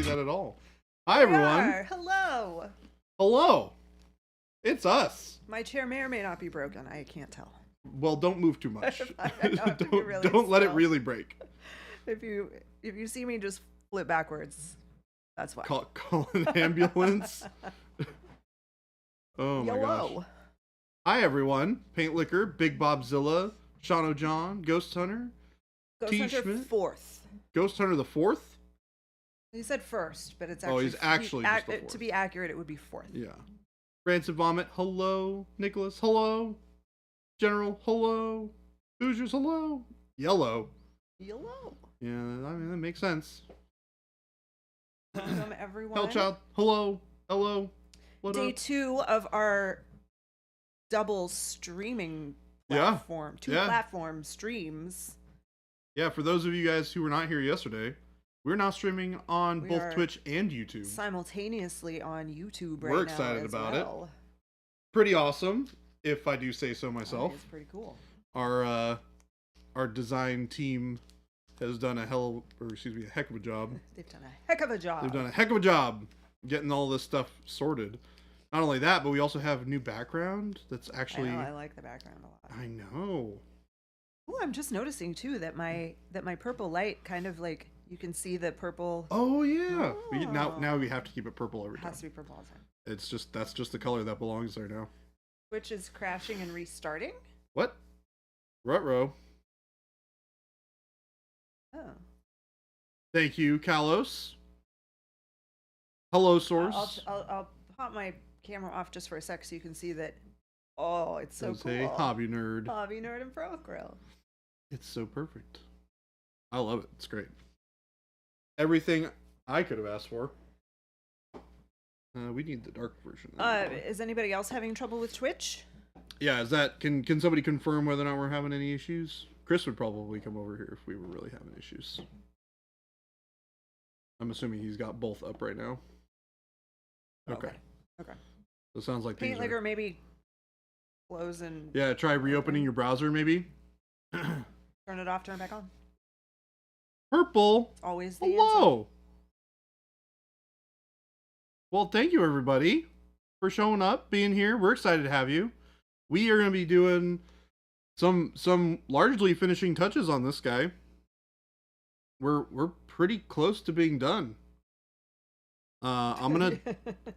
see that at all. Hi, everyone. Hello. Hello. It's us. My chair may or may not be broken. I can't tell. Well, don't move too much. really don't let it really break. If you see me just flip backwards, that's why. Call an ambulance. Oh my gosh. Hi, everyone. Paint Liquor, Big Bobzilla, Sean O'John, Ghost Hunter, Ghost Hunter Schmidt. 4th. Ghost Hunter the 4th? He said first, but it's actually... Oh, he's actually just the 4th. To be accurate, it would be 4th. Yeah. Rancid Vomit, hello. Nicholas, hello. General, hello. Hoosiers, hello. Yellow. Yellow. Yeah, I mean, that makes sense. Welcome, everyone. Hellchild, hello. Hello. What Day up? 2 of our double streaming platform. Two platform streams. Yeah, for those of you guys who were not here yesterday, we're now streaming on both Twitch and YouTube. Simultaneously on YouTube right now. We're excited about it. Pretty awesome, if I do say so myself. It's pretty cool. Our design team has done a heck of a job. They've done a heck of a job. They've done a heck of a job getting all this stuff sorted. Not only that, but we also have a new background that's actually... I like the background a lot. I know. Oh, I'm just noticing too that my purple light kind of like, you can see the purple. Oh yeah. Now we have to keep it purple every time. It has to be purple all the time. That's just the color that belongs there now. Which is crashing and restarting? What? Ruh-roh. Oh. Thank you, Kalos. Hello, Source. I'll pop my camera off just for a sec so you can see that. Oh, it's so cool. Hey, Hobby Nerd. Hobby Nerd and Pro Acryl. It's so perfect. I love it. It's great. Everything I could have asked for. We need the dark version. Is anybody else having trouble with Twitch? Yeah, can somebody confirm whether or not we're having any issues? Chris would probably come over here if we were really having issues. I'm assuming he's got both up right now. Okay. So it sounds like Paint Liquor maybe close and... Yeah, try reopening your browser maybe. Turn it off, turn it back on. Purple. It's always the Hello. answer. Well, thank you everybody for showing up, being here. We're excited to have you. We are going to be doing some largely finishing touches on this guy. We're pretty close to being done. I'm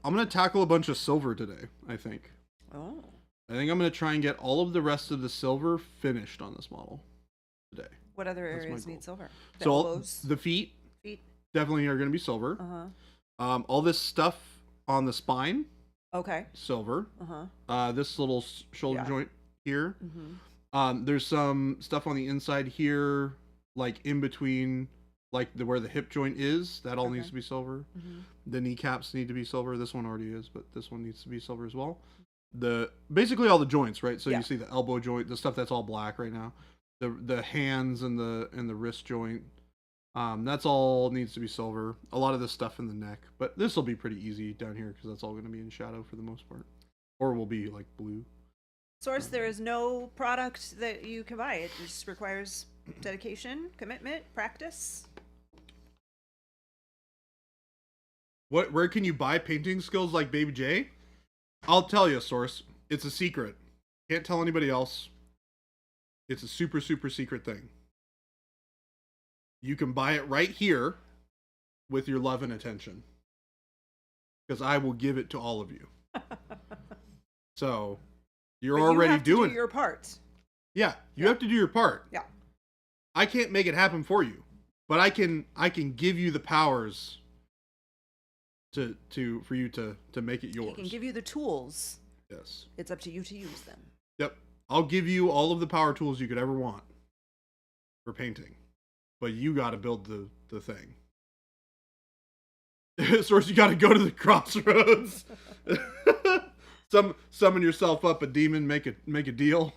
gonna tackle a bunch of silver today, I think. Oh. I think I'm gonna try and get all of the rest of the silver finished on this model today. What other areas need silver? The feet definitely are gonna be silver. All this stuff on the spine. Okay. Silver. This little shoulder joint here. There's some stuff on the inside here, like in between, like where the hip joint is. That all needs to be silver. The kneecaps need to be silver. This one already is, but this one needs to be silver as well. Basically all the joints, right? So you see the elbow joint, the stuff that's all black right now. The hands and the wrist joint. That's all needs to be silver. A lot of this stuff in the neck, but this will be pretty easy down here because that's all going to be in shadow for the most part, or will be like blue. Source, there is no product that you can buy. It just requires dedication, commitment, practice. Where can you buy painting skills like Baby J? I'll tell you, Source. It's a secret. Can't tell anybody else. It's a super, super secret thing. You can buy it right here with your love and attention. Because I will give it to all of you. So, you're already doing your part. Yeah, you have to do your part. Yeah. I can't make it happen for you, but I can give you the powers for you to make it yours. I can give you the tools. Yes. It's up to you to use them. Yep. I'll give you all of the power tools you could ever want for painting, but you got to build the thing. Source, you got to go to the crossroads. Summon yourself up a demon, make a deal.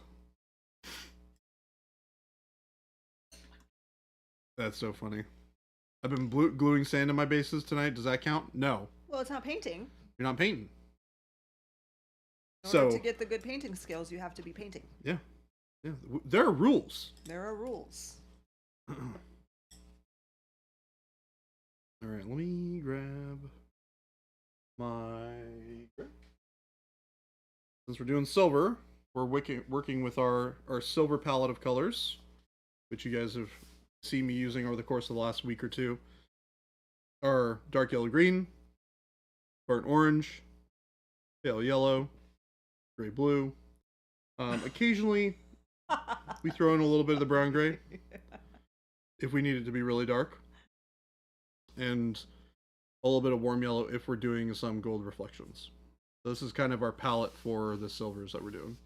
That's so funny. I've been gluing sand in my bases tonight. Does that count? No. Well, it's not painting. You're not painting. In order to get the good painting skills, you have to be painting. Yeah. Yeah. There are rules. There are rules. All right, let me grab since we're doing silver, we're working with our silver palette of colors, which you guys have seen me using over the course of the last week or two. Our dark yellow green, burnt orange, pale yellow, gray blue. Occasionally, we throw in a little bit of the brown gray if we need it to be really dark, and a little bit of warm yellow if we're doing some gold reflections. So this is kind of our palette for the silvers that we're doing.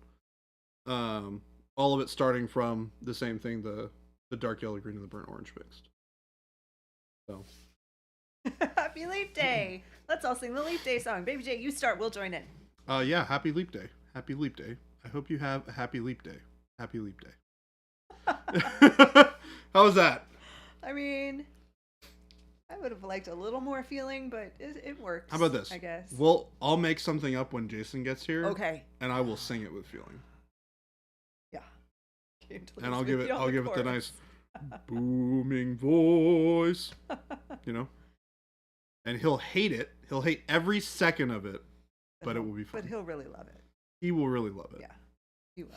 All of it starting from the same thing, the dark yellow green and the burnt orange mixed. So. Happy Leap Day! Let's all sing the Leap Day song. Baby J, you start. We'll join in. Yeah, Happy Leap Day. Happy Leap Day. I hope you have a happy Leap Day. Happy Leap Day. How was that? I mean, I would have liked a little more feeling, but it works. How about this? I guess. Well, I'll make something up when Jason gets here. Okay. And I will sing it with feeling. Yeah. And I'll give it the nice booming voice. You know? And he'll hate it. He'll hate every second of it, but it will be fun. But he'll really love it. He will really love it. Yeah, he will.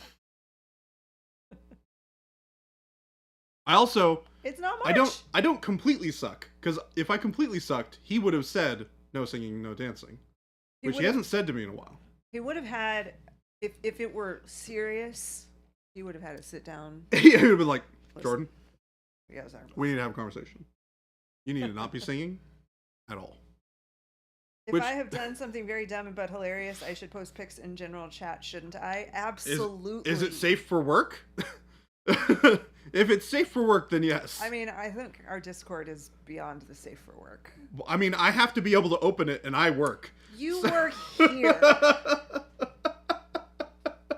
I also... It's not much. I don't completely suck, because if I completely sucked, he would have said, no singing, no dancing. Which he hasn't said to me in a while. He would have had, if it were serious, he would have had to sit down. He would have been like, Jordan, yeah, sorry. We need to have a conversation. You need to not be singing at all. If I have done something very dumb but hilarious, I should post pics in general chat, shouldn't I? Absolutely. Is it safe for work? If it's safe for work, then yes. I mean, I think our Discord is beyond the safe for work. I mean, I have to be able to open it, and I work. You work here.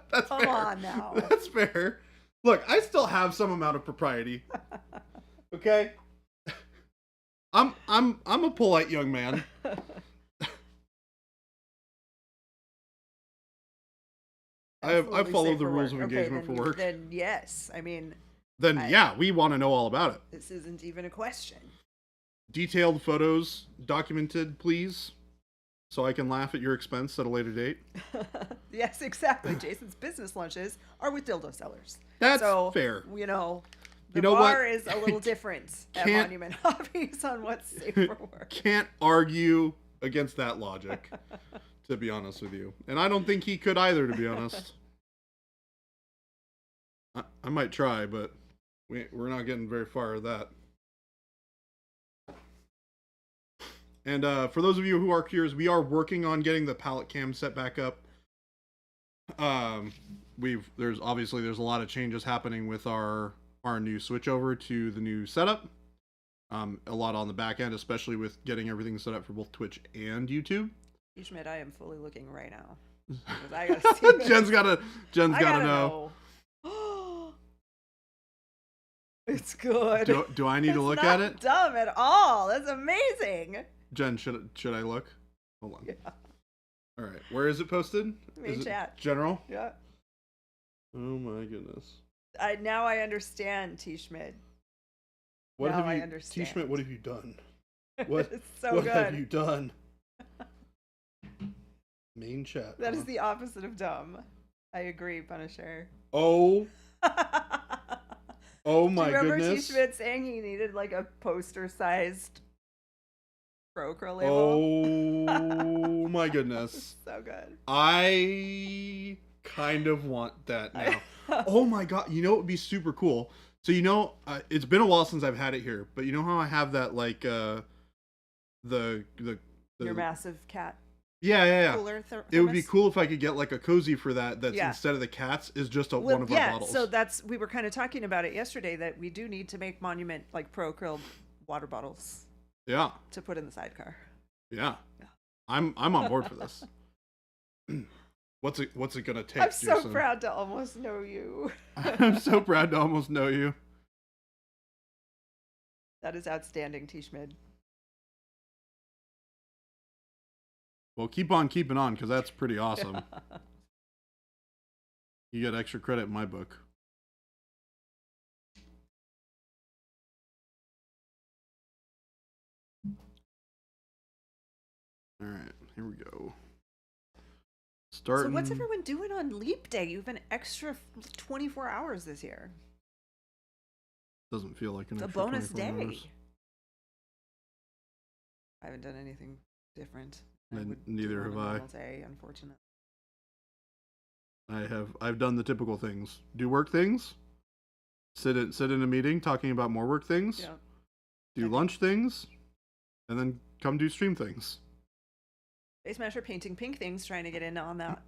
That's Come fair. on now. That's fair. Look, I still have some amount of propriety. Okay? I'm a polite young man. I follow the rules of engagement for work. Then yes. I mean... Then yeah, we want to know all about it. This isn't even a question. Detailed photos documented, please, so I can laugh at your expense at a later date. Yes, exactly. Jason's business lunches are with dildo sellers. That's fair. You know, the bar is a little different at Monument Hobbies on what's safe for work. Can't argue against that logic, to be honest with you. And I don't think he could either, to be honest. I might try, but we're not getting very far with that. And for those of you who are curious, we are working on getting the palette cam set back up. There's a lot of changes happening with our new switch over to the new setup. A lot on the back end, especially with getting everything set up for both Twitch and YouTube. Schmidt, I am fully looking right now. I gotta see this. Jen's gotta know. It's good. Do I need to look at it? It's not dumb at all. That's amazing. Jen, should I look? Hold on. Yeah. All right. Where is it posted? Main chat. General? Yeah. Oh my goodness. Now I understand, T. Schmidt. I understand. T. Schmidt, what have you done? What? It's so what good. have you done? Main chat. That is the opposite of dumb. I agree, Punisher. Oh. Oh my goodness. Do you remember goodness. T. Schmidt saying he needed like a poster-sized Acryl label? Oh my goodness. So good. I kind of want that now. Oh my god. You know what would be super cool? So it's been a while since I've had it here, but you know how I have that like the your massive cat. Yeah. Cooler it would be cool if I could get like a cozy for that. That's instead of the cats is just one of our bottles. So we were kind of talking about it yesterday that we do need to make Monument like Pro Acryl water bottles. Yeah. To put in the sidecar. Yeah. I'm on board for this. What's it gonna take? I'm so proud to almost know you. I'm so proud to almost know you. That is outstanding, T. Schmid. Well, keep on keeping on, because that's pretty awesome. You get extra credit in my book. All right, here we go. So what's everyone doing on Leap Day? You've an extra 24 hours this year. Doesn't feel like an It's a extra bonus 24 day. hours. I haven't done anything different. Neither have I. Day, unfortunately. I've done the typical things. Do work things. Sit in a meeting talking about more work things. Yeah. Do lunch things, and then come do stream things. Face Smasher painting pink things, trying to get in on that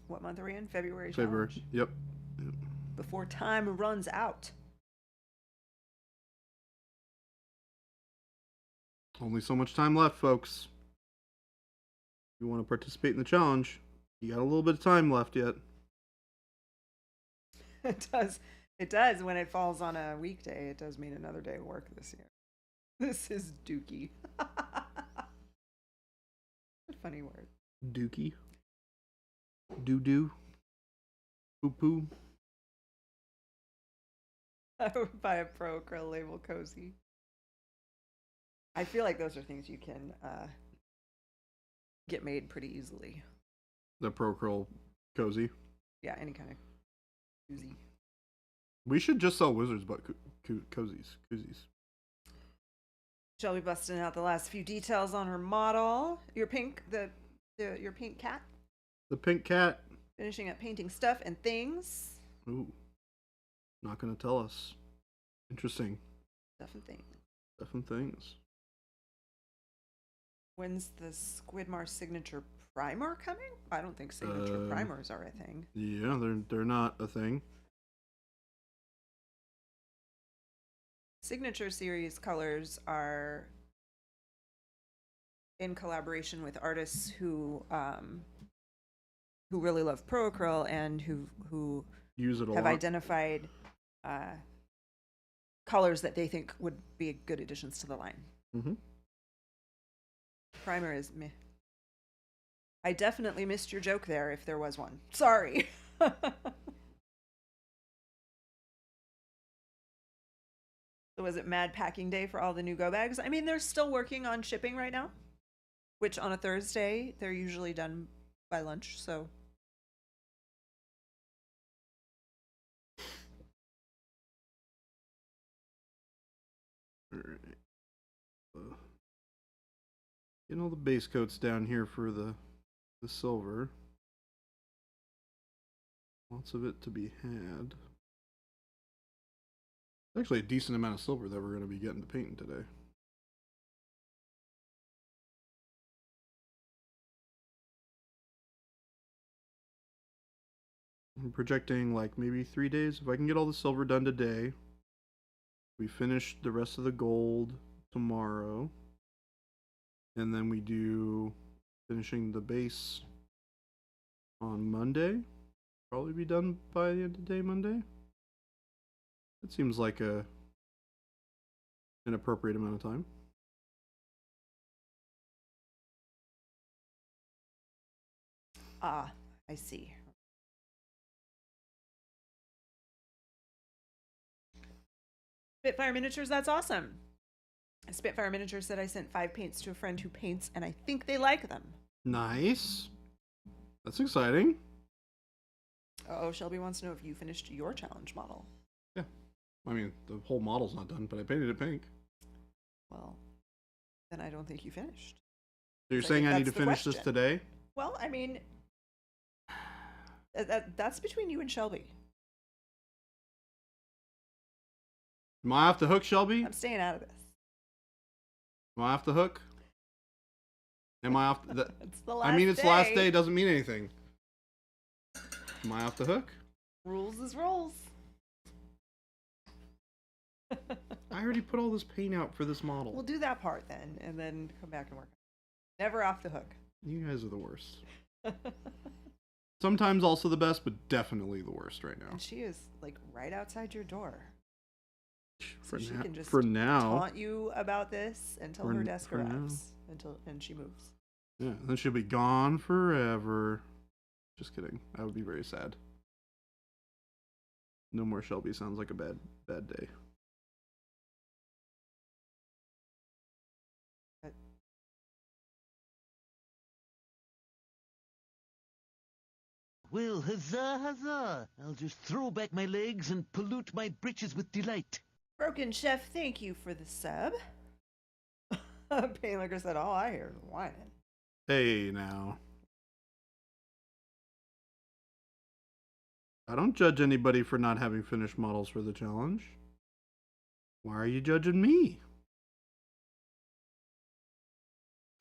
what month are we in? February. Challenge. Yep. Before time runs out. Only so much time left, folks. If you want to participate in the challenge, you got a little bit of time left yet. It does. It does. When it falls on a weekday, it does mean another day of work this year. This is dookie. A funny word. Dookie. Doo-doo. Poo-poo. I would buy a Pro Acryl label cozy. I feel like those are things you can get made pretty easily. The Pro Acryl cozy. Yeah, any kind of cozy. We should just sell Wizards but cozies. Shelby busting out the last few details on her model. Your pink, your pink cat. The pink cat. Finishing up painting stuff and things. Ooh. Not gonna tell us. Interesting. Stuff and things. Stuff and things. When's the Squidmar signature primer coming? I don't think signature primers are a thing. Yeah, they're not a thing. Signature series colors are in collaboration with artists who really love Pro Acryl and who use it a have lot. identified colors that they think would be good additions to the line. Mm-hmm. Primer is meh. I definitely missed your joke there if there was one. Sorry. So was it mad packing day for all the new go bags? I mean, they're still working on shipping right now, which on a Thursday, they're usually done by lunch, so. All right. Getting all the base coats down here for the silver. Lots of it to be had. Actually, a decent amount of silver that we're going to be getting to painting today. I'm projecting like maybe 3 days. If I can get all the silver done today, we finish the rest of the gold tomorrow. And then we do finishing the base on Monday. Probably be done by the end of the day Monday. It seems like an appropriate amount of time. Ah, I see. Spitfire Miniatures, that's awesome. Spitfire Miniatures said I sent 5 paints to a friend who paints, and I think they like them. Nice. That's exciting. Oh, Shelby wants to know if you finished your challenge model. Yeah. I mean, the whole model's not done, but I painted it pink. Well, then I don't think you finished. So you're saying I need to finish this today? Well, I mean, that's between you and Shelby. Am I off the hook, Shelby? I'm staying out of this. Am I off the hook? Am I off the... It's the last I mean, it's day. last day doesn't mean anything. Am I off the hook? Rules is rules. I already put all this paint out for this model. We'll do that part then, and then come back and work. Never off the hook. You guys are the worst. Sometimes also the best, but definitely the worst right now. And she is like right outside your door. For, so she can just for now, taunt you about this until her desk arrives, and she moves. Yeah, then she'll be gone forever. Just kidding. I would be very sad. No more Shelby sounds like a bad day. Well, huzzah, huzzah. I'll just throw back my legs and pollute my britches with delight. Broken Chef, thank you for the sub. Painlicker said, all I hear is whining. Hey, now. I don't judge anybody for not having finished models for the challenge. Why are you judging me?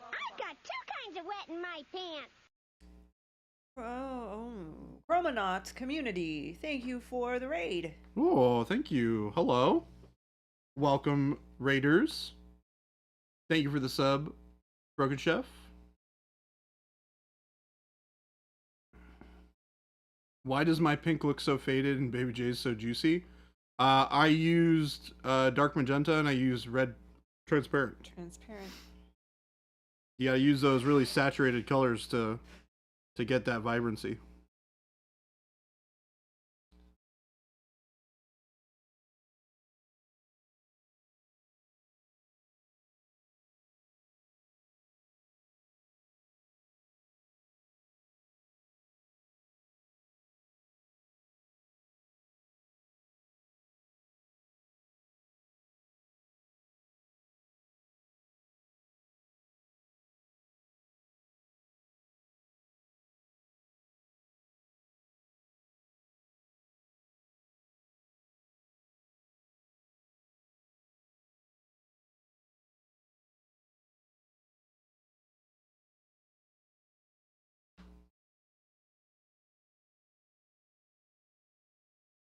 I've got 2 kinds of wet in my pants. Oh, Chromonaut community, thank you for the raid. Oh, thank you. Hello. Welcome, Raiders. Thank you for the sub, Broken Chef. Why does my pink look so faded and Baby J's so juicy? I used dark magenta and I used red transparent. You gotta use those really saturated colors to get that vibrancy.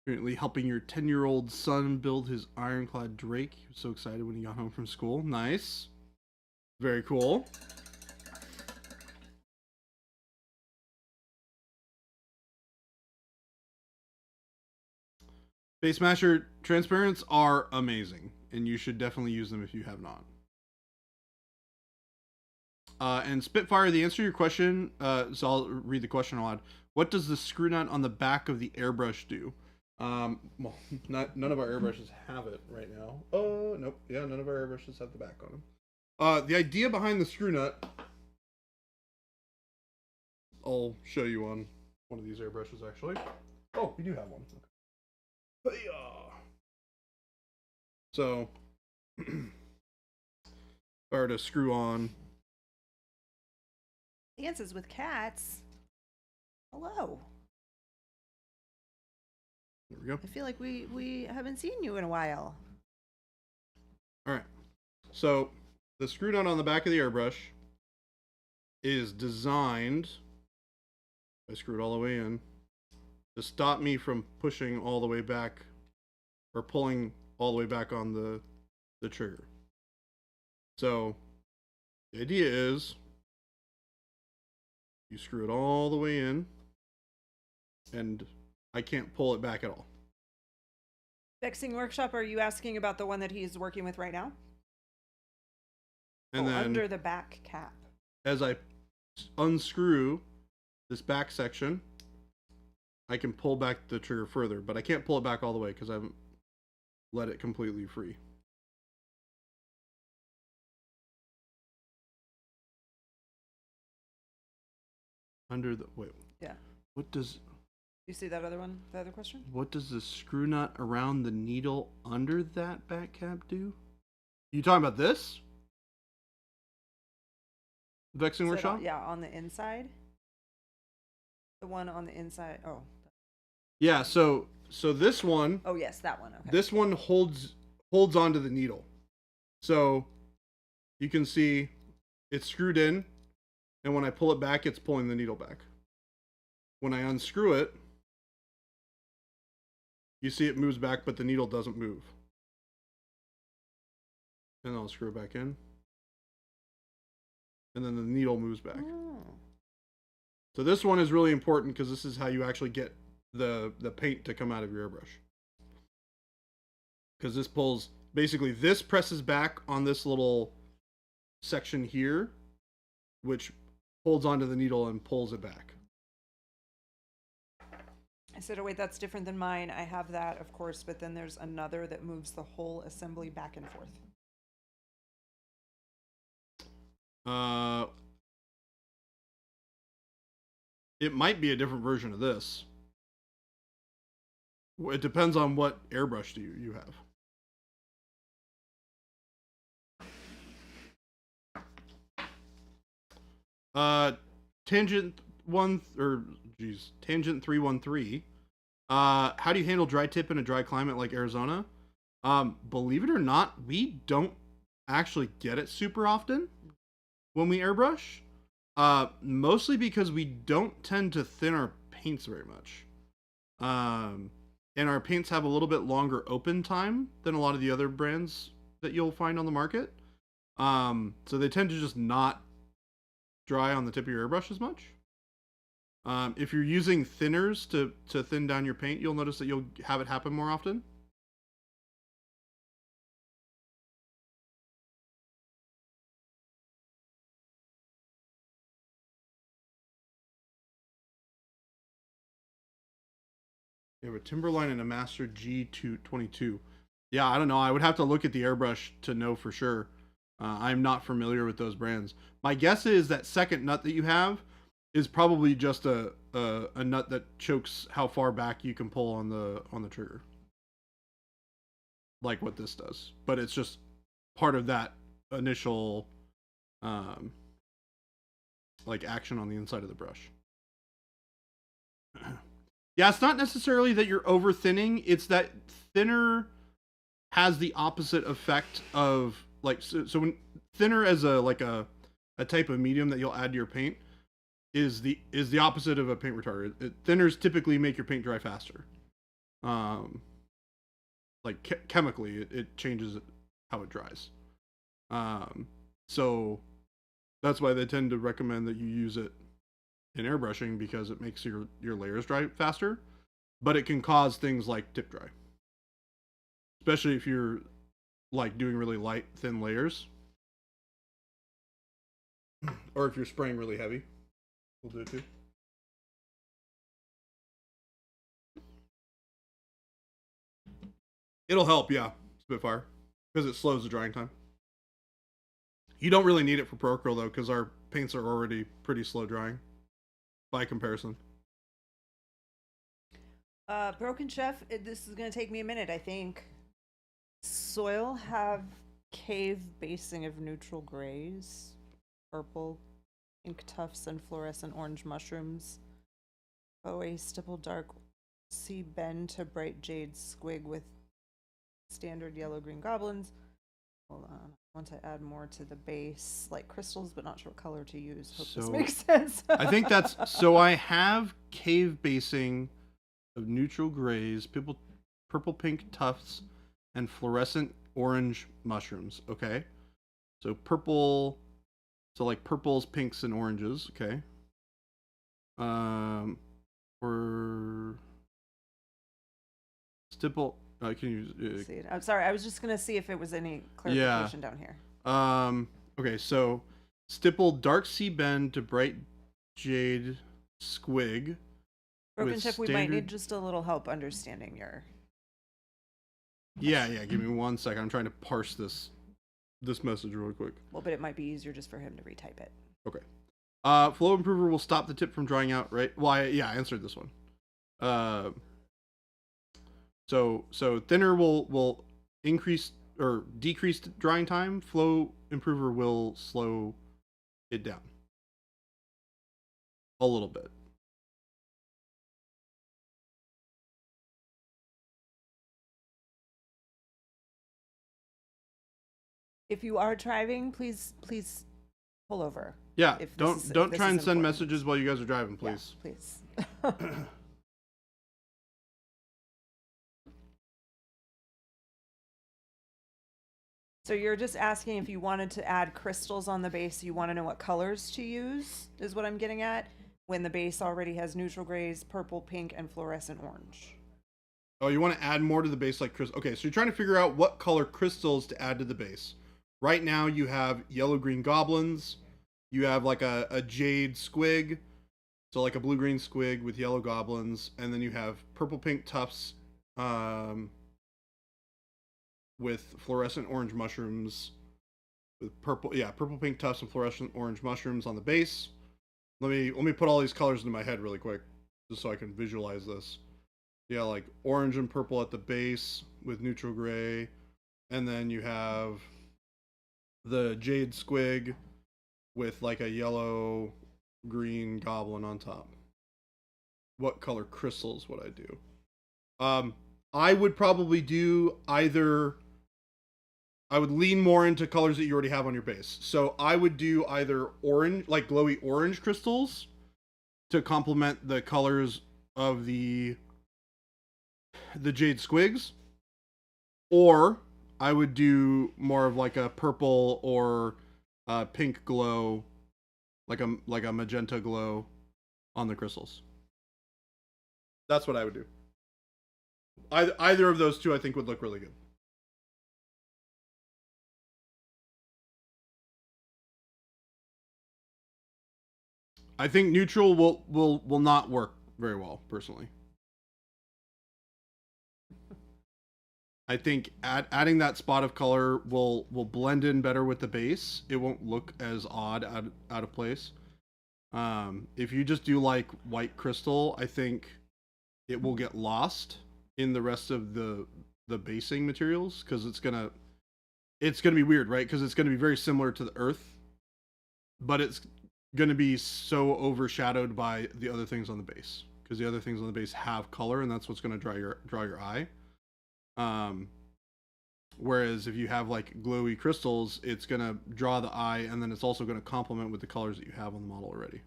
Currently helping your 10-year-old son build his ironclad Drake. He was so excited when he got home from school. Nice. Very cool. Face Smasher transparents are amazing, and you should definitely use them if you have not. And Spitfire, the answer to your question, so I'll read the question aloud. What does the screw nut on the back of the airbrush do? Well, none of our airbrushes have it right now. Oh, nope. Yeah, none of our airbrushes have the back on them. The idea behind the screw nut, I'll show you on one of these airbrushes, actually. Oh, we do have one. Okay. So, if I were to screw on. Dances with cats. Hello. There we go. I feel like we haven't seen you in a while. All right. So the screw nut on the back of the airbrush is designed, I screw it all the way in, to stop me from pushing all the way back or pulling all the way back on the trigger. So the idea is you screw it all the way in and I can't pull it back at all. Vexing Workshop, are you asking about the one that he's working with right now? And then under the back cap. As I unscrew this back section, I can pull back the trigger further, but I can't pull it back all the way because I haven't let it completely free. Under the, wait. Yeah. What does... You see that other one? The other question? What does the screw nut around the needle under that back cap do? You talking about this? Vexing Workshop? Yeah, on the inside. The one on the inside. Oh. Yeah, so this one. Oh yes, that one. Okay. This one holds onto the needle. So you can see it's screwed in, and when I pull it back, it's pulling the needle back. When I unscrew it, you see it moves back, but the needle doesn't move. And I'll screw it back in. And then the needle moves back. Oh. So this one is really important because this is how you actually get the paint to come out of your airbrush. Because this pulls, basically this presses back on this little section here, which holds onto the needle and pulls it back. I said, oh wait, that's different than mine. I have that, of course, but then there's another that moves the whole assembly back and forth. It might be a different version of this. It depends on what airbrush you have. Tangent 313. How do you handle dry tip in a dry climate like Arizona? Believe it or not, we don't actually get it super often when we airbrush. Mostly because we don't tend to thin our paints very much. And our paints have a little bit longer open time than a lot of the other brands that you'll find on the market. So they tend to just not dry on the tip of your airbrush as much. If you're using thinners to thin down your paint, you'll notice that you'll have it happen more often. You have a Timberline and a Master G222. Yeah, I don't know. I would have to look at the airbrush to know for sure. I'm not familiar with those brands. My guess is that second nut that you have is probably just a nut that chokes how far back you can pull on the trigger, like what this does. But it's just part of that initial like action on the inside of the brush. Yeah, it's not necessarily that you're over thinning. It's that thinner has the opposite effect of like so when thinner as a type of medium that you'll add to your paint is the opposite of a paint retarder. Thinners typically make your paint dry faster. Like chemically, it changes how it dries. So that's why they tend to recommend that you use it in airbrushing, because it makes your layers dry faster, but it can cause things like tip dry, especially if you're like doing really light thin layers, or if you're spraying really heavy. We'll do it too. It'll help, yeah, Spitfire, because it slows the drying time. You don't really need it for Pro Acryl though, because our paints are already pretty slow drying by comparison. Broken Chef, this is going to take me a minute, I think. Soil have cave basing of neutral grays, purple, pink tufts, and fluorescent orange mushrooms. OA stipple dark sea bend to bright jade squig with standard yellow green goblins. Hold on. I want to add more to the base, like crystals, but not sure what color to use. Hope this makes sense. I think that's so. I have cave basing of neutral grays, purple pink tufts, and fluorescent orange mushrooms. Okay, so purple, so like purples, pinks, and oranges. Okay. Or stipple. Can you see it? I'm sorry. I was just gonna see if it was any clarification down here. Okay, so stipple dark sea bend to bright jade squig. Broken Chef, we might need just a little help understanding your. Yeah. Give me 1 second. I'm trying to parse this message real quick. Well, but it might be easier just for him to retype it. Okay. Flow improver will stop the tip from drying out, right? Well, I answered this one. So thinner will increase or decrease drying time. Flow improver will slow it down a little bit. If you are driving, please pull over. Yeah, don't try and send messages while you guys are driving, please. Yeah, please. So you're just asking if you wanted to add crystals on the base, you want to know what colors to use, is what I'm getting at, when the base already has neutral grays, purple, pink, and fluorescent orange. Oh, you want to add more to the base like crystal. Okay, so you're trying to figure out what color crystals to add to the base. Right now you have yellow-green goblins, you have like a jade squig, so like a blue-green squig with yellow goblins, and then you have purple-pink tufts, with fluorescent orange mushrooms, with purple pink tufts and fluorescent orange mushrooms on the base. Let me put all these colors into my head really quick, just so I can visualize this. Yeah, like orange and purple at the base with neutral gray, and then you have the jade squig with like a yellow green goblin on top. What color crystals would I do? I would probably do either. I would lean more into colors that you already have on your base. So I would do either orange, like glowy orange crystals, to complement the colors of the jade squigs, or I would do more of like a purple or pink glow, like a magenta glow on the crystals. That's what I would do. Either of those two, I think, would look really good. I think neutral will not work very well, personally. I think adding that spot of color will blend in better with the base. It won't look as odd out of place. If you just do like white crystal, I think it will get lost in the rest of the basing materials, because it's gonna be weird, right? Because it's gonna be very similar to the earth, but it's going to be so overshadowed by the other things on the base, because the other things on the base have color, and that's what's going to draw your eye. Whereas if you have like glowy crystals, it's going to draw the eye, and then it's also going to complement with the colors that you have on the model already.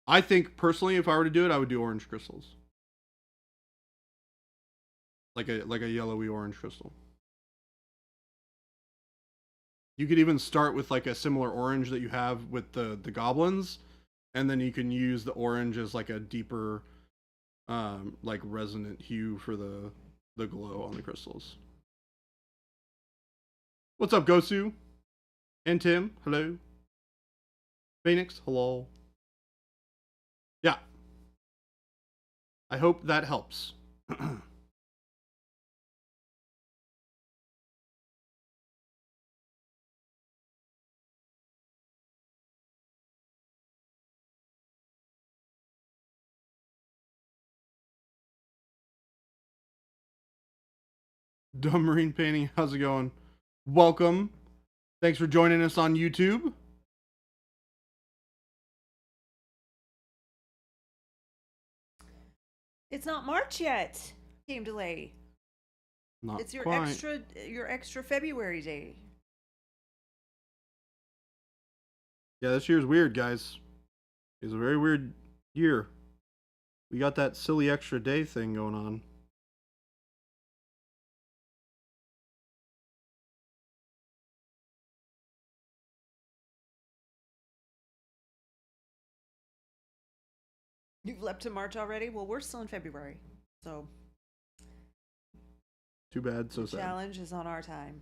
I think personally, if I were to do it, I would do orange crystals, like a yellowy orange crystal. You could even start with like a similar orange that you have with the goblins, and then you can use the orange as like a deeper, like resonant hue for the glow on the crystals. What's up, Gosu? And Tim, hello. Phoenix, hello. Yeah. I hope that helps. Dumb Marine Painting, how's it going? Welcome. Thanks for joining us on YouTube. It's not March yet. Game delay. Not It's your quite. extra February day. Yeah, this year's weird, guys. It's a very weird year. We got that silly extra day thing going on. You've leapt to March already? Well, we're still in February. So Too bad, so the sad. challenge is on our time.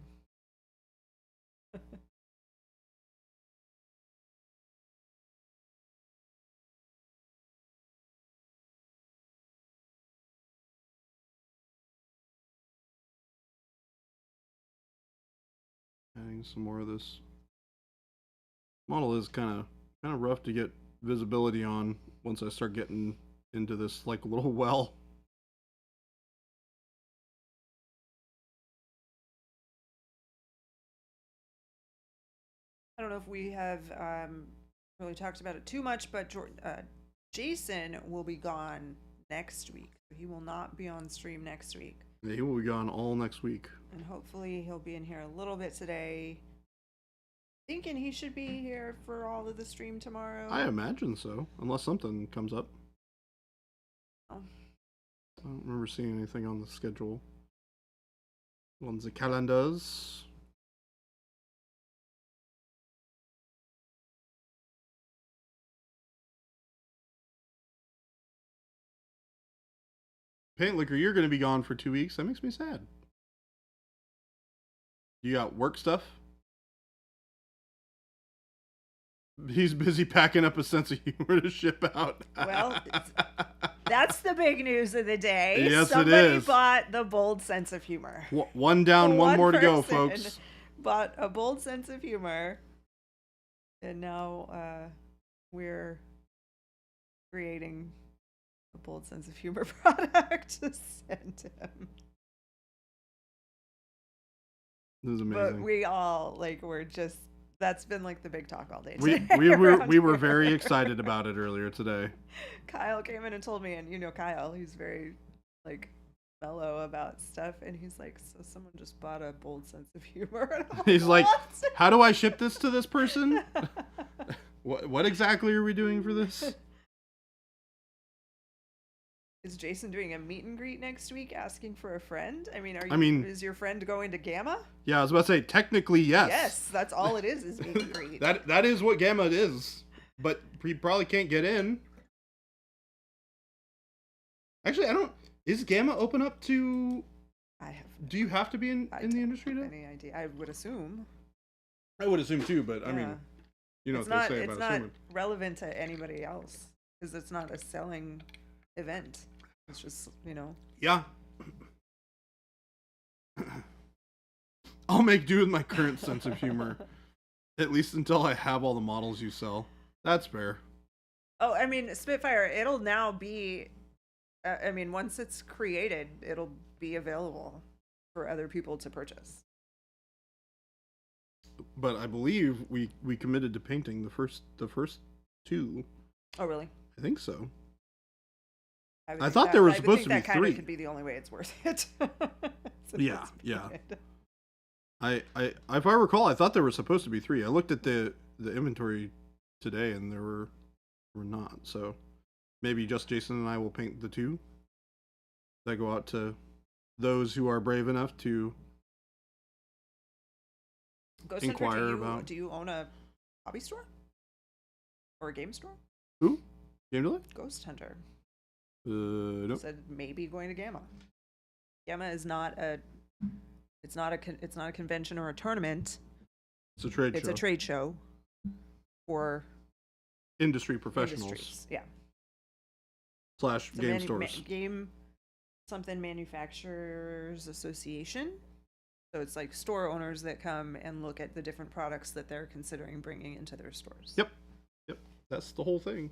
Adding some more of this. Model is kind of rough to get visibility on once I start getting into this like little well. I don't know if we have really talked about it too much, but Jason will be gone next week. He will not be on stream next week. Yeah, he will be gone all next week. And hopefully he'll be in here a little bit today. Thinking he should be here for all of the stream tomorrow. I imagine so, unless something comes up. Oh. I don't remember seeing anything on the schedule. On the calendars. Paint Liquor, you're going to be gone for 2 weeks. That makes me sad. You got work stuff? He's busy packing up a sense of humor to ship out. Well, that's the big news of the day. Yes, Somebody it is. bought the bold sense of humor. One down, one more to go, person folks. Bought a bold sense of humor. And now we're creating a bold sense of humor product to send him. This is amazing. But we all we're just that's been like the big talk all day we today. we were very excited about it earlier today. Kyle came in and told me, and you know Kyle, he's very mellow about stuff, and he's like, so someone just bought a bold sense of humor. And I'm He's like, "What?" how do I ship this to this person? What exactly are we doing for this? Is Jason doing a meet and greet next week asking for a friend? I mean, is your friend going to Gamma? Yeah, I was about to say, technically, yes. Yes, that's all it is meet and greet. That is what Gamma is. But he probably can't get in. Actually, is Gamma open up to... Do you have to be in the industry to? Any idea? I would assume. I would assume too, but I mean, you know it's what they say about it's not assuming. relevant to anybody else because it's not a selling event. It's just, Yeah. I'll make do with my current sense of humor. At least until I have all the models you sell. That's fair. Oh, I mean, Spitfire, it'll now be, once it's created, it'll be available for other people to purchase. But I believe we committed to painting the first two. Oh, really? I think so. I thought there were supposed to be that kind three. Of could be the only way it's worth it. Yeah. If I recall, I thought there were supposed to be three. I looked at the inventory today, and there were not. So maybe just Jason and I will paint the two that go out to those who are brave enough to Ghost inquire Hunter, about. Do you own a hobby store or a game store? Who? Game Delay? Ghost Hunter. Nope. Said maybe going to Gamma. Gamma is not a. It's not a convention or a tournament. It's a trade show. It's a trade show for industry professionals. Industries. Yeah. / game stores. Game something manufacturers association. So it's like store owners that come and look at the different products that they're considering bringing into their stores. Yep. That's the whole thing.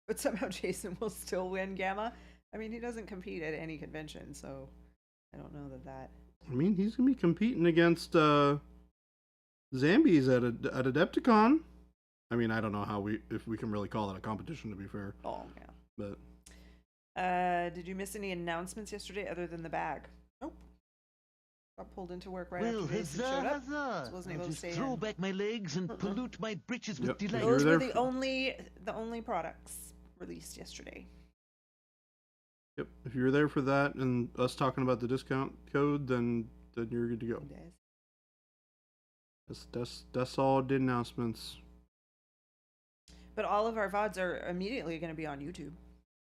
But somehow Jason will still win Gamma. I mean, he doesn't compete at any convention, so I don't know that. I mean, he's gonna be competing against Zambies at Adepticon. I mean, I don't know if we can really call that a competition, to be fair. Oh yeah. But did you miss any announcements yesterday other than the bag? Nope. Got pulled into work right after Jason showed up. So wasn't able to stay throw in. back my legs and pollute my britches with delight. Those were the only products released yesterday. Yep. If you were there for that and us talking about the discount code, then you're good to go. That's all the announcements. But all of our VODs are immediately going to be on YouTube.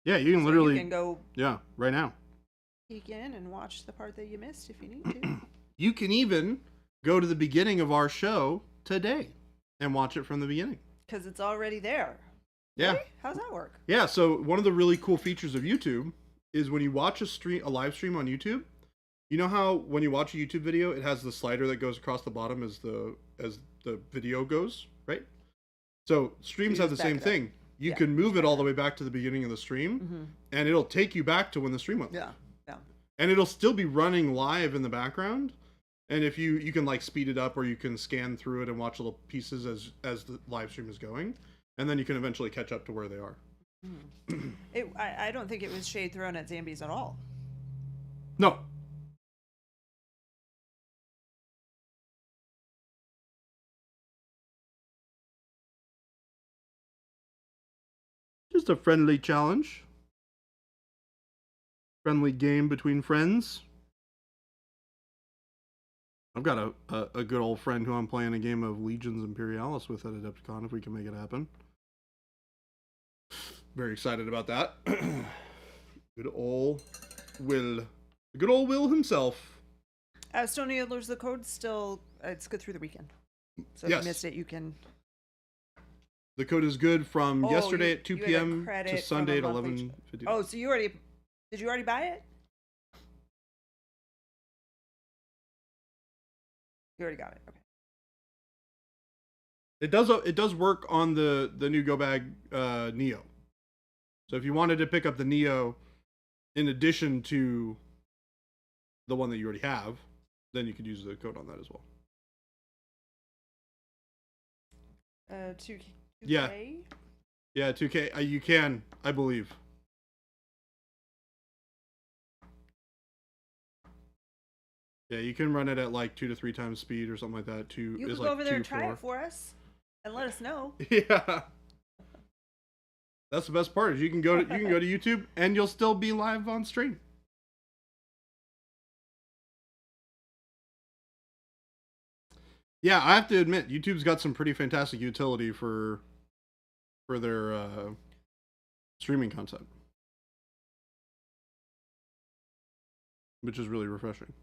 Yeah, you can literally. You can go. Yeah, right now. Peek in and watch the part that you missed if you need to. You can even go to the beginning of our show today and watch it from the beginning. Because it's already there. Yeah. Really? How's that work? Yeah, so one of the really cool features of YouTube is when you watch a live stream on YouTube, you know how when you watch a YouTube video, it has the slider that goes across the bottom as the video goes, right? So streams have the same thing. You can move it all the way back to the beginning of the stream, and it'll take you back to when the stream went live. Yeah. And it'll still be running live in the background. And if you can like speed it up, or you can scan through it and watch little pieces as the live stream is going, and then you can eventually catch up to where they are. I don't think it was shade thrown at Zambies at all. No. Just a friendly challenge. Friendly game between friends. I've got a good old friend who I'm playing a game of Legions Imperialis with at Adepticon if we can make it happen. Very excited about that. Good old Will. The good old Will himself. Stony Idlers, the code's still, it's good through the weekend. So Yes. if you missed it, you can. The code is good from yesterday at 2 you had a p.m. to credit Sunday at from a monthly 11:50. Oh, so did you already buy it? You already got it. Okay. It does work on the new Go Bag Neo. So if you wanted to pick up the Neo in addition to the one that you already have, then you could use the code on that as well. 2K? Yeah. Yeah, 2K. You can, I believe. Yeah, you can run it at like 2 to 3 times speed or something like that. You is can go like over there 2, and try 4. it for us and let us know. Yeah. That's the best part is you can go to YouTube and you'll still be live on stream. Yeah, I have to admit, YouTube's got some pretty fantastic utility for their streaming content, which is really refreshing.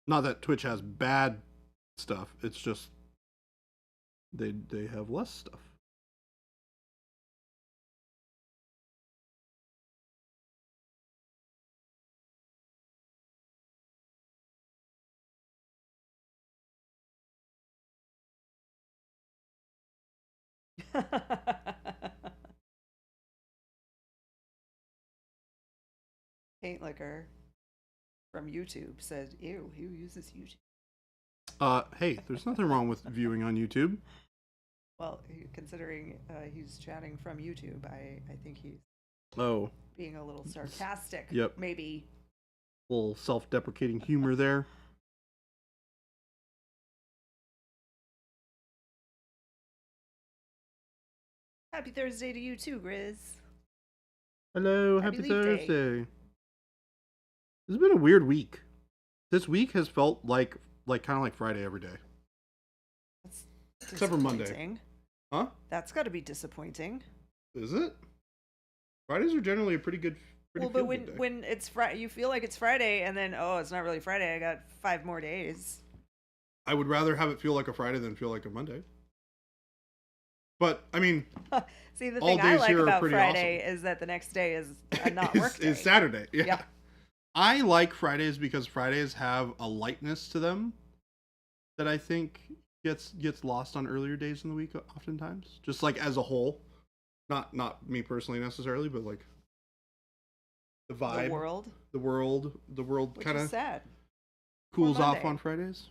Not that Twitch has bad stuff; it's just they have less stuff. Paint Liquor from YouTube said, "Ew, who uses YouTube?" Hey, there's nothing wrong with viewing on YouTube. Well, considering he's chatting from YouTube, I think he's being a little sarcastic. Yep. Maybe. A little self-deprecating humor there. Happy Thursday to you too, Grizz. Hello, happy Thursday. It's been a weird week. This week has felt like kind of like Friday every day. That's except for Monday. Huh? That's got to be disappointing. Is it? Fridays are generally a pretty good. Well, but when it's Friday, you feel like it's Friday, and then it's not really Friday. I got 5 more days. I would rather have it feel like a Friday than feel like a Monday. But I mean, see, the thing I like about Friday is that the next day is a not work day. Is Saturday. Yeah. Yep. I like Fridays because Fridays have a lightness to them that I think gets lost on earlier days in the week oftentimes. Just like as a whole, not me personally necessarily, but like the vibe, the world kind of cools off on Fridays.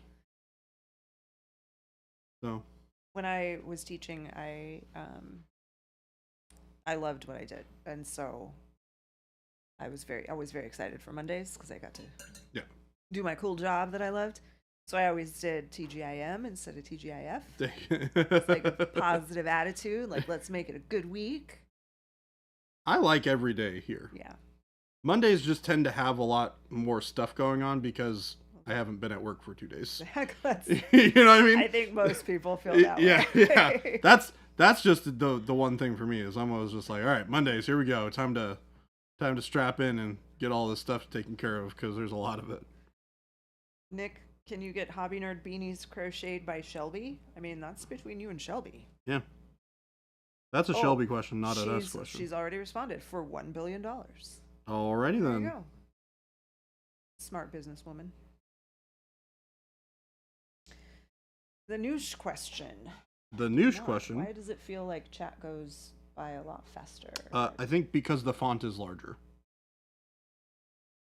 So when I was teaching, I loved what I did, and so I was very excited for Mondays because I got to do my cool job that I loved. So I always did TGIM instead of TGIF. It's like a positive attitude, like let's make it a good week. I like every day here. Yeah. Mondays just tend to have a lot more stuff going on because I haven't been at work for 2 days. You know what I mean? I think most people feel that way. Yeah. That's just the one thing for me is I'm always just like, all right, Mondays, here we go. Time to strap in and get all this stuff taken care of because there's a lot of it. Nick, can you get Hobby Nerd beanies crocheted by Shelby? I mean, that's between you and Shelby. Yeah. That's a Shelby question, not an us question. She's already responded for $1 billion. Alrighty then. There you go. Smart businesswoman. The news question. Question. Why does it feel like chat goes by a lot faster? I think because the font is larger.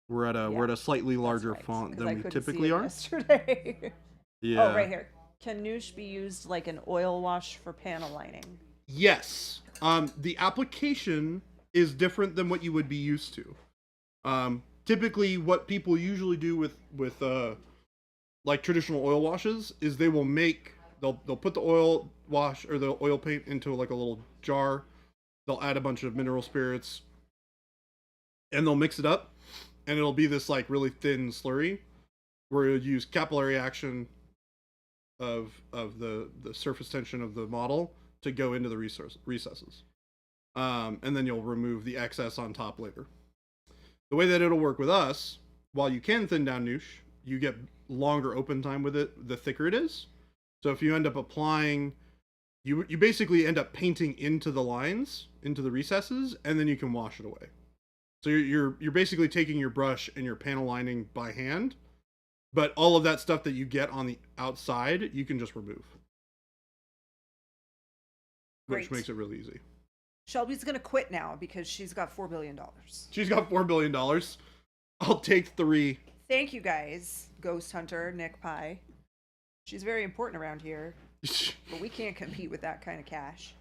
We're at a slightly larger font than we typically are. Yesterday. Yeah. Oh, right here. Can Noosh be used like an oil wash for panel lining? Yes. The application is different than what you would be used to. Typically, what people usually do with like traditional oil washes is they'll put the oil wash or the oil paint into like a little jar. They'll add a bunch of mineral spirits, and they'll mix it up, and it'll be this like really thin slurry, where you'll use capillary action of the surface tension of the model to go into the recesses. And then you'll remove the excess on top later. The way that it'll work with us, while you can thin down Noosh, you get longer open time with it the thicker it is. So if you end up applying, you basically end up painting into the lines, into the recesses, and then you can wash it away. So you're basically taking your brush and you're panel lining by hand, But all of that stuff that you get on the outside, you can just remove. Which Great. makes it really easy. Shelby's gonna quit now because she's got $4 billion. She's got $4 billion. I'll take 3. Thank you guys, Ghost Hunter, Nick Pie. She's very important around here, but we can't compete with that kind of cash.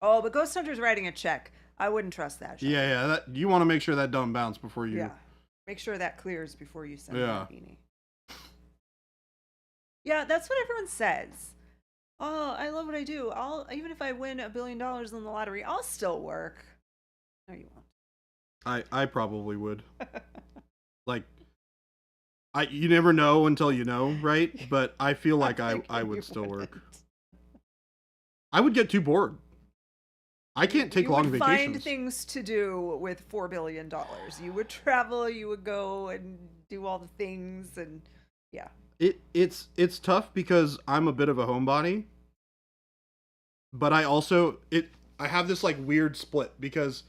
Oh, but Ghost Hunter's writing a check. I wouldn't trust that. Shelby. Yeah. You want to make sure that don't bounce before you. Yeah. Make sure that clears before you send Yeah. a beanie. Yeah, that's what everyone says. Oh, I love what I do. Even if I win $1 billion in the lottery, I'll still work. No, you won't. I probably would. Like, you never know until you know, right? But I feel like I would still work. I would get too bored. I can't take long vacations. You would find things to do with $4 billion. You would travel, you would go and do all the things, and yeah. It's tough because I'm a bit of a homebody, but I have this like weird split because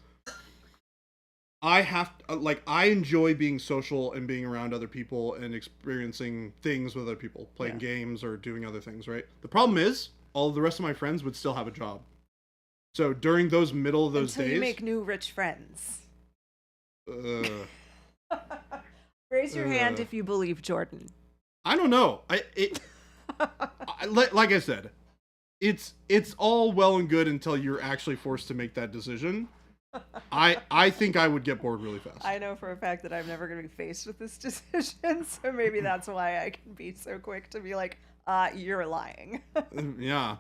I enjoy being social and being around other people and experiencing things with other people, playing games or doing other things, right? The problem is all of the rest of my friends would still have a job. So during those middle of those days, you make new rich friends. Raise your hand if you believe Jordan. I don't know. Like I said, it's all well and good until you're actually forced to make that decision. I think I would get bored really fast. I know for a fact that I'm never going to be faced with this decision, so maybe that's why I can be so quick to be like, you're lying. Yeah.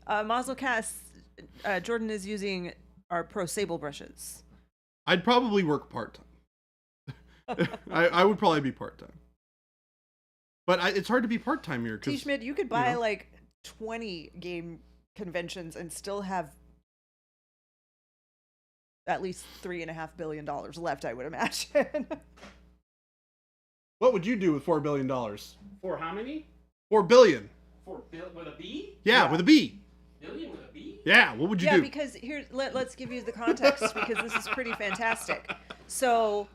Mazel Cass, Jordan is using our Pro Sable brushes. I'd probably work part-time. I would probably be part-time. But it's hard to be part-time here. T. Schmidt, you could buy like 20 game conventions and still have at least $3.5 billion left, I would imagine. What would you do with $4 billion? For how many? $4 billion. With a B? Yeah, with a B. Billion with a B? Yeah, what would you do? Yeah, because here, let's give you the context because this is pretty fantastic. So,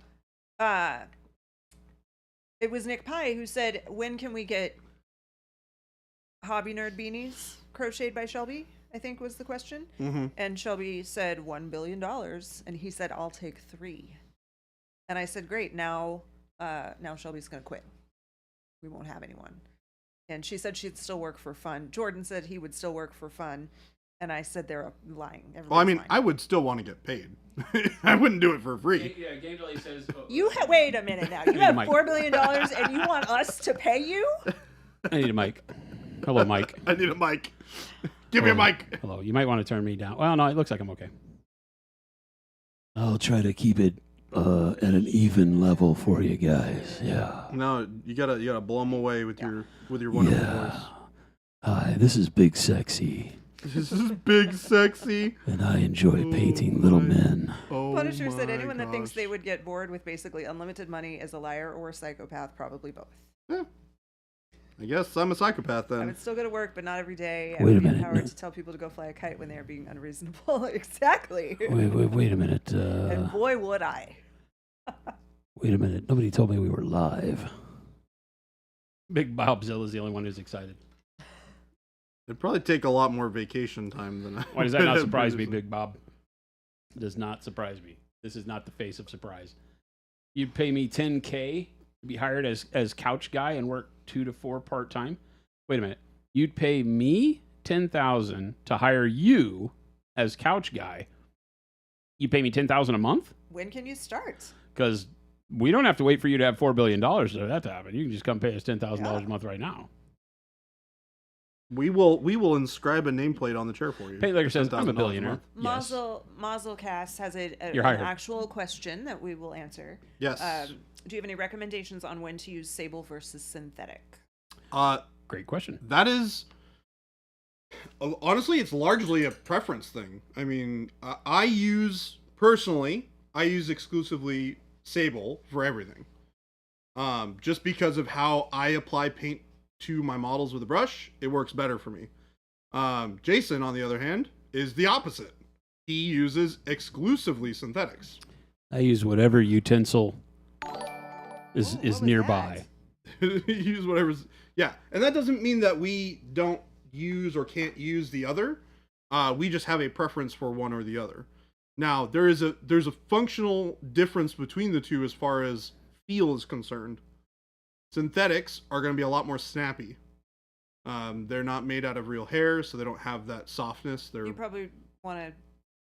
it was Nick Pie who said, when can we get hobby nerd beanies crocheted by Shelby? I think was the question. Mm-hmm. And Shelby said $1 billion. And he said, I'll take 3. And I said, great. Now Shelby's going to quit. We won't have anyone. And she said she'd still work for fun. Jordan said he would still work for fun. And I said they're lying. Well, I mean, lying. I would still want to get paid. I wouldn't do it for free. Yeah, Game Delay says... Wait a minute now. You have $4 billion and you want us to pay you? I need a mic. Hello, Mike. I need a mic. Give me a mic. Hello. You might want to turn me down. Well, no, it looks like I'm okay. I'll try to keep it at an even level for you guys. Yeah. No, you gotta blow them away with your wonderful voice. Hi, this is Big Sexy. This is Big Sexy. And I enjoy painting little men. Oh Punisher said anyone that thinks they would get bored with basically unlimited money is a liar or a psychopath, probably both. Yeah. I guess I'm a psychopath I then. would still go to work, but not every day. I Wait a would be minute, empowered no. to tell people to go fly a kite when they are being unreasonable. Exactly. Wait a minute. And boy, would I. Wait a minute. Nobody told me we were live. Big Bobzilla's the only one who's excited. It'd probably take a lot more vacation time than I. Why does that not would surprise me, previously. Big Bob? It does not surprise me. This is not the face of surprise. You'd pay me $10K to be hired as couch guy and work 2 to 4 part-time? Wait a minute. You'd pay me $10,000 to hire you as couch guy. You pay me $10,000 a month? When can you start? Because we don't have to wait for you to have $4 billion for that to happen. You can just come pay us $10,000 a month right now. We will inscribe a nameplate on the chair for you. Paylager says, I'm a $10,000 billionaire. month. Yes. Mazel Cass has an You're hired. actual question that we will answer. Yes. Do you have any recommendations on when to use sable versus synthetic? Great question. That is, honestly, it's largely a preference thing. I mean, I use exclusively sable for everything. Just because of how I apply paint to my models with a brush, it works better for me. Jason, on the other hand, is the opposite. He uses exclusively synthetics. I use whatever utensil is What was nearby. Use whatever's. Yeah, and that doesn't mean that we don't use or can't use the other. We just have a preference for one or the other. Now there's a functional difference between the two as far as feel is concerned. Synthetics are going to be a lot more snappy. They're not made out of real hair, so they don't have that softness. They're You probably want to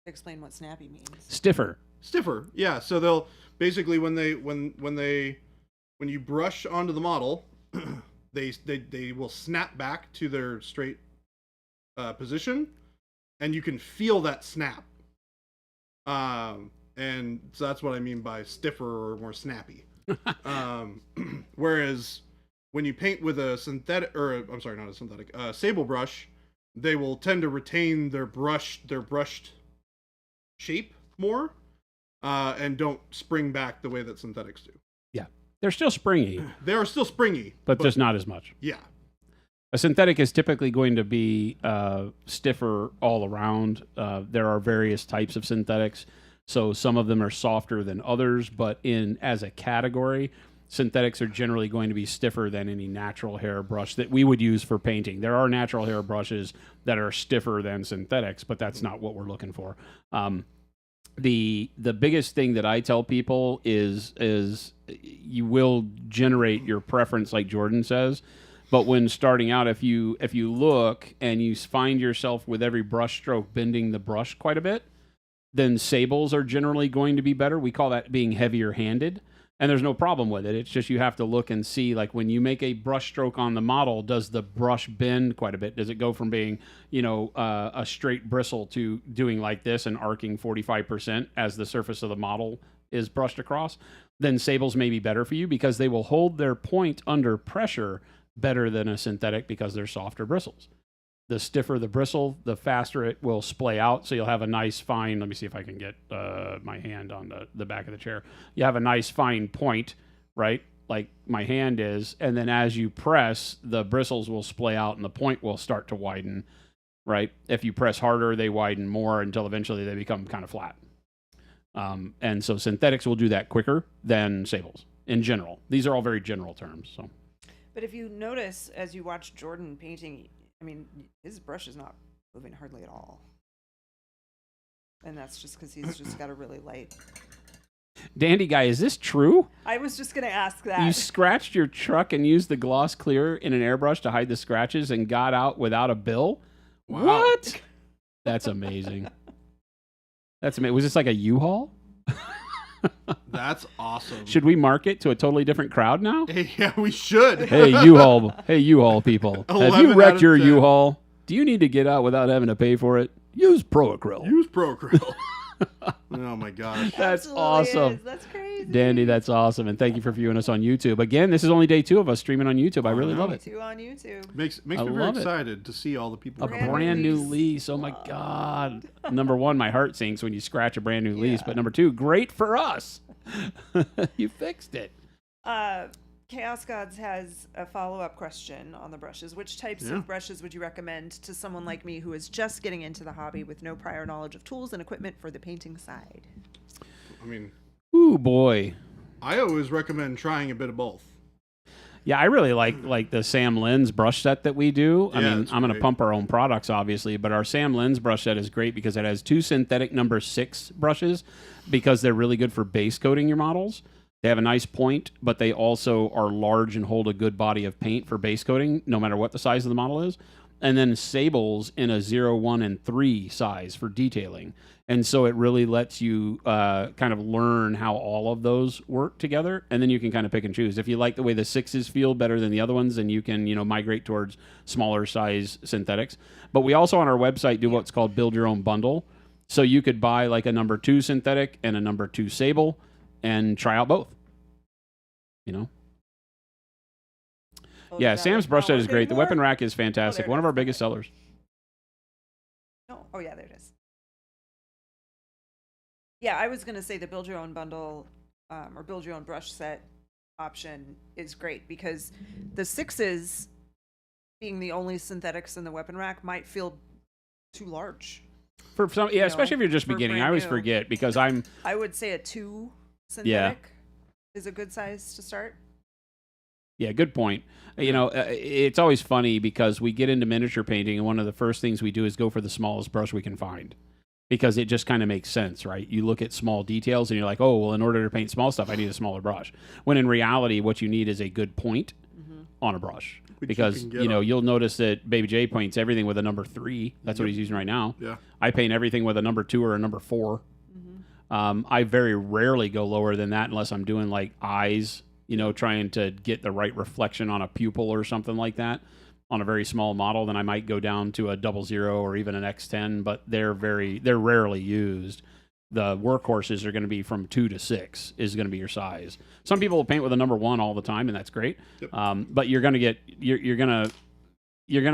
explain what snappy means. Stiffer. stiffer. Yeah, so they'll basically when you brush onto the model, they will snap back to their straight position, and you can feel that snap. And so that's what I mean by stiffer or more snappy. Whereas when you paint with a synthetic, or I'm sorry, not a synthetic, sable brush, they will tend to retain their brushed shape more, and don't spring back the way that synthetics do. Yeah. They're still springy, They are still springy, but just not as much. yeah. A synthetic is typically going to be stiffer all around. There are various types of synthetics, so some of them are softer than others, but as a category, synthetics are generally going to be stiffer than any natural hair brush that we would use for painting. There are natural hair brushes that are stiffer than synthetics, but that's not what we're looking for. The biggest thing that I tell people is you will generate your preference, like Jordan says. But when starting out, if you look and you find yourself with every brush stroke bending the brush quite a bit, then sables are generally going to be better. We call that being heavier handed. And there's no problem with it. It's just you have to look and see, like when you make a brush stroke on the model, does the brush bend quite a bit? Does it go from being, a straight bristle to doing like this and arcing 45% as the surface of the model is brushed across? Then sables may be better for you because they will hold their point under pressure better than a synthetic because they're softer bristles. The stiffer the bristle, the faster it will splay out. So you'll have a nice fine, let me see if I can get my hand on the back of the chair. You have a nice fine point, right? Like my hand is. And then as you press, the bristles will splay out and the point will start to widen, right? If you press harder, they widen more until eventually they become kind of flat. And so synthetics will do that quicker than sables in general. These are all very general terms. So. But if you notice as you watch Jordan painting, I mean, his brush is not moving hardly at all. And that's just because he's just got a really light. Dandy guy, is this true? I was just going to ask that. You scratched your truck and used the gloss clear in an airbrush to hide the scratches and got out without a bill? Wow. What? That's amazing. That's amazing. Was this like a U-Haul? That's awesome. Should we market to a totally different crowd now? Hey, yeah, we should. Hey, U-Haul people. Have 11 you out wrecked of your 10. U-Haul? Do you need to get out without having to pay for it? Use Acryl. Use Acryl. Oh my gosh. That's Absolutely awesome. is. That's crazy. Dandy, that's awesome. And thank you for viewing us on YouTube. Again, this is only day 2 of us streaming on YouTube. I really love it. 2 on YouTube. Makes me I very love it. excited to see all the people. A Brand brand new new lease. Oh my God. Number 1, my heart sinks when you scratch a brand new lease. But number 2, great for us. You fixed it. Chaos Gods has a follow-up question on the brushes. Which types of brushes would you recommend to someone like me who is just getting into the hobby with no prior knowledge of tools and equipment for the painting side? I mean, Ooh, boy. I always recommend trying a bit of both. Yeah, I really like the Sam Lynn's brush set that we do. I Yeah, mean, it's I'm going to great. pump our own products, obviously, but our Sam Lynn's brush set is great because it has 2 synthetic number 6 brushes because they're really good for base coating your models. They have a nice point, but they also are large and hold a good body of paint for base coating, no matter what the size of the model is. And then sables in a 0, 1, and 3 size for detailing. And so it really lets you kind of learn how all of those work together. And then you can kind of pick and choose. If you like the way the 6s feel better than the other ones, then you can, migrate towards smaller size synthetics. But we also on our website do what's called build your own bundle. So you could buy like a number 2 synthetic and a number 2 sable and try out both. Oh, Yeah, is that Sam's like brush not set is working great. The anymore? weapon rack is fantastic. there it One of is. our biggest sellers. No. Oh, yeah, there it is. Yeah, I was going to say the build your own bundle or build your own brush set option is great because the 6s being the only synthetics in the weapon rack might feel too large For some, yeah, know, especially if you're just for beginning. I brand always new. forget because I'm. I would say a 2 synthetic is a good size to start. Yeah, good point. You know, it's always funny because we get into miniature painting, and one of the first things we do is go for the smallest brush we can find because it just kind of makes sense, right? You look at small details, and you're like, oh, well, in order to paint small stuff, I need a smaller brush. When in reality, what you need is a good point on a brush. Which Because, you can get you know, on. you'll notice that Baby J paints everything with a number 3. That's what he's using right now. Yeah. I paint everything with a number 2 or a number 4. I very rarely go lower than that unless I'm doing like eyes, you know, trying to get the right reflection on a pupil or something like that on a very small model. Then I might go down to a 00 or even an X10, but they're rarely used. The workhorses are going to be from 2 to 6 is going to be your size. Some people will paint with a number 1 all the time, and that's great. Yep. But you're going to you're going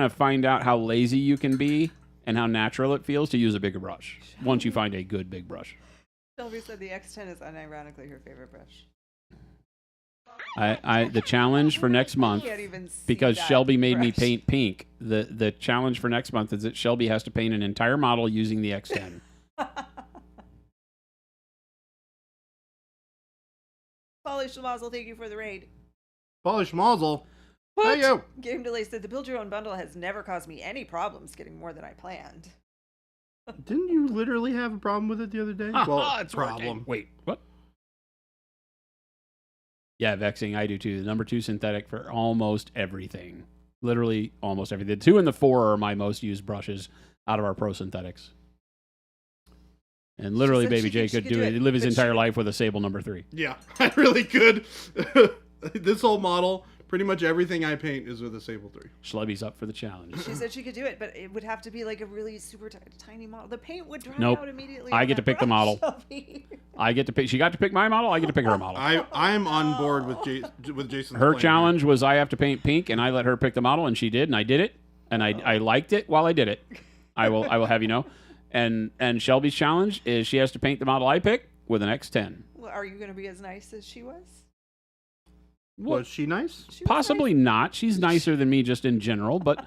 to find out how lazy you can be and how natural it feels to use a bigger brush once you find a good big brush. Shelby said the X10 is unironically her favorite brush. The challenge for next month, Can't even see because that Shelby made me brush. paint pink, the challenge for next month is that Shelby has to paint an entire model using the X10. Polly Schmazel, thank you for the raid. Polish muzzle. What? Hey, yo. Game Delay said the build your own bundle has never caused me any problems getting more than I planned. Didn't you literally have a problem with it the other day? Well, it's problem. working. Wait, what? Yeah, vexing. I do too. The number 2 synthetic for almost everything. Literally almost everything. The 2 and the 4 are my most used brushes out of our pro synthetics. And literally, said Baby she J could could do do it, it. Live his but she entire would- life with a Sable number 3. Yeah, I really could. This whole model, pretty much everything I paint is with a Sable 3. Schlubby's up for the challenge. She said she could do it, but it would have to be like a really super tiny model. The paint would dry Nope. out immediately. I on get to that pick the brush, model. Shelby. I get to pick. She got to pick my model. I get to pick her model. I'm on board with Jason's Her plan challenge was I have to paint pink, and I let her pick the model, and she did, and I did it, and I liked it while I did it. I will have you know. And Shelby's challenge is she has to paint the model I pick with an X10. Well, are you going to be as nice as she was? here. Was she nice? She was Possibly not. She's nicer than me just in general, but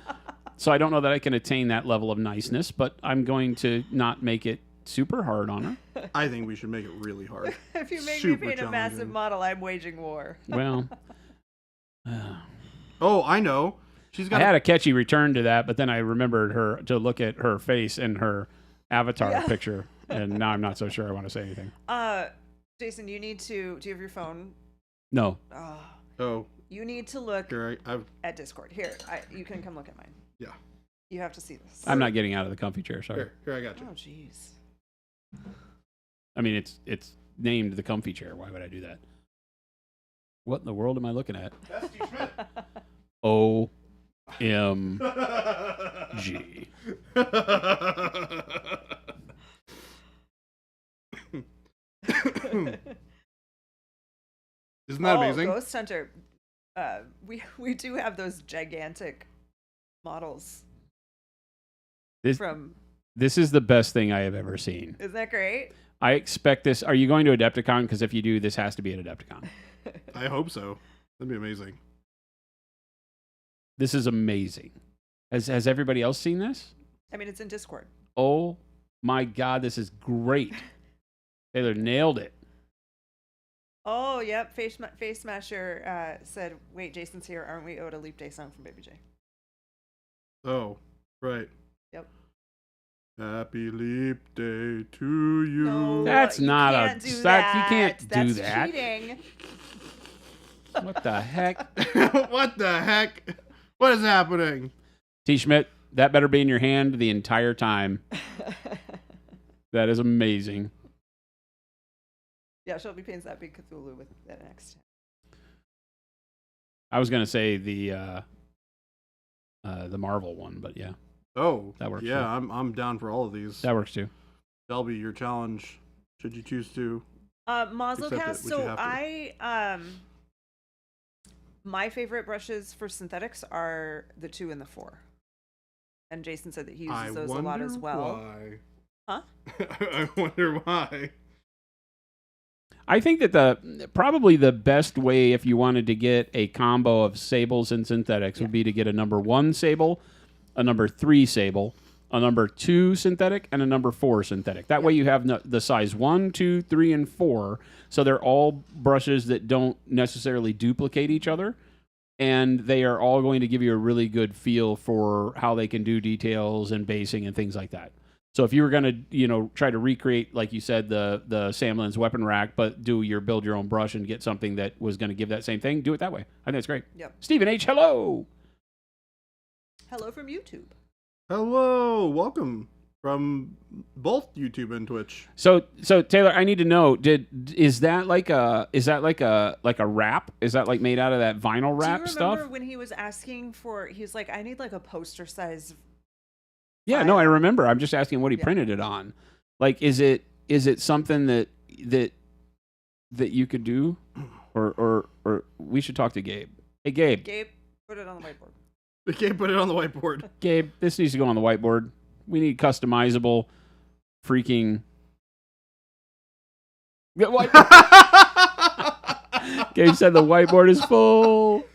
so I don't know that I can attain that level of niceness, but I'm going to not make it super hard on her. I think we should make it really hard. nice. If you make Super me paint a massive challenging. model, I'm waging war. Well, Oh, I know. She's I got. had a catchy return to that, but then I remembered her to look at her face and her avatar Yeah. picture, and now I'm not so sure I want to say anything. Jason, you need to. Do you have your phone? No. Oh, You need to look here I've. at Discord. Here, you can come look at mine. Yeah. You have to see this. I'm not getting out of the comfy chair, sorry. Here I got you. Oh, jeez. I mean, it's named the comfy chair. Why would I do that? What in the world am I looking at? That's Steve Schmidt. OMG. Isn't that Oh, amazing? Ghost Hunter. We do have those gigantic models This from. this is the best thing I have ever seen. Isn't that great? I expect this. Are you going to Adepticon? Because if you do, this has to be at Adepticon. I hope so. That'd be amazing. This is amazing. Has everybody else seen this? I mean, it's in Discord. Oh my God, this is great. Taylor nailed it. Oh, yep. Face Smasher said, "Wait, Jason's here. Aren't we owed a Leap Day song from Baby J?" Oh, right. Yep. Happy Leap Day to you. No, That's you not can't a. do That, you can't do That's that. cheating. What the heck? What the heck? What is happening? T. Schmidt, that better be in your hand the entire time. That is amazing. Yeah, Shelby paints that big Cthulhu with that next. I was gonna say the Marvel one, but yeah, Oh, That works, Yeah, too. I'm down for all of these. that works too. Shelby, your challenge, should you choose to. Mazelcast. Accept it, which So you have to. I my favorite brushes for synthetics are the 2 and the 4. And Jason said that he uses I those a wonder lot as well. why. Huh? I wonder why. I think that probably the best way if you wanted to get a combo of sables and synthetics would be to get a number 1 sable, a number 3 sable, a number 2 synthetic, and a number 4 synthetic. That way you have the size 1, 2, 3, and 4. So they're all brushes that don't necessarily duplicate each other. And they are all going to give you a really good feel for how they can do details and basing and things like that. So if you were going to, try to recreate, like you said, the Samlin's weapon rack, but build your own brush and get something that was going to give that same thing, do it that way. I think that's great. Yep. Stephen H., hello. Hello from YouTube. Hello, welcome from both YouTube and Twitch. So Taylor, I need to know, is that like a wrap? Is that like made out of that vinyl wrap stuff? Do you remember when he was asking for? He's like, I need like a poster size. Yeah, no, I remember. I'm just asking what he printed it on. Like, is it something that you could do, or we should talk to Gabe. Hey, Gabe. Gabe, put it on the whiteboard. We can't put it on the whiteboard. Gabe, this needs to go on the whiteboard. We need customizable, freaking. What? Gabe said the whiteboard is full.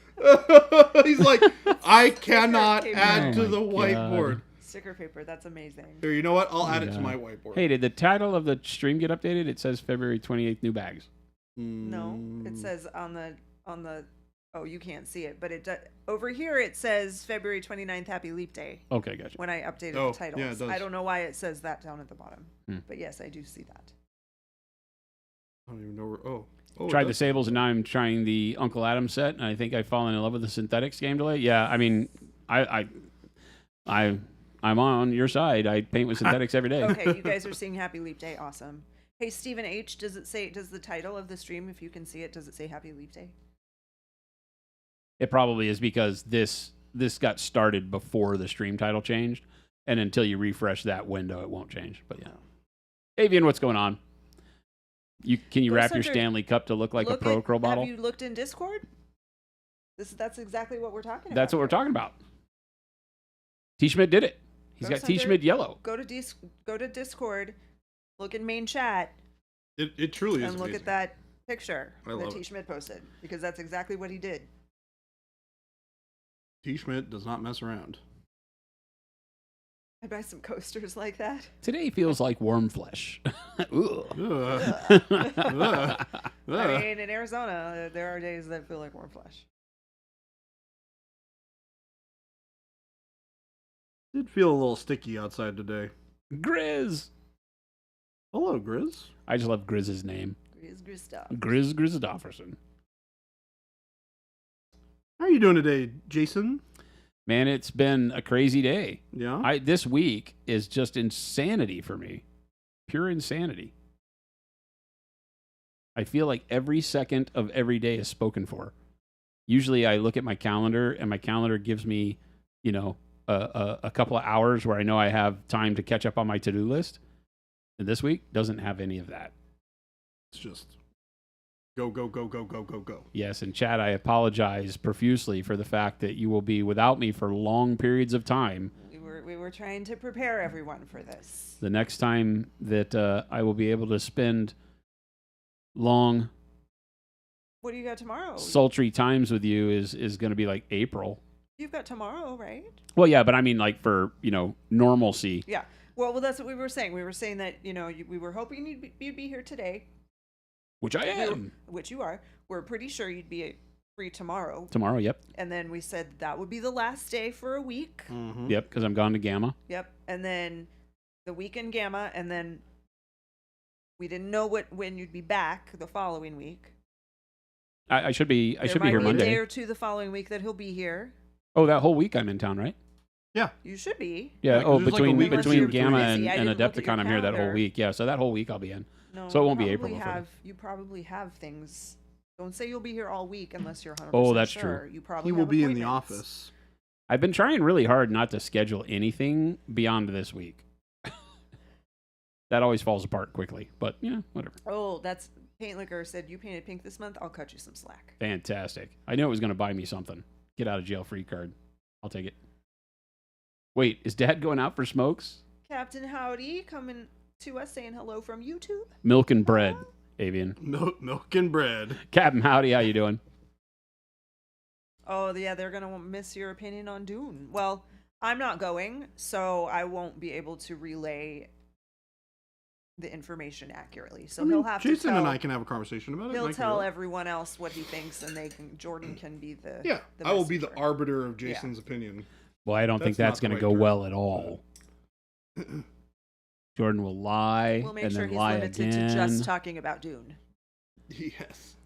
He's like, I cannot add to Oh the my whiteboard. God. Sticker paper, that's amazing. Here, you know what? I'll add it to my whiteboard. Hey, did the title of the stream get updated? It says February 28th, new bags. No, it says on the. Oh, you can't see it, but over here it says February 29th, Happy Leap Day. Okay, gotcha. When I updated Oh, the titles. yeah, it does. I don't know why it says that down at the bottom. Hmm. But yes, I do see that. I don't even know where. Oh, Tried the Sables, and now I'm trying the Uncle Adam set, and I think I've fallen in love with the synthetics game delay. Yeah, I mean, I'm on your side. I paint with synthetics every day. Okay, you guys are seeing Happy Leap Day. Awesome. Hey, Stephen H., does the title of the stream, if you can see it, does it say Happy Leap Day? It probably is because this got started before the stream title changed, and until you refresh that window, it won't change. But yeah, Avian, what's going on? Can you wrap your Stanley Cup to look like a Pro Crow bottle? Have you looked in Discord? That's exactly what we're talking about. That's what we're talking about. T-Schmidt did it. He's got T-Schmidt yellow. Go to Discord, look in main chat. It truly is and look amazing. at that picture I that love T. it. Schmidt posted, because that's exactly what he did. T. Schmidt does not mess around. I buy some coasters like that. Today feels like warm flesh. Ugh. Ugh. I Ugh. mean, in Arizona, there are days that feel like warm flesh. Did feel a little sticky outside today. Grizz. Hello, Grizz. I just love Grizz's name. Grizz stuff. Grizz Grizzadofferson. How are you doing today, Jason? Man, it's been a crazy day. Yeah. This week is just insanity for me. Pure insanity. I feel like every second of every day is spoken for. Usually I look at my calendar, and my calendar gives me, a couple of hours where I know I have time to catch up on my to-do list. And this week doesn't have any of that. It's just go, go, go, go, go, go, go. Yes, and Chad, I apologize profusely for the fact that you will be without me for long periods of time. We were trying to prepare everyone for this. The next time that I will be able to spend long, What do you got tomorrow? sultry times with you is going to be like April. You've got tomorrow, right? Well, yeah, but I mean like for, normalcy. Yeah. Well, that's what we were saying. We were saying that, we were hoping you'd be here today. Which I am. Which you are. We're pretty sure you'd be free tomorrow. Tomorrow, yep. And then we said that would be the last day for a week. Mm-hmm. Yep, because I'm gone to Gamma. Yep. And then the weekend Gamma, and then we didn't know when you'd be back the following week. I should be here There might be a day Monday. or two the following week that he'll be here. Oh, that whole week I'm in town, right? Yeah. You should be. Yeah. Yeah, 'cause oh, there's like a between week or between two Gamma between. I and didn't look at your Adepticon, I'm here that whole calendar. week. Yeah, so that whole week I'll be in. No, So it won't be you April probably before You probably have things. Don't say you'll be here all week unless you're 100% Oh, that's sure. true. You probably He will have be in the appointments. office. I've been trying really hard not to schedule anything beyond this week. That always falls apart quickly, but whatever. Oh, that's Paint Liquor said you painted pink this month. I'll cut you some slack. Fantastic. I knew it was going to buy me something. Get out of jail free card. I'll take it. Wait, is Dad going out for smokes? Captain Howdy coming to us saying hello from YouTube. Milk and bread, Avian. Milk and bread. Captain Howdy, how you doing? Oh, yeah, they're going to miss your opinion on Dune. Well, I'm not going, so I won't be able to relay the information accurately. So he'll have Jason to tell, and I can have a conversation about it. he'll and I can tell go. everyone else what he thinks, and Jordan can be the Yeah, the I will be the messenger. arbiter of Jason's opinion. Well, I don't think That's that's not going the to right go term. well at all. Jordan will lie We'll make and sure then he's lie limited again. to just talking about Dune. Yes.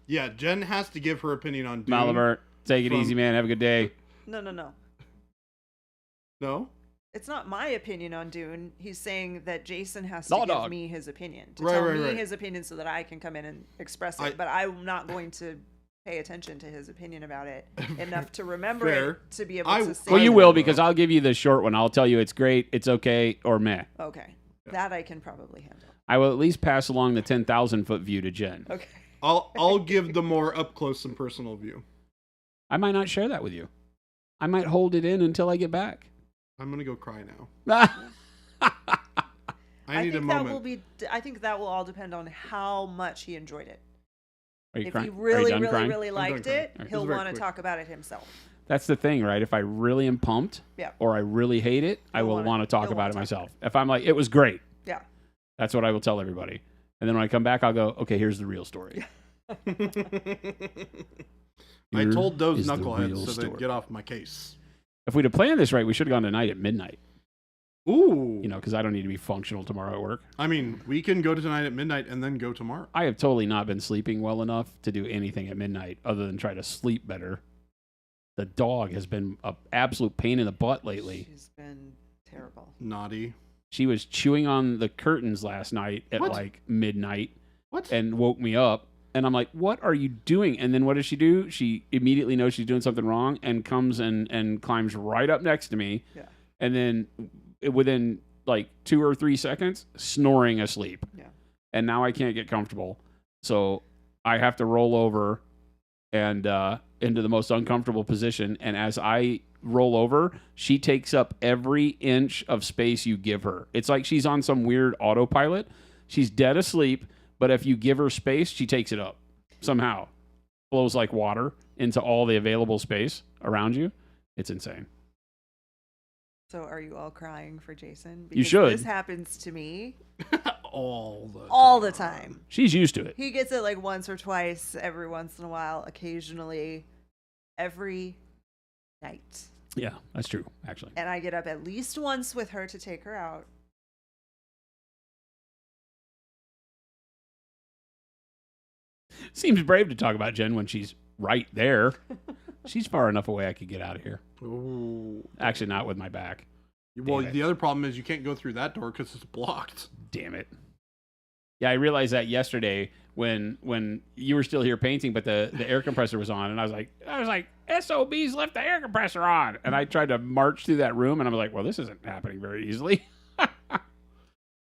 Yeah, Jen has to give her opinion on Dune. Malibert, take it from- easy, man. Have a good day. No. No? It's not my opinion on Dune. He's saying that Jason has Law to give dog. me his opinion. To Right, tell right, me right. his opinion so that I can come in and express it. I- But I'm not going to pay attention to his opinion about it enough to remember Fair. it to be able I- to say. Well, you I will will, because though. I'll give you the short one. I'll tell you it's great, it's okay, or meh. Okay. That I can probably handle. I will at least pass along the 10,000-foot view to Jen. Okay. I'll give the more up close and personal view. I might not share that with you. I might hold it in until I get back. I'm gonna go cry now. Are I need a think that moment. will be. I think that will all depend on how much he enjoyed it. you If crying? he Are you really, done really, crying? really done liked crying. it, It was he'll very want to quick. talk about it himself. That's the thing, right? If I really am pumped Yeah. or I really hate it, I You'll will wanna- want to talk you'll about wanna it talk myself. If I'm like, it was great, Yeah. that's what I will tell everybody. And then when I come back, I'll go, okay, here's the real story. I Here told those is the knuckleheads real so story. they'd get off my case. If we'd have planned this right, we should have gone tonight at midnight, Ooh. you know, because I don't need to be functional tomorrow at work. I mean, we can go tonight at midnight and then go tomorrow. I have totally not been sleeping well enough to do anything at midnight other than try to sleep better. The dog has been an absolute pain in the butt lately. She's been terrible. Naughty. She was chewing on the curtains last night at What? like midnight What? and woke me up. And I'm like, what are you doing? And then what does she do? She immediately knows she's doing something wrong and comes and climbs right up next to me. Yeah. And then within like 2 or 3 seconds, snoring asleep. Yeah. And now I can't get comfortable. So I have to roll over and into the most uncomfortable position. And as I roll over, she takes up every inch of space you give her. It's like she's on some weird autopilot. She's dead asleep, but if you give her space, she takes it up somehow. Flows like water into all the available space around you. It's insane. So are you all crying for Jason? You should. This happens to me All the time. She's used to it. He gets it like once or twice, every once in a while, occasionally, every night. Yeah, that's true, actually. And I get up at least once with her to take her out. Seems brave to talk about Jen when she's right there. She's far enough away I could get out of here. Ooh. Actually, not with my back. Well, Damn it. the other problem is you can't go through that door because it's blocked. Damn it. Yeah, I realized that yesterday when you were still here painting, but the air compressor was on, and I was like, SOBs left the air compressor on. And I tried to march through that room, and I was like, well, this isn't happening very easily. I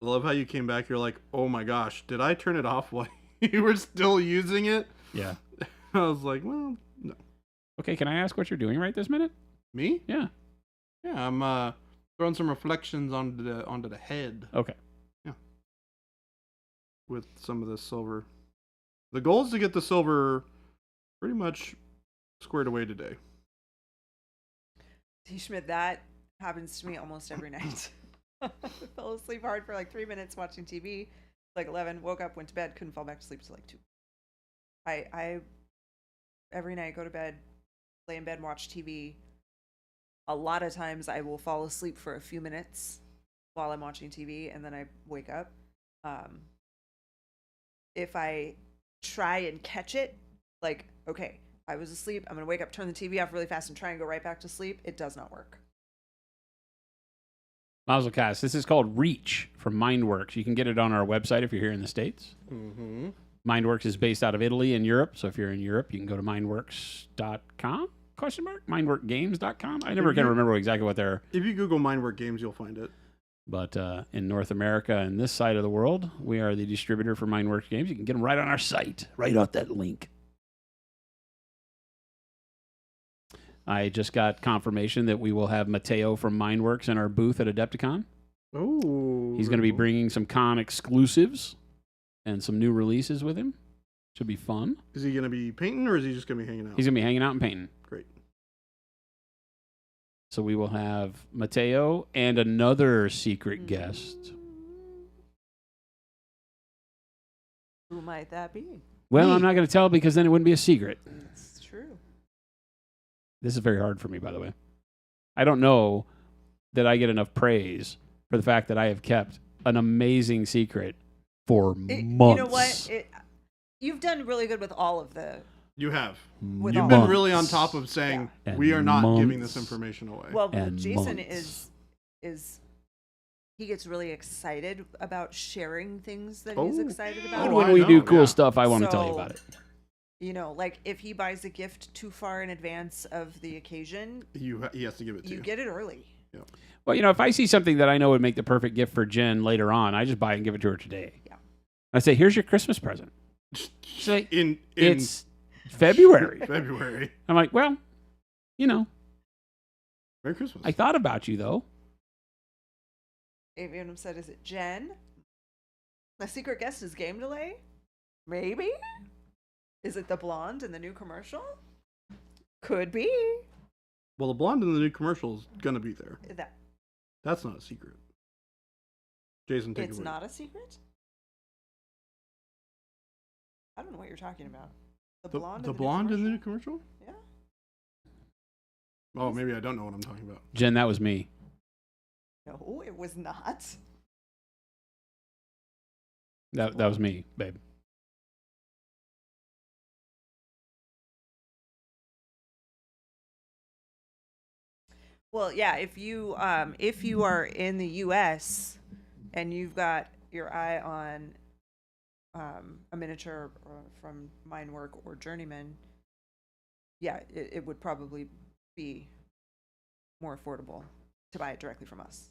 love how you came back. You're like, oh my gosh, did I turn it off while you were still using it? Yeah. I was like, well, no. Okay, can I ask what you're doing right this minute? Me? Yeah. Yeah, I'm throwing some reflections onto the head Okay. with some of the silver. The goal is to get the silver pretty much squared away today. T. Schmidt, that happens to me almost every night. I fell asleep hard for like 3 minutes watching TV. Like 11, woke up, went to bed, couldn't fall back to sleep till like 2. I every night go to bed, lay in bed, watch TV. A lot of times I will fall asleep for a few minutes while I'm watching TV, and then I wake up. If I try and catch it, like, okay, I was asleep, I'm going to wake up, turn the TV off really fast, and try and go right back to sleep, it does not work. Mazelcast. This is called Reach from Mindworks. You can get it on our website if you're here in the States. Mm-hmm. Mindworks is based out of Italy and Europe. So if you're in Europe, you can go to mindworks.com? Mindworkgames.com? I never can remember exactly what they're. If you Google Mindwork Games, you'll find it. But in North America and this side of the world, we are the distributor for Mindworks Games. You can get them right on our site, right off that link. I just got confirmation that we will have Mateo from Mindworks in our booth at Adepticon. Oh. He's going to be bringing some con exclusives and some new releases with him. Should be fun. Is he going to be painting or is he just going to be hanging out? He's going to be hanging out and painting. Great. So we will have Mateo and another secret guest. Who might that be? Well, I'm not going to tell because then it wouldn't be a secret. It's true. This is very hard for me, by the way. I don't know that I get enough praise for the fact that I have kept an amazing secret for months. You know what? You've done really good with all of the. You have. With You've all been of really it. on top of saying And we are not giving months. this information away. Well, And Jason months. is he gets really excited about sharing things that he's Oh. excited Oh, about. And when I we do know, cool yeah. stuff, I want to tell you So- about it. You know, like if he buys a gift too far in advance of the occasion, He has to give it to you you. get it early. Well, you know, if I see something that I know would make the perfect gift for Jen later on, I just buy it and give it to her today. Yeah. I say, here's your Christmas present. She's like, in it's February. February. I'm like, well, you know, Merry Christmas. I thought about you, though. Avianum said, "Is it Jen? The secret guest is game delay? Maybe. Is it the blonde in the new commercial? Could be. Well, the blonde in the new commercial is gonna be there. That's not a secret. Jason, take it It's away. not a secret. I don't know what you're talking about. The blonde. the in the blonde new in the new commercial? commercial? Yeah. Oh, maybe I don't know what I'm talking about. Jen, that was me. No, it was not. That was me, babe. Well, yeah, if you are in the U.S. and you've got your eye on a miniature from Mine Work or Journeyman, yeah, it would probably be more affordable to buy it directly from us.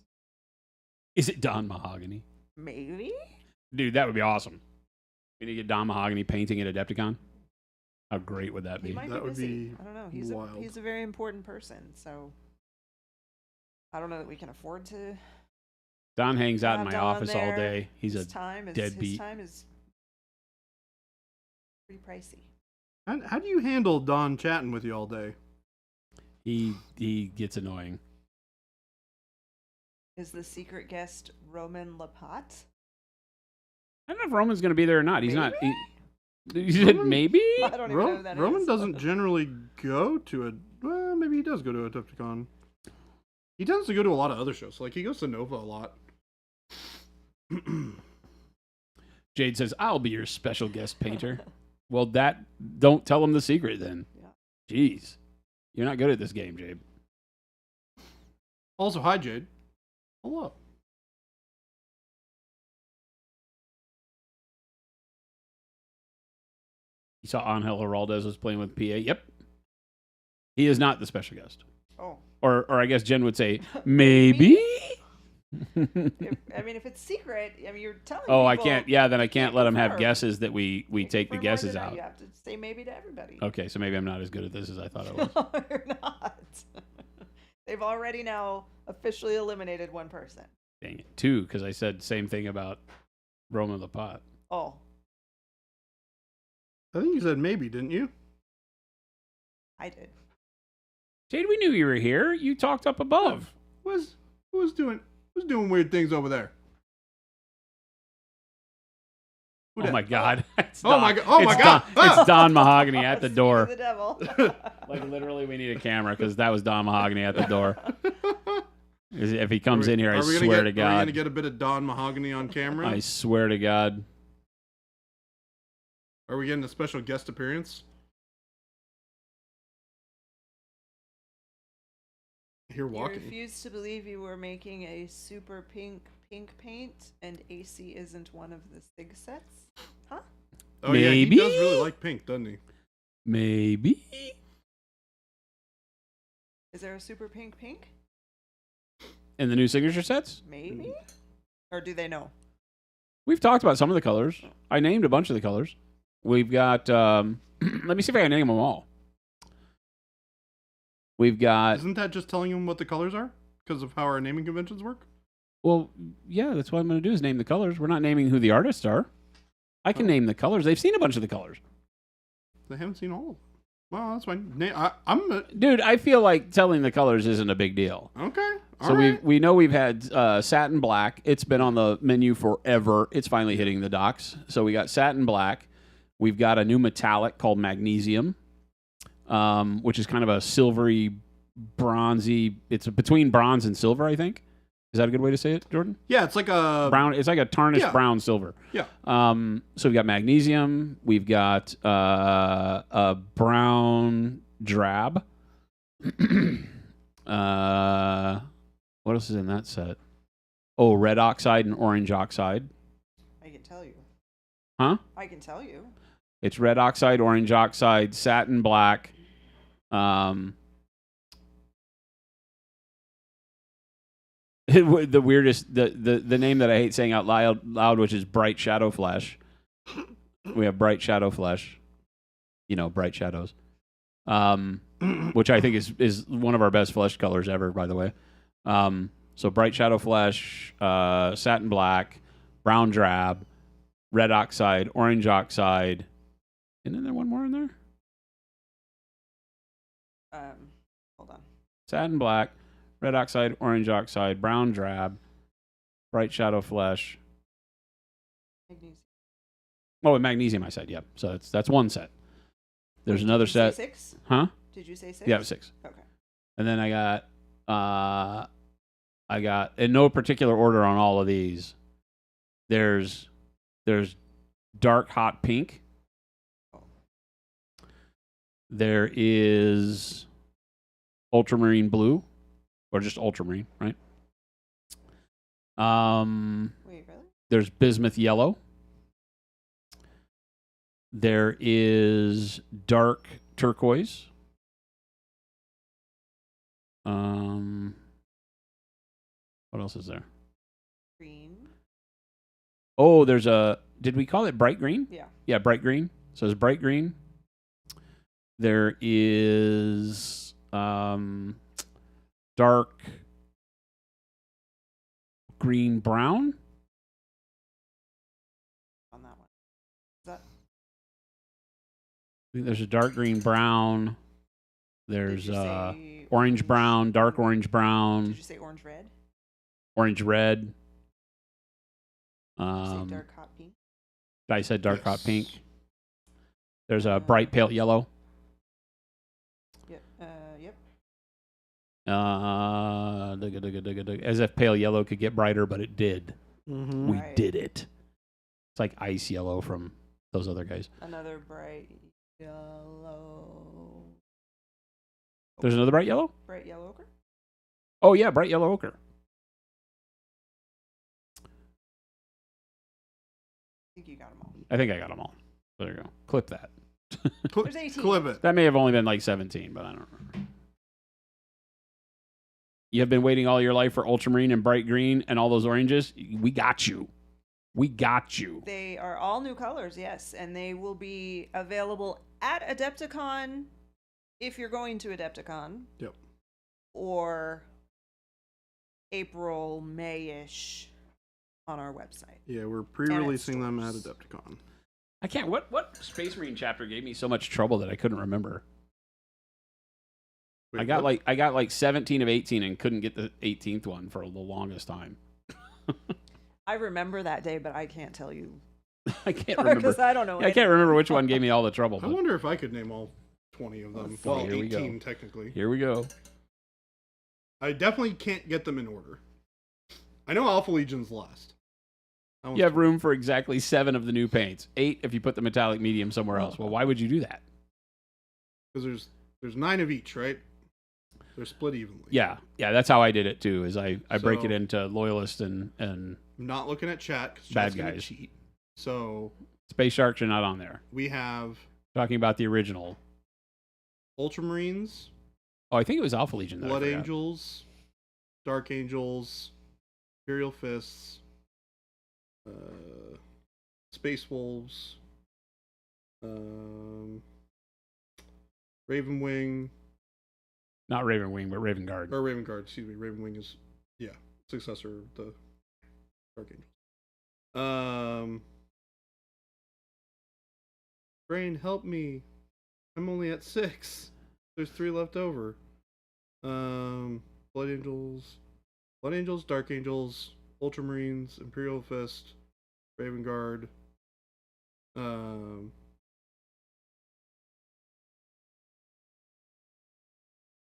Is it Don Mahogany? Maybe. Dude, that would be awesome. We need to get Don Mahogany painting at Adepticon. How great would that He be? might That be would busy. be I don't know. wild. He's a very important person, so I don't know that we can afford to. Don hangs out in have my Don office all there. day. He's a His time is deadbeat. pretty pricey. How do you handle Don chatting with you all day? he gets annoying. Is the secret guest Roman Lapat? I don't know if Roman's going to be there or not. He's not. Maybe? You said Roman? maybe? I don't even know who that Roman is. doesn't generally go to a. Well, maybe he does go to a Adepticon. He tends to go to a lot of other shows. Like he goes to Nova a lot. Jade says, I'll be your special guest painter. Well, don't tell him the secret then. Yeah. Jeez. You're not good at this game, Jade. Also, hi Jade. Hello. You saw Angel Heraldez was playing with PA. Yep. He is not the special guest. Oh, Or I guess Jen would say, maybe? if it's secret, you're telling. Oh, I people, can't. Yeah, then I can't let him have confirm. guesses that we take the For more guesses than that, out. You have to say maybe to everybody. Okay, so maybe I'm not as good at this as I thought I was. No, you're not. They've already now officially eliminated one person. Dang it. 2, because I said same thing about Roman the Pot. Oh, I think you said maybe, didn't you? I did. Jade, we knew you were here. You talked up above. Who's doing weird things over there? Who Oh dat? my God. It's Oh my Don- God. Oh my it's God. Don- Ah! It's Don Mahogany at the Speak of door. The devil. Like literally, we need a camera because that was Don Mahogany at the door. If he comes in here, I swear to Are we God. gonna get a bit of Don Mahogany on camera? I swear to God. Are we getting a special guest appearance? Here You walking. refused to believe you were making a super pink paint, and AC isn't one of the SIG sets? Huh? Oh yeah, Maybe? he does really like pink, doesn't he? Maybe. Is there a super pink? In the new signature sets? Maybe? Or do they know? We've talked about some of the colors. I named a bunch of the colors. We've got, let me see if I can name them all. We've got, Isn't that just telling him what the colors are? Because of how our naming conventions work? well, yeah, that's what I'm going to do is name the colors. We're not naming who the artists are. I can Oh. name the colors. They've seen a bunch of the colors. They haven't seen all of them. Well, that's fine. I'm Dude, I feel like telling the colors isn't a big deal. okay. So we know we've had satin black. It's been on the menu forever. It's finally hitting the docks. So we got satin black. We've got a new metallic called magnesium, which is kind of a silvery, bronzy. It's between bronze and silver, I think. Is that a good way to say it, Jordan? Yeah, it's like a Brown. It's like a tarnished brown silver. Yeah. So we've got magnesium. We've got a brown drab. What else is in that set? Oh, red oxide and orange oxide. I can tell you. Huh? I can tell you. It's red oxide, orange oxide, satin black. The weirdest, the name that I hate saying out loud, which is bright shadow flesh. We have bright shadow flesh. You know, bright shadows. Which I think is one of our best flesh colors ever, by the way. So bright shadow flesh, satin black, brown drab, red oxide, orange oxide. Isn't there one more in there? Hold on. Satin black, red oxide, orange oxide, brown drab, bright shadow flesh. Magnesium. Oh, and magnesium, I said, yep. So that's one set. There's another Did you say set. 6? Huh? Did you say 6? Yeah, 6. Okay. And then I got in no particular order on all of these. There's dark hot pink. There is ultramarine blue, or just ultramarine, right? Wait, really? There's bismuth yellow. There is dark turquoise. What else is there? Green. Oh, there's a. Did we call it bright green? Yeah. Yeah, bright green. So there's bright green. There is dark green brown. On that one. Is that? I think there's a dark green brown. Did There's you say orange brown, dark orange brown, Did you say orange red? orange red. Did you say dark hot pink? I said dark hot Yes. pink. There's a bright pale yellow. Yep. Yep. As if pale yellow could get brighter, but it did. Mm-hmm. We Right. did it. It's like ice yellow from those other guys. Another bright yellow. There's another bright yellow? Bright yellow ochre? Oh, yeah, bright yellow ochre. I think you got them all. I think I got them all. There you go. Clip that. There's 18. Clip it. That may have only been like 17, but I don't remember. You have been waiting all your life for ultramarine and bright green and all those oranges? We got you. We got you. They are all new colors, yes, and they will be available at Adepticon if you're going to Adepticon. Yep. Or April, May-ish on our website. Yeah, we're pre-releasing them at stores. Adepticon. I can't. What Space Marine chapter gave me so much trouble that I couldn't remember? Wait, I got what? like 17 of 18 and couldn't get the 18th one for the longest time. I remember that day, but I can't tell you I can't remember. because I don't know. I can't remember which one gave me all the trouble. I But wonder if I could name all 20 of them. Oh, Well, here we go. 18 technically. here we go. I definitely can't get them in order. I know Alpha Legion's last. That one's You have cool. room for exactly 7 of the new paints. 8 if you put the metallic medium somewhere else. Well, why would you do that? Because there's 9 of each, right? They're split evenly. Yeah, that's how I did it too. Is I break So- it into loyalist and I'm not looking at chat because Bad chat's gonna guys. cheat. So Space Sharks are not on there. we have Talking about the original. Ultramarines, Oh, I think it was Alpha Legion. That I Blood forgot. Angels, Dark Angels, Imperial Fists, Space Wolves, Ravenwing, Not Raven Wing, but Raven Guard. or Raven Guard, excuse me. Ravenwing is, successor of the Dark Angels. Brain, help me. I'm only at 6. There's 3 left over. Blood Angels, Dark Angels, Ultramarines, Imperial Fist, Raven Guard.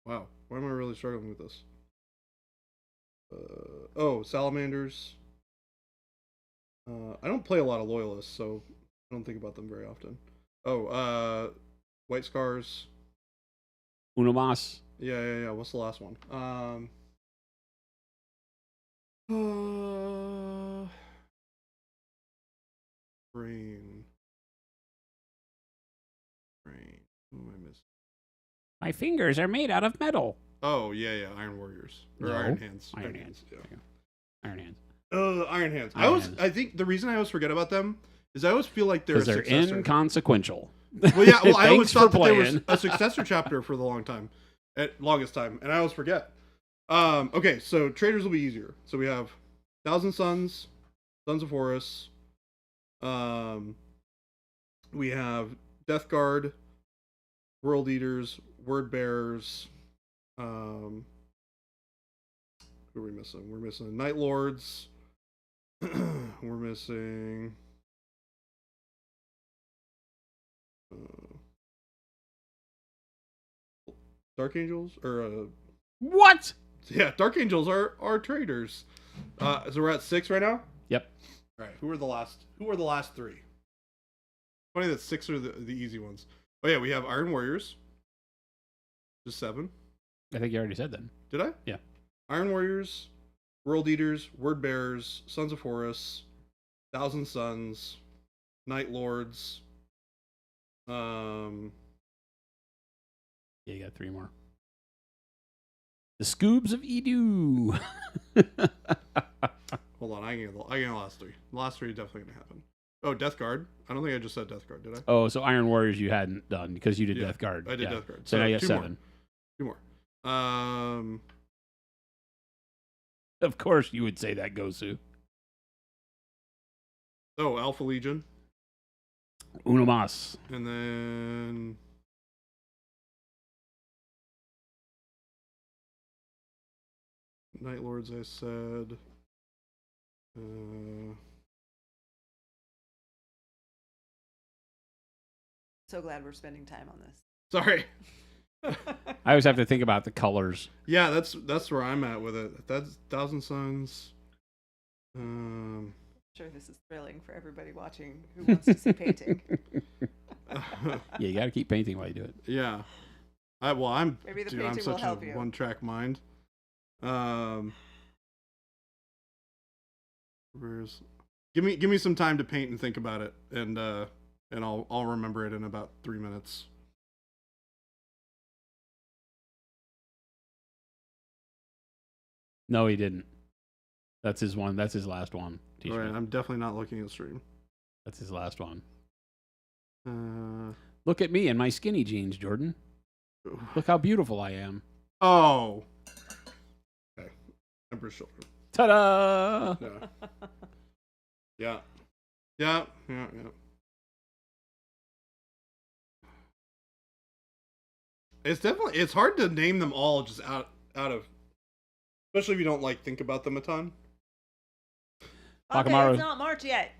Wow, why am I really struggling with this? Salamanders. I don't play a lot of Loyalists, so I don't think about them very often. White Scars. Uno Mas. Yeah. What's the last one? Brain. Who am I missing? My fingers are made out of metal. Oh, yeah. Iron Warriors. Or No. Iron Hands. Iron Hands. Yeah. Iron Hands. Iron Hands. Iron Hands. I think the reason I always forget about them is I always feel like they're a Because they're successor. inconsequential. Well, yeah. Well, I always Thanks for thought that they were playing. a successor chapter for the longest time, and I always forget. Okay, so traders will be easier. So we have Thousand Sons, Sons of Horus. We have Death Guard, World Eaters, Word Bearers. Who are we missing? We're missing Night Lords. We're missing. Dark Angels What? yeah, Dark Angels are traders. So we're at 6 right now. Yep. All right. Who are the last 3? Funny that 6 are the easy ones. Oh yeah, we have Iron Warriors. Just 7. I think you already said that. Did I? Yeah. Iron Warriors, World Eaters, Word Bearers, Sons of Horus, Thousand Sons, Night Lords. Yeah, you got 3 more. The Scoobs of Edu. Hold on, I get the last 3. The last 3 are definitely gonna happen. Oh, Death Guard. I don't think I just said Death Guard, did I? Oh, so Iron Warriors you hadn't done because you did Yeah, Death Guard. I did Yeah. Death Guard. So now you got 2 7. more. 2 more. Of course you would say that, Gosu. Oh, Alpha Legion. Uno Mas. And then Night Lords, I said. So glad we're spending time on this. Sorry. I always have to think about the colors. Yeah, that's where I'm at with it. That's Thousand Sons. I'm sure this is thrilling for everybody watching who wants to see painting. Yeah, you got to keep painting while you do it. Yeah. I'm Maybe the I'm painting will such help a you. one-track mind. Give me some time to paint and think about it, and I'll remember it in about 3 minutes. No, he didn't. That's his one. That's his last one. All right, I'm definitely not looking at stream. That's his last one. Uh, Look at me in my skinny jeans, Jordan. Look how beautiful I am. oh. Okay. Emperor's Children. Ta-da! Yeah. Yeah. It's hard to name them all just out of, especially if you don't think about them a ton. Okay, Bakamaru. it's not March yet.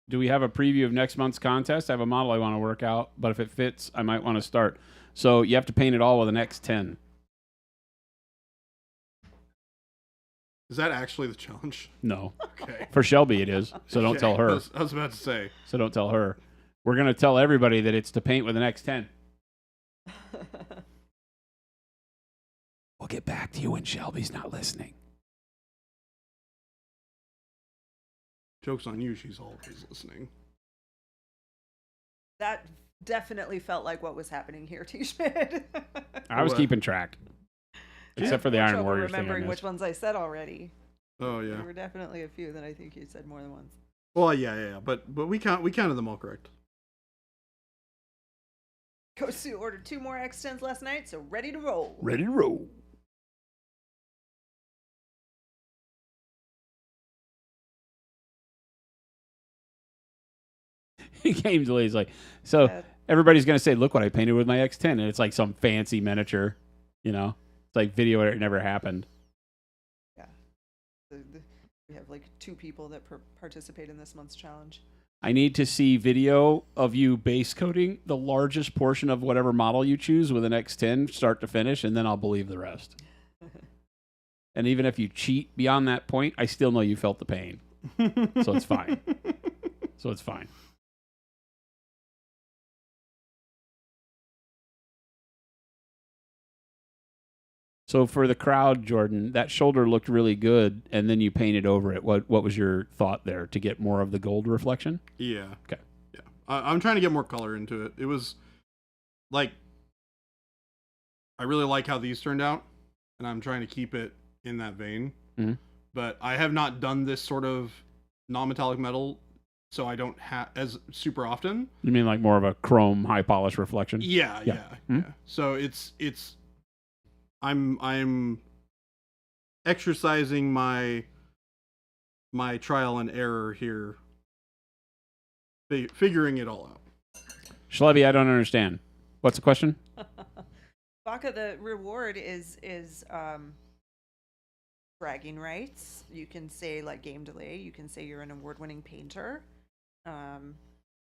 Do we have a preview of next month's contest? I have a model I want to work out, but if it fits, I might want to start. So you have to paint it all with an X10. Is that actually the challenge? No. Okay. For Shelby it is, so don't Okay, tell her. I was about to say. So don't tell her. We're going to tell everybody that it's to paint with an X10. We'll get back to you when Shelby's not listening. Joke's on you, she's always listening. That definitely felt like what was happening here, T-Schmidt. I was What? keeping track. Except for the Iron Warriors thing I remembering missed. which ones I said already. Oh yeah. There were definitely a few that I think you said more than once. Well, yeah. But we counted them all correct. Kosu ordered 2 more X10s last night, so ready to roll. Ready to roll. Game delays like so. Yeah. everybody's gonna say, "Look what I painted with my X10," and it's like some fancy miniature. You know, it's like video it never happened. Yeah. We have like 2 people that participate in this month's challenge. I need to see video of you base coating the largest portion of whatever model you choose with an X10, start to finish, and then I'll believe the rest. And even if you cheat beyond that point, I still know you felt the pain. So it's fine. So for the crowd, Jordan, that shoulder looked really good, and then you painted over it. What was your thought there to get more of the gold reflection? Yeah. Okay. Yeah. I'm trying to get more color into it. It was like, I really like how these turned out, and I'm trying to keep it in that vein. Mm-hmm. But I have not done this sort of non-metallic metal, so I don't have as super often. You mean like more of a chrome high polish reflection? Yeah. Mm-hmm. Yeah. So it's I'm exercising my trial and error here, figuring it all out. Schlebby, I don't understand. What's the question? Baka, the reward is bragging rights. You can say like game delay. You can say you're an award-winning painter.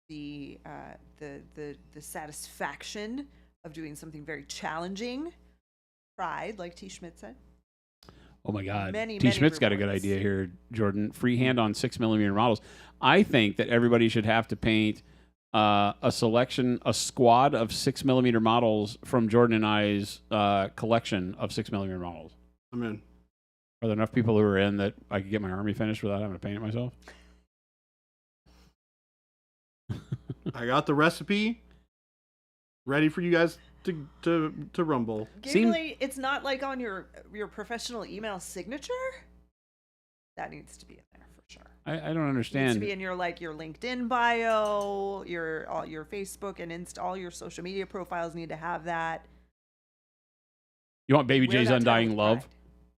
The satisfaction of doing something very challenging. Pride, like T. Schmidt said. Oh my God. Many Schmidt's got a good rewards. idea here, Jordan. Freehand on 6mm models. I think that everybody should have to paint a squad of 6mm models from Jordan and I's collection of 6mm models. I'm in. Are there enough people who are in that I could get my army finished without having to paint it myself? I got the recipe ready for you guys to rumble. Gimli, it's not like on your professional email signature. That needs to be in there for sure. I don't It needs understand. to be in your LinkedIn bio, your Facebook and all your social media profiles need to have that. You want Baby Wear J's that title Undying with Love? pride.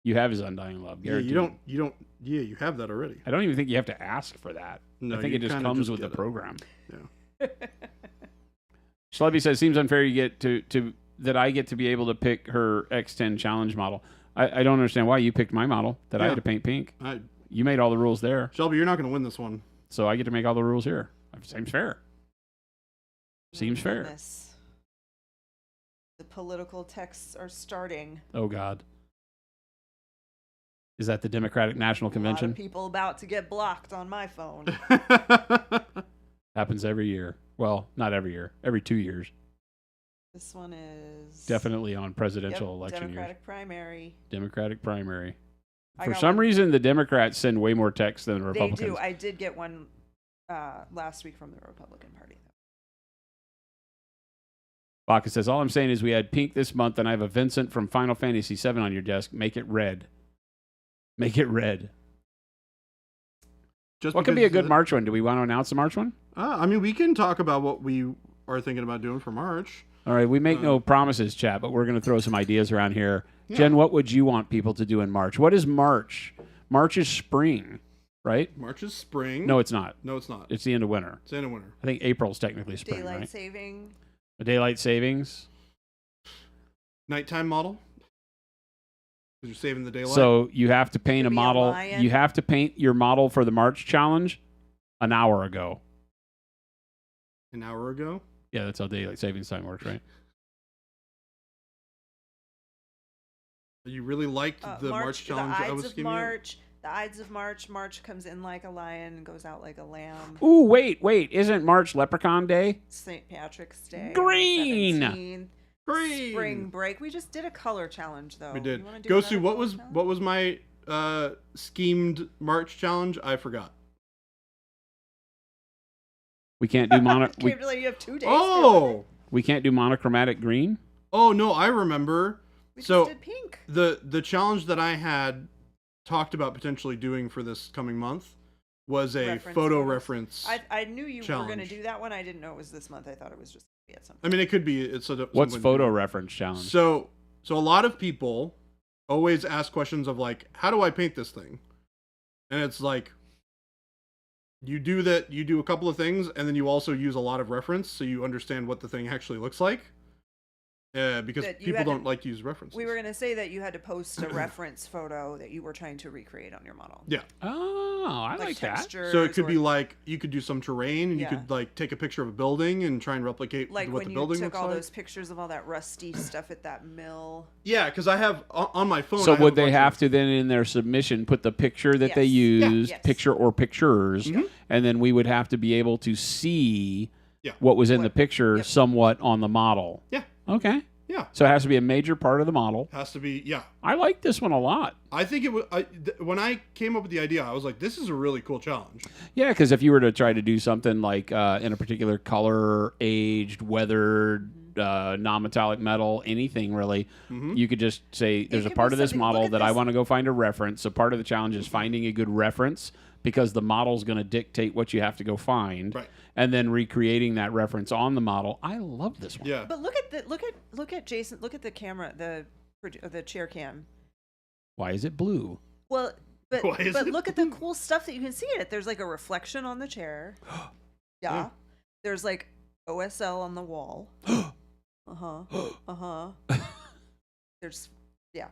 You have his Undying Love. Yeah, Guaranteed. you don't. Yeah, you have that already. I don't even think you have to ask for that. No, I think you it just kinda comes just with the get it. program. Yeah. Schlebby says, seems unfair you get to that I get to be able to pick her X10 challenge model. I don't understand why you picked my model that I Yeah. had to paint pink. You made all the rules there, Shelby, you're not going to win this one. so I get to make all the rules here. Seems fair. Seems fair. Goodness. The political texts are starting. Oh, God. Is that the Democratic National A lot Convention? of people about to get blocked on my phone. Happens every year. Well, not every year. Every 2 years. This one is Definitely on presidential election Democratic years. primary. Democratic primary. I For got some one. reason, the Democrats send way more texts than the They Republicans. do. I did get one last week from the Republican Party. Baca says, all I'm saying is we had pink this month, and I have a Vincent from Final Fantasy VII on your desk. Make it red. Make it red. Just What could be a because good March one? Do we want to announce the March one? I mean, we can talk about what we are thinking about doing for March. All right, we make no promises, chat, but we're going to throw some ideas around here. Yeah. Jen, what would you want people to do in March? What is March? March is spring, right? March is spring. No, it's not. No, it's not. It's the end of winter. It's in the winter. I think April's technically spring, Daylight right? saving. A daylight savings. Nighttime model. Because you're saving the daylight. So you have to paint a Could be a model. lion. You have to paint your model for the March challenge an hour ago. An hour ago. Yeah, that's how daylight savings time works, right? You really liked the March challenge I was the Ides of giving you? March. The Ides of March. March comes in like a lion and goes out like a lamb. Ooh, wait. Isn't March Leprechaun Day? St. Patrick's Day. on the Green! 17th. Green. Spring break. We just did a color challenge though. We did. You wanna do Go another Sue, what color was challenge? what was my schemed March challenge? I forgot. We can't do we, Can't believe you have 2 days. Oh. we can't do monochromatic green. Oh no, I remember. We just So did pink. the challenge that I had talked about potentially doing for this coming month was a Reference photo photos. reference. I knew you were going to challenge. do that one. I didn't know it was this month. I thought it was just at some I mean, it could be. It's a, What's something- photo reference challenge? So a lot of people always ask questions of like, how do I paint this thing? And it's like, you do that. You do a couple of things, and then you also use a lot of reference, so you understand what the thing actually looks like. Because That you people had to- don't like to use references. We were going to say that you had to post a reference photo that you were trying to recreate on your model. Yeah. Oh, I like that. textures So it could or- be like you could do some terrain, and Yeah. you could like take a picture of a building and try and replicate like what when the you building took looks all like. those pictures of all that rusty stuff at that mill. Yeah, because I have on my phone. I So have would a they bunch have of- to then in their submission put the picture that they Yes. Yeah, used, yes. picture or pictures, Mhm. and then we would have to be able to see Yeah. what was in the What- picture yep. somewhat on the model. Yeah. Okay. Yeah. So it has to be a major part of the model. Has to be. Yeah. I like this one a lot. I think it was. When I came up with the idea, I was like, "This is a really cool challenge." Yeah, because if you were to try to do something like in a particular color, aged, weathered, non-metallic metal, anything really, Mhm. you could just say, there's a could part be of this something- look model at that I this. want to go find a reference. So part of the challenge is finding a good reference because the model's going to dictate what you have to go find, Right. and then recreating that reference on the model. I love this one. Yeah. But look at Jason. Look at the camera, the chair cam. Why is it blue? Well, but Why is it look at the cool stuff that you can see in it. There's like a reflection on the chair. Yeah. Yeah. There's like OSL on the wall. There's yeah.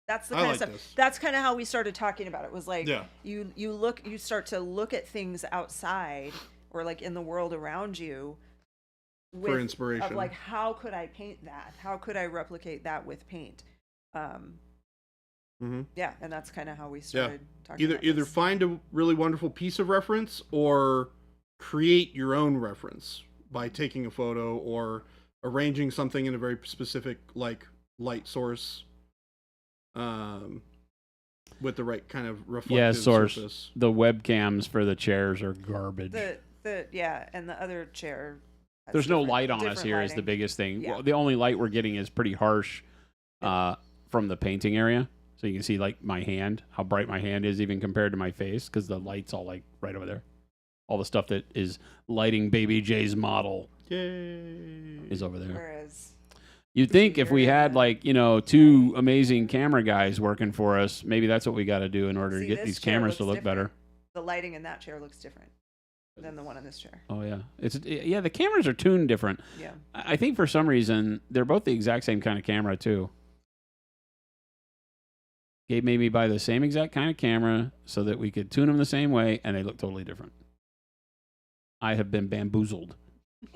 That's the I kind like of stuff. this. That's kind of how we started talking about it. Was like Yeah. you start to look at things outside or like in the world around you For inspiration. of like how could I paint that? How could I replicate that with paint? Mhm. Yeah, and that's kind of how we started talking. Either about either this. find a really wonderful piece of reference or create your own reference by taking a photo or arranging something in a very specific like light source, with the right kind of reflective Yeah, source. surface. The webcams for the chairs are garbage. the yeah, and the other chair. has There's no different- light on us different here is the lighting. biggest thing. Yeah. Well, the only light we're getting is pretty harsh from the painting area. So you can see like my hand, how bright my hand is even compared to my face because the light's all like right over there. All the stuff that is lighting Baby J's model Yay! is over there. Whereas You'd think if we You're had in like, two amazing camera guys working for us, maybe that's what we got to do in order to see, get this these chair cameras to looks look better. different. The lighting in that chair looks different than the one in this chair. Oh yeah. Yeah, the cameras are tuned different. Yeah. I think for some reason they're both the exact same kind of camera too. Gabe made me buy the same exact kind of camera so that we could tune them the same way, and they look totally different. I have been bamboozled,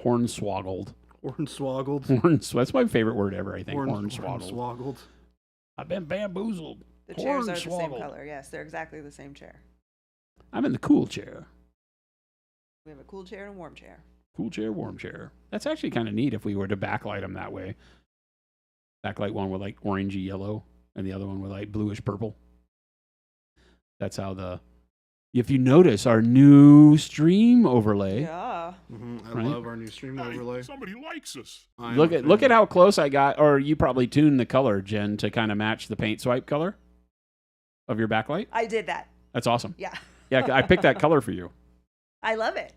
hornswoggled. Hornswoggled. That's my favorite word ever. I think hornswoggled. Hornswoggled. I've been bamboozled. The chairs are the same Hornswoggled. color. Yes, they're exactly the same chair. I'm in the cool chair. We have a cool chair and a warm chair. Cool chair, warm chair. That's actually kind of neat if we were to backlight them that way. Backlight one with like orangey yellow and the other one with like bluish purple. That's how if you notice our new stream overlay. Yeah. I Right? love our new stream overlay. Somebody likes us. I am Look a at look fan. at how close I got, or you probably tuned the color, Jen, to kind of match the paint swipe color of your backlight. I did that. That's awesome. Yeah. Yeah, I picked that color for you. I love it.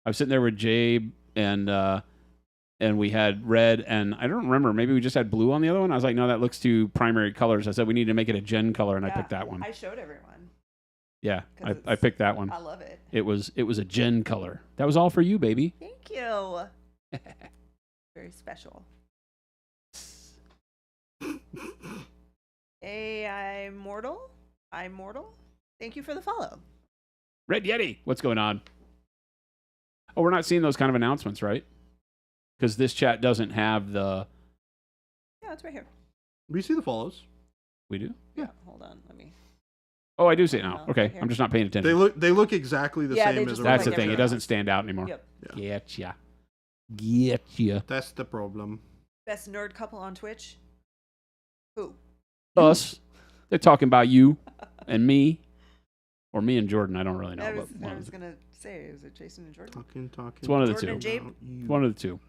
I was sitting there with Jabe and we had red, and I don't remember, maybe we just had blue on the other one. I was like, no, that looks too primary colors. I said we need to make it a Jen color, and I Yeah. picked that one. I showed everyone. Yeah, 'Cause I it's- picked that one. I love it. It was a Jen color. That was all for you, baby. Thank you. Very special. Hey, I'm mortal. Thank you for the follow. Red Yeti, what's going on? Oh, we're not seeing those kind of announcements, right? Because this chat doesn't have the. Yeah, it's right here. We see the follows. We do. Yeah. Hold on. Let me. Oh, I do see it now. No, Okay, right here. I'm just not paying attention. They look exactly the Yeah, they same just as look That's like the thing. It everything doesn't else. stand out anymore. Yep. Getcha. Getcha. That's the problem. Best nerd couple on Twitch. Who? Us. They're talking about you and me. Or me and Jordan. I don't really know. I but one was of the- gonna say, is it Jason and Jordan? Talking. It's one of the Jordan two. and Jabe? about you. It's one of the two.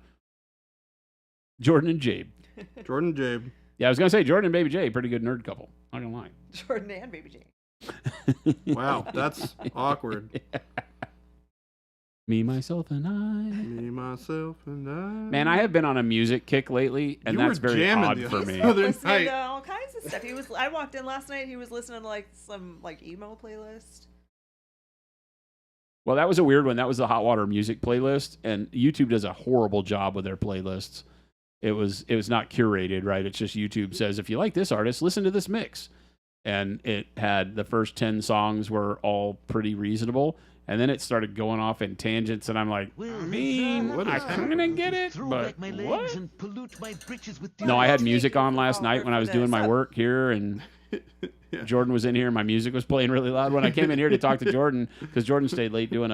Jordan and Jabe. Jordan Jabe. Yeah, I was going to say Jordan and Baby J, pretty good nerd couple. Not going to lie. Jordan and Baby J. Wow, that's awkward. Me, myself, and I. Me, myself, and I. Man, I have been on a music kick lately, and You that's were very jamming odd the for other me. other Listening night. to all kinds of stuff. I walked in last night. He was listening to like some like emo playlist. Well, that was a weird one. That was the Hot Water music playlist, and YouTube does a horrible job with their playlists. It was not curated, right? It's just YouTube says, if you like this artist, listen to this mix. And it had the first 10 songs were all pretty reasonable. And then it started going off in tangents, and I'm like, Well, I mean, what I is kind of get it, Throw but back my legs what? and pollute my britches with No, I had Thank music you on for last calling night when I was for doing this. my work here, and Yeah. Jordan was in here, and my music was playing really loud. When I came in here to talk to Jordan, because Jordan stayed late doing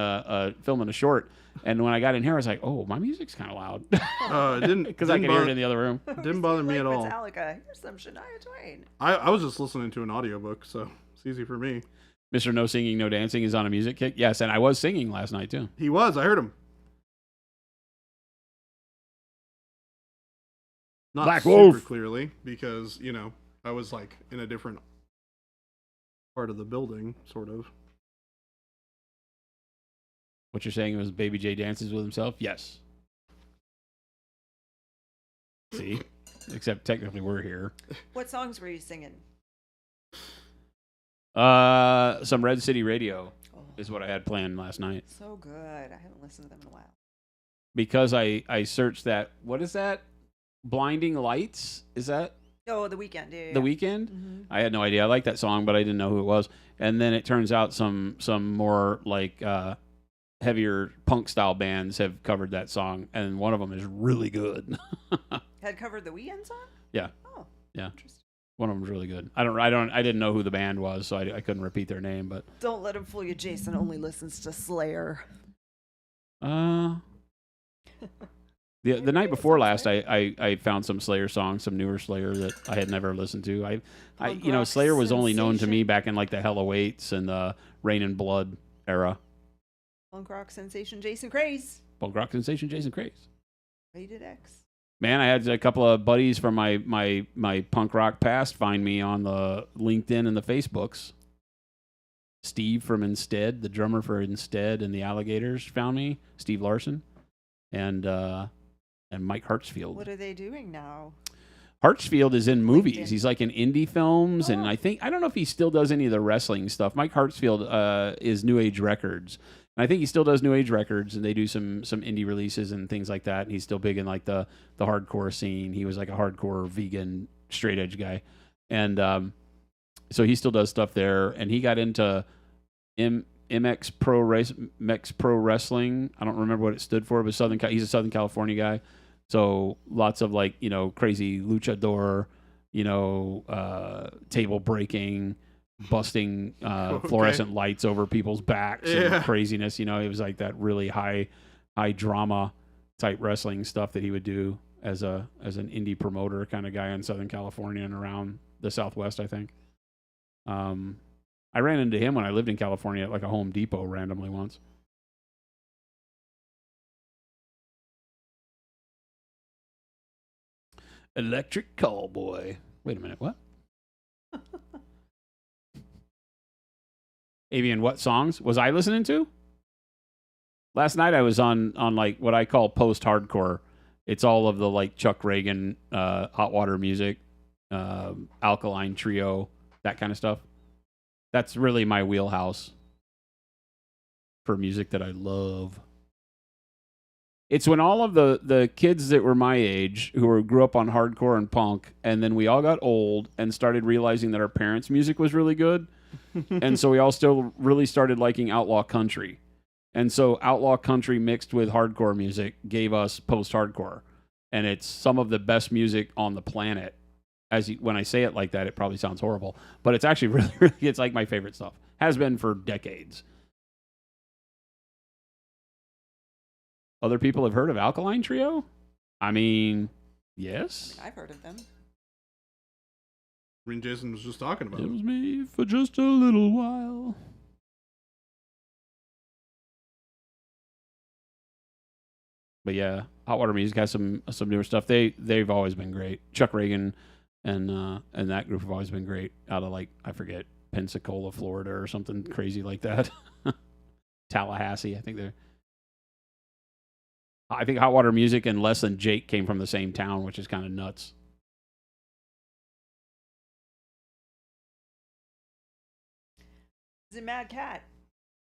filming a short, and when I got in here, I was like, oh, my music's kind of loud. It didn't Because I could hear it in the other room. Didn't bother me like at all. Metallica. Here's some Shania Twain. I was just listening to an audiobook, so it's easy for me. Mr. No Singing, No Dancing is on a music kick. Yes, and I was singing last night, too. He was. I heard him. Not Black super Wolf. clearly because, I was like in a different part of the building, sort of. What you're saying was Baby J dances with himself? Yes. See? Except technically we're here. What songs were you singing? Some Red City Radio Oh, is what I had planned last night. so good. I haven't listened to them in a while. Because I searched that. What is that? Blinding Lights? Is that Oh, The Weeknd. Yeah, The Weeknd? Mhm. I had no idea. I liked that song, but I didn't know who it was. And then it turns out some more like heavier punk style bands have covered that song, and one of them is really good. Had covered the Weeknd song? Yeah. Oh. Yeah. Interesting. One of them's really good. I didn't know who the band was, so I couldn't repeat their name. But Don't let him fool you. Jason only listens to Slayer. the night before last, I found some Slayer songs, some newer Slayer that I had never listened to. Punk rock Slayer was only known to me sensation. back in like the Hell Awaits and the Rain and Blood era. Punk rock sensation Jason Craze. Punk rock sensation Jason Craze. Rated X. Man, I had a couple of buddies from my punk rock past find me on the LinkedIn and the Facebooks. Steve from Instead, the drummer for Instead and the Alligators, found me. Steve Larson, and Mike Hartsfield. What are they doing now? Hartsfield is in movies. LinkedIn. He's like in indie films, and Oh. I don't know if he still does any of the wrestling stuff. Mike Hartsfield is New Age Records. And I think he still does New Age Records, and they do some indie releases and things like that. And he's still big in like the hardcore scene. He was like a hardcore vegan straight edge guy, and so he still does stuff there. And he got into MX Pro Wrestling. I don't remember what it stood for, but he's a Southern California guy. So lots of like crazy luchador, table breaking, busting fluorescent lights over people's backs and craziness. It was like that really high drama type wrestling stuff that he would do as an indie promoter kind of guy in Southern California and around the Southwest, I think. I ran into him when I lived in California at like a Home Depot randomly once. Electric Callboy. Wait a minute, what? Avian, what songs was I listening to? Last night I was on like what I call post-hardcore. It's all of the like Chuck Reagan, Hot Water music, Alkaline Trio, that kind of stuff. That's really my wheelhouse for music that I love. It's when all of the kids that were my age who grew up on hardcore and punk, and then we all got old and started realizing that our parents' music was really good. And so we all still really started liking outlaw country. And so outlaw country mixed with hardcore music gave us post-hardcore. And it's some of the best music on the planet. When I say it like that, it probably sounds horrible. But it's actually really, really, it's like my favorite stuff. Has been for decades. Other people have heard of Alkaline Trio? I mean, yes. I've heard of them. I mean, Jason was just talking about It it. was me for just a little while. But yeah, Hot Water Music has some newer stuff. They've always been great. Chuck Reagan and that group have always been great. Out of like, I forget, Pensacola, Florida, or something crazy like that. Tallahassee, I think they're. I think Hot Water Music and Less Than Jake came from the same town, which is kind of nuts. The Mad Cat.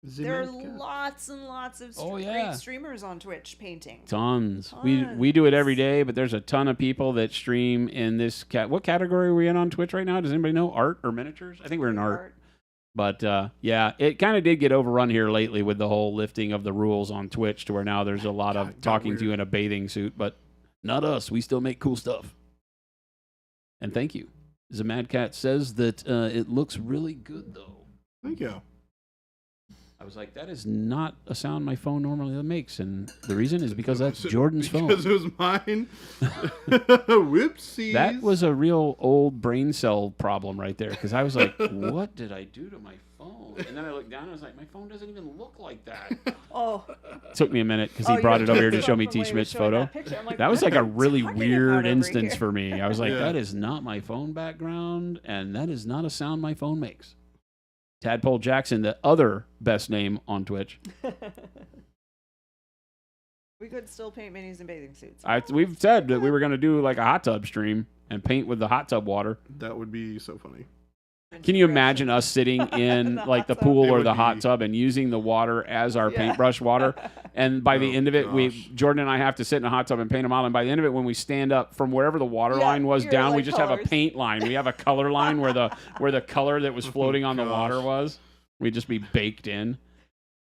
The There are Mad Cat. lots and lots of great streamers on Twitch painting. Tons. We do it every day, but there's a ton of people that stream in this what category are we in on Twitch right now? Does anybody know? Art or miniatures? I think we're in art. But yeah, it kind of did get overrun here lately with the whole lifting of the rules on Twitch to where now there's a lot of talking to you in a bathing suit, but not us. We still make cool stuff. And thank you. The Mad Cat says that it looks really good, though. Thank you. I was like, that is not a sound my phone normally makes. And the reason is because that's Jordan's because phone. It was mine. Whoopsies. That was a real old brain cell problem right there. Because I was like, what did I do to my phone? And then I looked down and I was like, my phone doesn't even look like that. Oh. It took me a minute because he brought it over here to show me T. Schmidt's photo. That was like a really weird instance for me. I was like, that is not my phone background. And that is not a sound my phone makes. Tadpole Jackson, the other best name on Twitch. We could still paint minis in bathing suits. We've said that we were going to do like a hot tub stream and paint with the hot tub water. That would be so funny. Can you imagine us sitting in like the pool or the hot tub and using the water as our paintbrush water? And by the end of it, Jordan and I have to sit in a hot tub and paint them out. And by the end of it, when we stand up from wherever the water line was down, like we just have a paint line. We have a color line where the color that was floating on the water was. We'd just be baked in.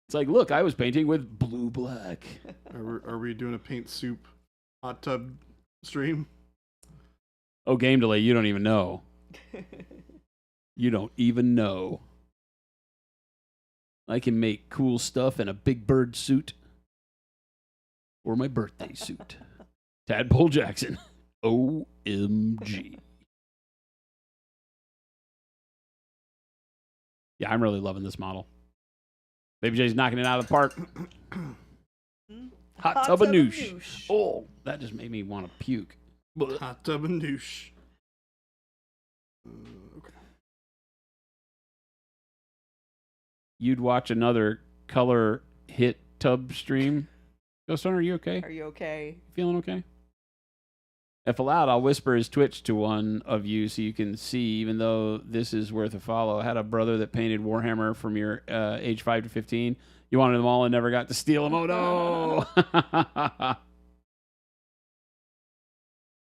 It's like, look, I was painting with blue black. Are we doing a paint soup hot tub stream? Oh, game delay, you don't even know. You don't even know. I can make cool stuff in a big bird suit. Or my birthday suit. Tadpole Jackson. OMG. Yeah, I'm really loving this model. Baby J's knocking it out of the park. Hot tub and noosh. Oh, that just made me want to puke. Hot tub and douche. Okay. You'd watch another color hit tub stream. Ghost Hunter, are you okay? Are you okay? Feeling okay? If allowed, I'll whisper his Twitch to one of you so you can see, even though this is worth a follow. I had a brother that painted Warhammer from your age 5 to 15. You wanted them all and never got to steal them. Oh, no!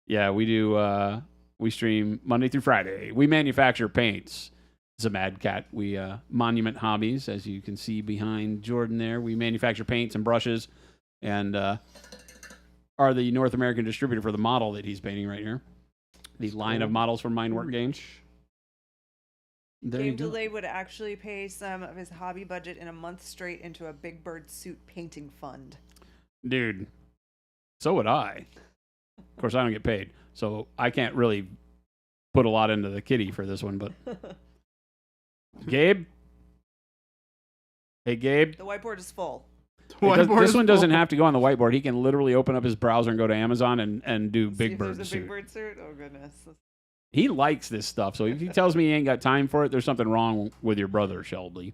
Yeah, we do. We stream Monday through Friday. We manufacture paints. It's a Mad Cat. We Monument Hobbies, as you can see behind Jordan there. We manufacture paints and brushes, and are the North American distributor for the model that he's painting right here. The line of models from Mindwork Games. Game Delay would actually pay some of his hobby budget in a month straight into a Big Bird suit painting fund. Dude, so would I. Of course, I don't get paid, so I can't really put a lot into the kitty for this one, but... Gabe? Hey, Gabe? The whiteboard is full. This one doesn't have to go on the whiteboard. He can literally open up his browser and go to Amazon and do Big Bird suit. Big Bird suit? Oh, goodness. He likes this stuff, so if he tells me he ain't got time for it, there's something wrong with your brother, Sheldon.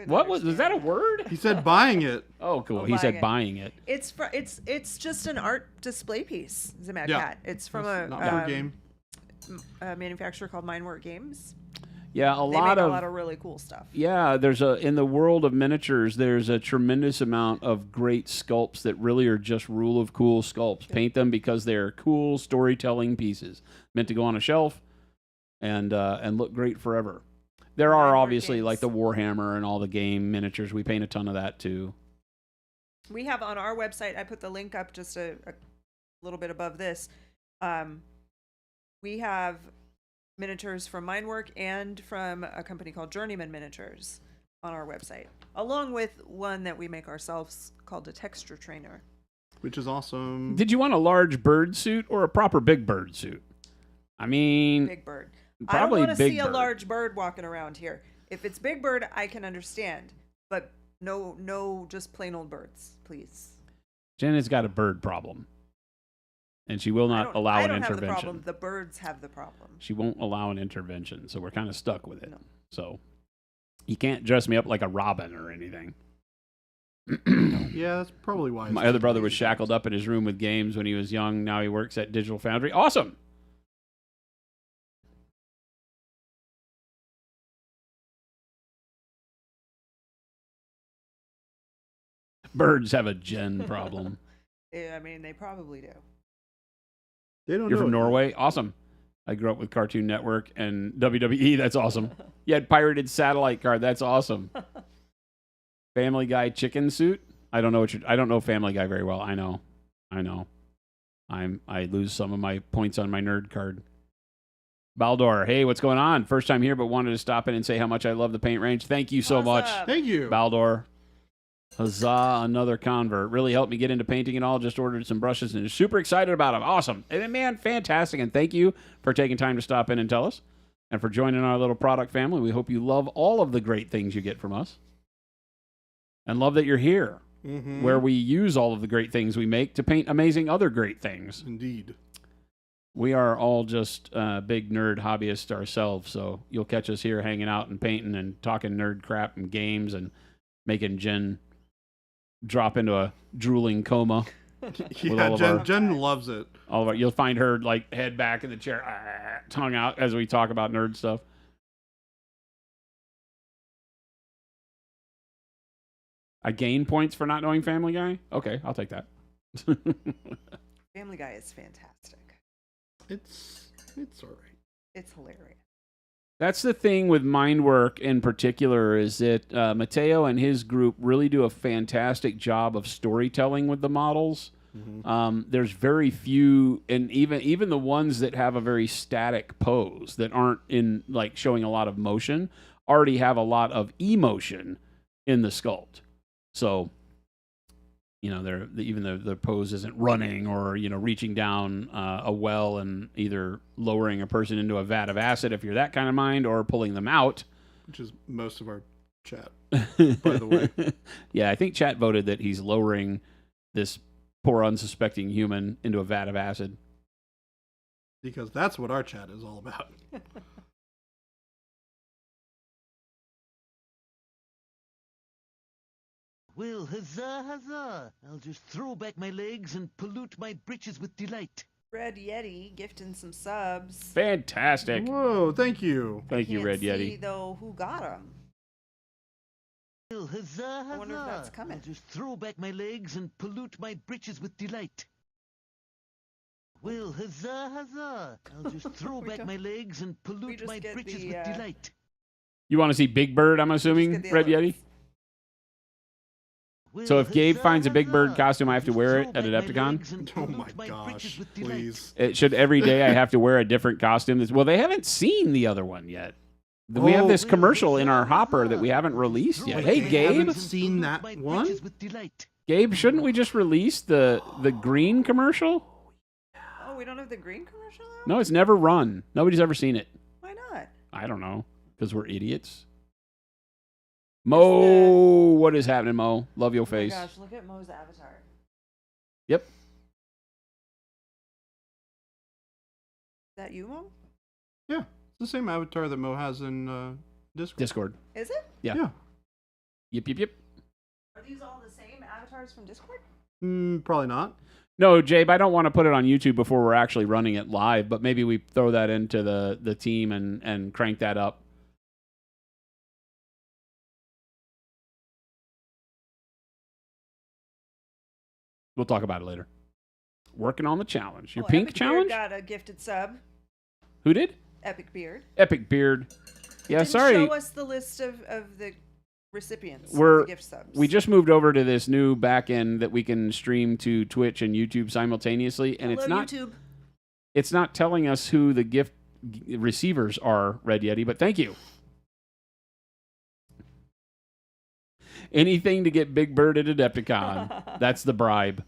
What was that a word? He said buying it. Oh, cool. He said buying it. It's just an art display piece, the Mad Cat. It's from a game. A manufacturer called Mindwork Games. Yeah, They make a lot of really cool stuff. Yeah, in the world of miniatures, there's a tremendous amount of great sculpts that really are just rule of cool sculpts. Yeah. Paint them because they're cool storytelling pieces meant to go on a shelf and look great forever. There are obviously like the Warhammer and all the game miniatures. We paint a ton of that too. We have on our website, I put the link up just a little bit above this. We have miniatures from Mindwork and from a company called Journeyman Miniatures on our website, along with one that we make ourselves called a Texture Trainer. Which is awesome. Did you want a large bird suit or a proper big bird suit? I mean... Big bird. Probably I don't want to see bird. a large bird walking around here. If it's big bird, I can understand. But no, just plain old birds, please. Jen has got a bird problem. And she will not allow an intervention. I don't have the problem. The birds have the problem. She won't allow an intervention, so we're kind of stuck with it. No. So you can't dress me up like a robin or anything. Yeah, that's probably why. My other brother was shackled up in his room with games when he was young. Now he works at Digital Foundry. Awesome. Birds have a gen problem. Yeah, I mean, they probably do. They don't. You're know from it. Norway? Awesome. I grew up with Cartoon Network and WWE. That's awesome. You had pirated satellite card. That's awesome. Family Guy chicken suit. I don't know I don't know Family Guy very well. I know. I lose some of my points on my nerd card. Baldor, hey, what's going on? First time here, but wanted to stop in and say how much I love the paint range. Thank you so much, Awesome. Thank you. Baldor. Huzzah, another convert. Really helped me get into painting and all. Just ordered some brushes and super excited about them. Awesome. And man, fantastic. And thank you for taking time to stop in and tell us and for joining our little product family. We hope you love all of the great things you get from us and love that you're here where we use all of the great things we make to paint amazing other great things. Indeed. We are all just big nerd hobbyists ourselves, so you'll catch us here hanging out and painting and talking nerd crap and games and making Jen drop into a drooling coma. Yeah, Jen loves it. All of our, you'll find her like head back in the chair, tongue out as we talk about nerd stuff. I gain points for not knowing Family Guy? Okay, I'll take that. Family Guy is fantastic. It's all right. It's hilarious. That's the thing with Mindwork in particular is that Mateo and his group really do a fantastic job of storytelling with the models. There's very few, and even the ones that have a very static pose that aren't in like showing a lot of motion already have a lot of emotion in the sculpt. So, you know, even the pose isn't running or, you know, reaching down a well and either lowering a person into a vat of acid if you're that kind of mind or pulling them out. Which is most of our chat, by the way. Yeah, I think chat voted that he's lowering this poor unsuspecting human into a vat of acid. Because that's what our chat is all about. Well, huzzah, huzzah! I'll just throw back my legs and pollute my britches with delight. Red Yeti gifting some subs. Fantastic. Whoa, thank you. Thank you, Can't Red see, Yeti. though, who got them. Well, huzzah, huzzah! I wonder if that's coming. I'll just throw back my legs and pollute my britches with delight. Well, huzzah, huzzah! I'll just throw back my legs and pollute just my get britches the, with delight. You want to see Big Bird, I'm assuming, Just get the Red Yeti? alerts. Well, So if Gabe huzzah, finds a Big Bird huzzah! costume, I have to Just wear it throw at back my Adepticon? legs and Oh pollute my britches gosh, with delight. please. It should every day I have to wear a different costume. Well, they haven't seen the other one yet. We have this commercial in our hopper that we haven't released yet. Hey, They Gabe. haven't seen that one? Gabe, shouldn't we just release the green commercial? Oh, we don't have the green commercial now? No, it's never run. Nobody's ever seen it. Why not? I don't know. Because we're idiots. Mo, what is happening, Mo? Love your Oh my face. gosh, look at Mo's avatar. Yep. Is that you, Mo? Yeah, it's the same avatar that Mo has in Discord. Discord. Is it? Yeah. Yeah. Yep. Are these all the same avatars from Discord? Probably not. No, Jabe, I don't want to put it on YouTube before we're actually running it live, but maybe we throw that into the team and crank that up. We'll talk about it later. Working on the challenge. Your Well, pink Epic challenge? Beard got a gifted sub. Who did? Epic Beard. Epic Beard. Yeah, Didn't sorry. Show us the list of the recipients of We're the gift subs. we just moved over to this new back end that we can stream to Twitch and YouTube simultaneously, and Hello, it's not YouTube. it's not telling us who the gift receivers are, Red Yeti, but thank you. Anything to get Big Bird at Adepticon. That's the bribe.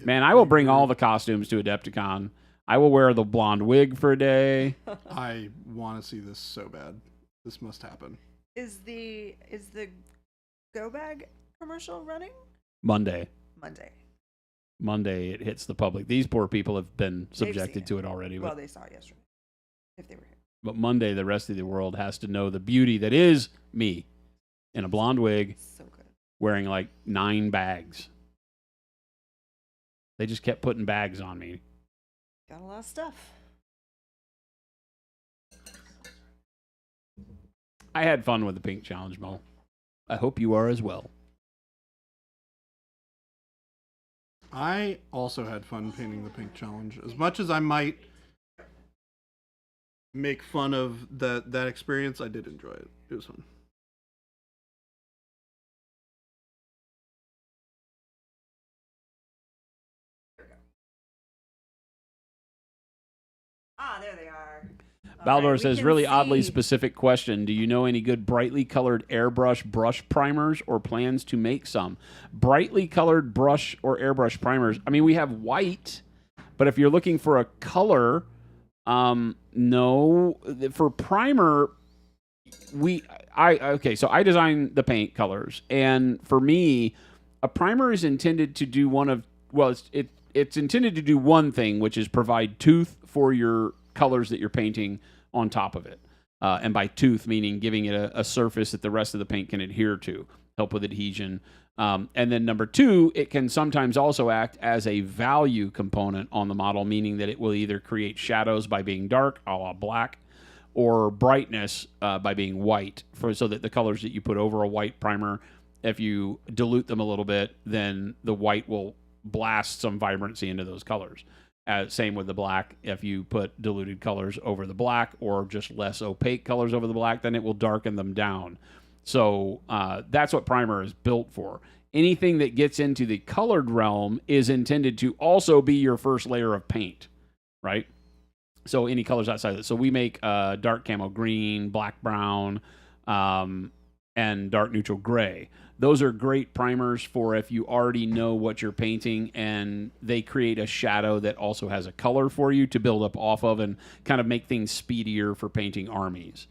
Man, I will bring all the costumes to Adepticon. I will wear the blonde wig for a day. I want to see this so bad. This must happen. Is the Go Bag commercial running? Monday Monday. it hits the public. These poor people have been They've seen subjected it. to it already. Well, But, they saw it yesterday. If they were here. but Monday, the rest of the world has to know the beauty that is me in a blonde wig, So good. wearing like 9 bags. They just kept putting bags on me. Got a lot of stuff. I had fun with the pink challenge, Mo. I hope you are as well. I also had fun painting the pink challenge. As much as I might make fun of that experience, I did enjoy it. It was fun. Ah, there they are. Baldor we says, can really oddly see- specific question. Do you know any good brightly colored airbrush brush primers or plans to make some? Brightly colored brush or airbrush primers. I mean, we have white, but if you're looking for a color, no. For primer, so I design the paint colors. And for me, a primer is intended to do it's intended to do one thing, which is provide tooth for your colors that you're painting on top of it. And by tooth, meaning giving it a surface that the rest of the paint can adhere to, help with adhesion. And then number 2, it can sometimes also act as a value component on the model, meaning that it will either create shadows by being dark, a la black, or brightness by being white, so that the colors that you put over a white primer, if you dilute them a little bit, then the white will blast some vibrancy into those colors. Same with the black. If you put diluted colors over the black or just less opaque colors over the black, then it will darken them down. So that's what primer is built for. Anything that gets into the colored realm is intended to also be your first layer of paint, right? So any colors outside of it. So we make dark camo green, black brown, and dark neutral gray. Those are great primers for if you already know what you're painting, and they create a shadow that also has a color for you to build up off of and kind of make things speedier for painting armies.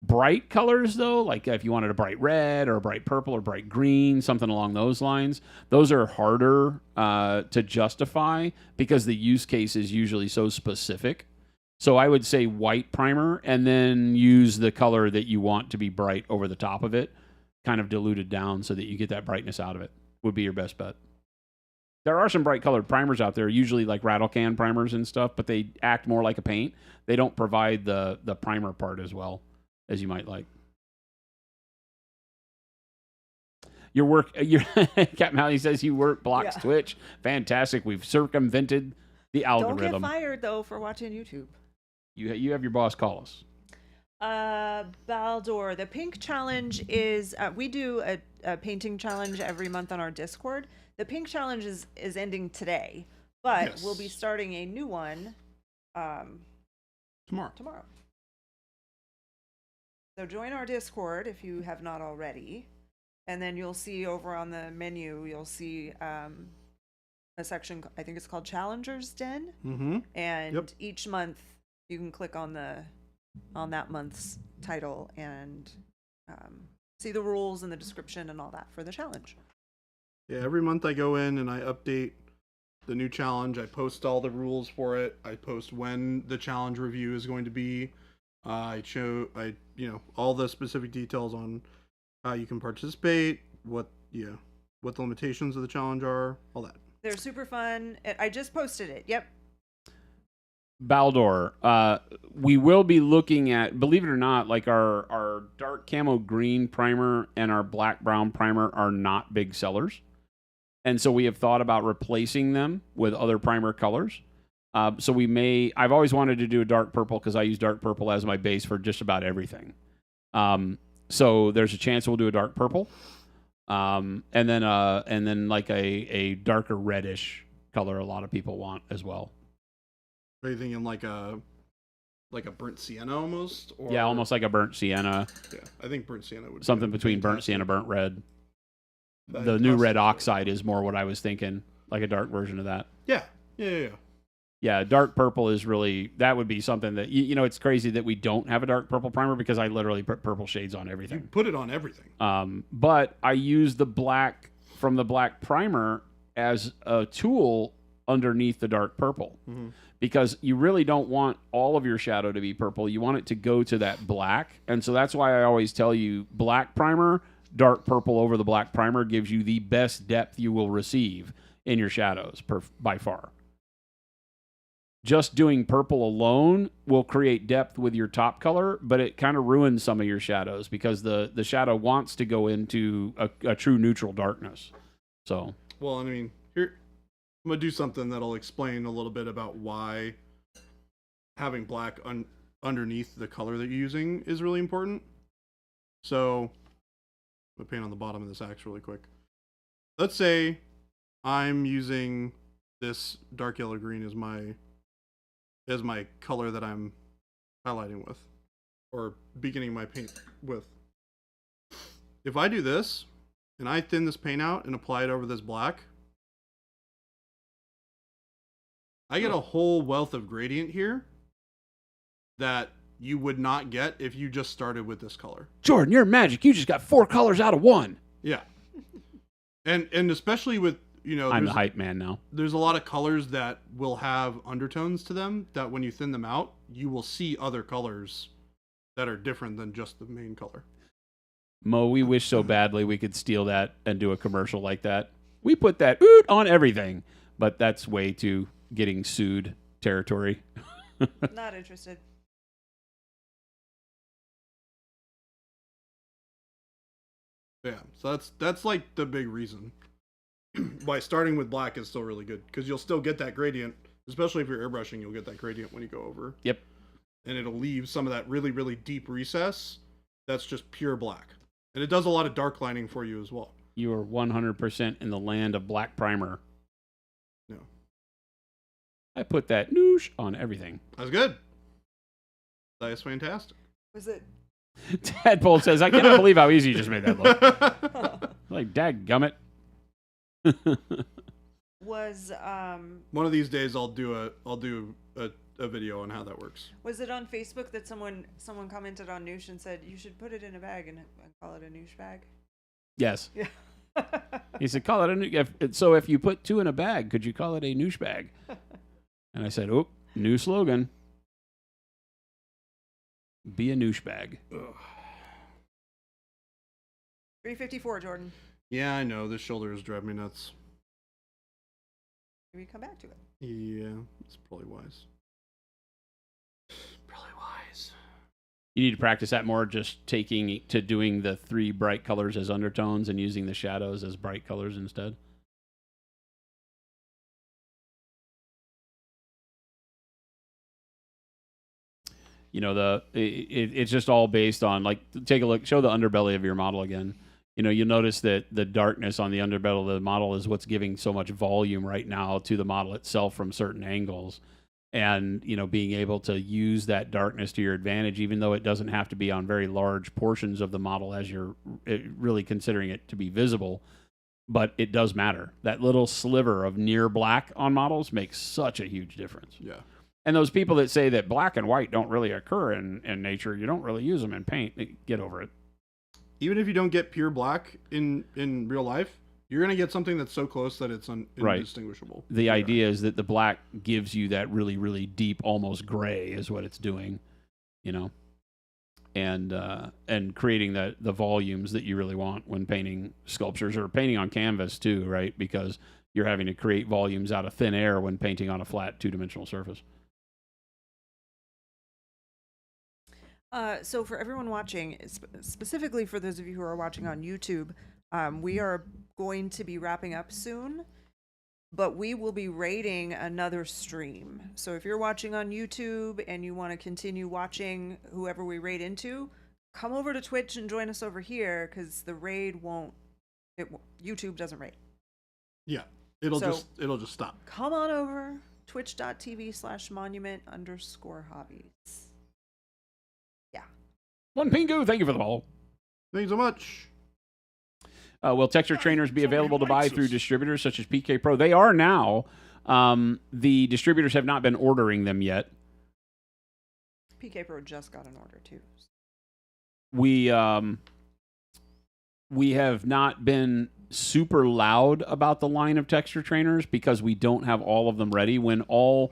Bright colors, though, like if you wanted a bright red or a bright purple or bright green, something along those lines, those are harder to justify because the use case is usually so specific. So I would say white primer and then use the color that you want to be bright over the top of it, kind of diluted down so that you get that brightness out of it, would be your best bet. There are some bright colored primers out there, usually like rattle can primers and stuff, but they act more like a paint. They don't provide the primer part as well as you might like. Captain Halley says you work blocks Yeah. Twitch. Fantastic. We've circumvented the Don't algorithm. get fired though for watching YouTube. You have your boss call us. Baldor, the pink challenge is we do a painting challenge every month on our Discord. The pink challenge is ending today, but Yes. we'll be starting a new one tomorrow. So join our Discord if you have not already, and then you'll see over on the menu you'll see a section, I think it's called Challengers Den, and Yep. each month you can click on that month's title and see the rules and the description and all that for the challenge. Yeah, every month I go in and I update the new challenge. I post all the rules for it. I post when the challenge review is going to be. I show all the specific details on how you can participate, what the limitations of the challenge are, all that. They're super fun. I just posted it. Yep. Baldor, we will be looking at, believe it or not, like our dark camo green primer and our black brown primer are not big sellers. And so we have thought about replacing them with other primer colors. So I've always wanted to do a dark purple because I use dark purple as my base for just about everything. So there's a chance we'll do a dark purple. And then like a darker reddish color a lot of people want as well. Are you thinking like a burnt sienna almost? Or... Yeah, almost like a burnt sienna. Yeah, I think burnt sienna would Something be between burnt fantastic. sienna, burnt red. That The new plus- red oxide is more what I was thinking, like a dark version of that. Yeah. Yeah, dark purple is really, that would be something that, it's crazy that we don't have a dark purple primer because I literally put purple shades on You everything. put it on everything. But I use the black from the black primer as a tool underneath the dark purple. Mm-hmm. Because you really don't want all of your shadow to be purple. You want it to go to that black. And so that's why I always tell you black primer, dark purple over the black primer gives you the best depth you will receive in your shadows by far. Just doing purple alone will create depth with your top color, but it kind of ruins some of your shadows because the shadow wants to go into a true neutral darkness. So, well, I mean, here I'm gonna do something that'll explain a little bit about why having black underneath the color that you're using is really important. So, I'm gonna paint on the bottom of this axe really quick. Let's say I'm using this dark yellow green as my color that I'm highlighting with, or beginning my paint with. If I do this, and I thin this paint out and apply it over this black, I get a whole wealth of gradient here that you would not get if you just started with this color. Jordan, you're magic. You just got 4 colors out of 1. Yeah. And especially with, I'm the hype man now. There's a lot of colors that will have undertones to them that when you thin them out, you will see other colors that are different than just the main color. Mo, we wish so badly we could steal that and do a commercial like that. We put that on everything, but that's way too getting sued territory. Not interested. Yeah, so that's like the big reason why starting with black is still really good, because you'll still get that gradient, especially if you're airbrushing. You'll get that gradient when you go over. Yep. And it'll leave some of that really, really deep recess that's just pure black. And it does a lot of dark lining for you as well. You are 100% in the land of black primer. No. I put that noosh on everything. That's good. That is fantastic. Was it? Tadpole says, I cannot believe how easy you just made that look. Like, dadgummit. Was one of these days I'll do a video on how that works. Was it on Facebook that someone commented on Noosh and said you should put it in a bag and call it a Noosh bag? Yes. Yeah. He said, call it a noosh. So if you put 2 in a bag, could you call it a noosh bag? And I said, oh, new slogan. Be a noosh bag. Ugh. 354, Jordan. Yeah, I know. This shoulder is driving me nuts. Maybe come back to it. Yeah, it's probably wise. Probably wise. You need to practice that more, just doing the 3 bright colors as undertones and using the shadows as bright colors instead. It's just all based on, like, take a look, show the underbelly of your model again. You'll notice that the darkness on the underbelly of the model is what's giving so much volume right now to the model itself from certain angles. And, being able to use that darkness to your advantage, even though it doesn't have to be on very large portions of the model as you're really considering it to be visible. But it does matter. That little sliver of near black on models makes such a huge difference. Yeah. And those people that say that black and white don't really occur in nature, you don't really use them in paint, get over it. Even if you don't get pure black in real life, you're going to get something that's so close that it's indistinguishable. The idea is that the black gives you that really, really deep, almost gray is what it's doing, and creating the volumes that you really want when painting sculptures or painting on canvas too, right? Because you're having to create volumes out of thin air when painting on a flat 2-dimensional surface. So for everyone watching, specifically for those of you who are watching on YouTube, we are going to be wrapping up soon, but we will be raiding another stream. So if you're watching on YouTube and you want to continue watching whoever we raid into, come over to Twitch and join us over here, because the raid YouTube doesn't raid. Yeah, it'll just stop. Come on over, twitch.tv/monument_hobbies. One Pingu, thank you for the follow. Thank you so much. Will texture trainers be available to buy through distributors such as PK Pro? They are now. The distributors have not been ordering them yet. PK Pro just got an order too. We have not been super loud about the line of texture trainers because we don't have all of them ready. When all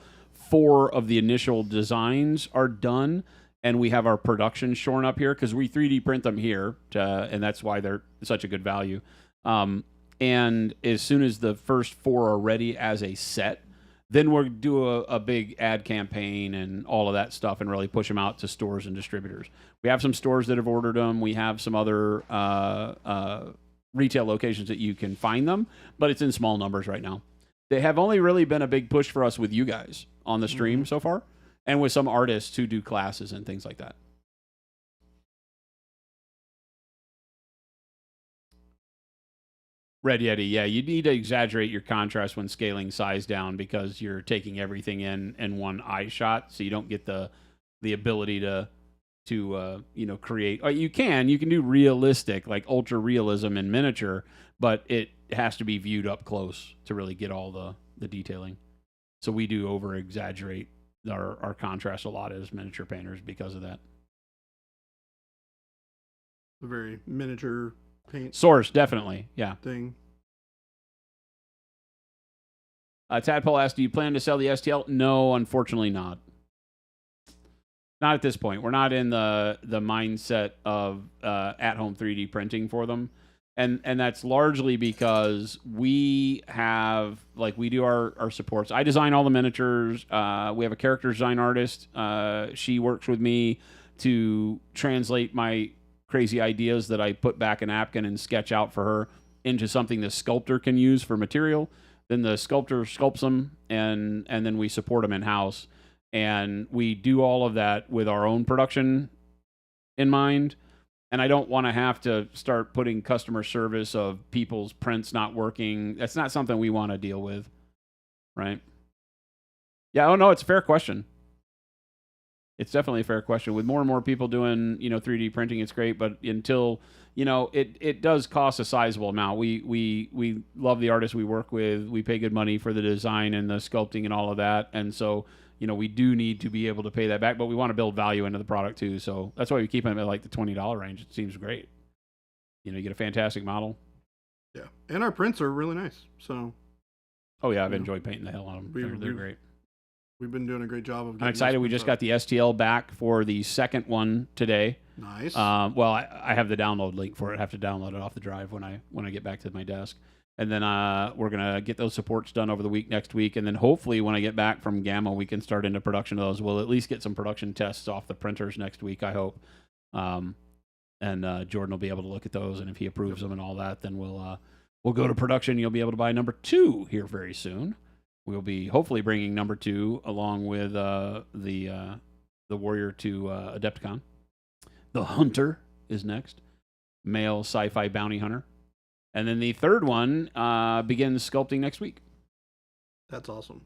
4 of the initial designs are done, and we have our production shorn up here because we 3D print them here, and that's why they're such a good value. And as soon as the first 4 are ready as a set, then we'll do a big ad campaign and all of that stuff and really push them out to stores and distributors. We have some stores that have ordered them. We have some other retail locations that you can find them, but it's in small numbers right now. They have only really been a big push for us with you guys on the stream so far, and with some artists who do classes and things like that. Red Yeti, yeah, you need to exaggerate your contrast when scaling size down because you're taking everything in one eye shot, so you don't get the ability to create. You can do realistic, like ultra realism in miniature, but it has to be viewed up close to really get all the detailing. So we do over exaggerate our contrast a lot as miniature painters because of that. A very miniature paint Source, definitely, yeah. thing. Tadpole asked, do you plan to sell the STL? No, unfortunately not. Not at this point. We're not in the mindset of at-home 3D printing for them. And that's largely because we have, we do our supports. I design all the miniatures. We have a character design artist. She works with me to translate my crazy ideas that I put back in napkin and sketch out for her into something the sculptor can use for material. Then the sculptor sculpts them, and then we support them in-house. And we do all of that with our own production in mind. And I don't want to have to start putting customer service of people's prints not working. That's not something we want to deal with, right? Yeah, oh no, it's a fair question. It's definitely a fair question. With more and more people doing, 3D printing, it's great. But until, it does cost a sizable amount. We love the artists we work with. We pay good money for the design and the sculpting and all of that. And so, we do need to be able to pay that back. But we want to build value into the product too. So that's why we keep them at the $20 range. It seems great. You get a fantastic model. Yeah, and our prints are really nice. So. Oh yeah, I've enjoyed painting the hell out of them. They're great. We've been doing a great job of getting I'm excited. We just got the STL back for the second one today. Nice. Well, I have the download link for it. I have to download it off the drive when I get back to my desk. And then we're going to get those supports done over the next week. And then hopefully when I get back from Gamma, we can start into production of those. We'll at least get some production tests off the printers next week, I hope. And Jordan will be able to look at those. And if he approves them and all that, then we'll go to production. You'll be able to buy number 2 here very soon. We'll be hopefully bringing number 2 along with the Warrior to Adepticon. The Hunter is next. Male sci-fi bounty hunter. And then the third one begins sculpting next week. That's awesome.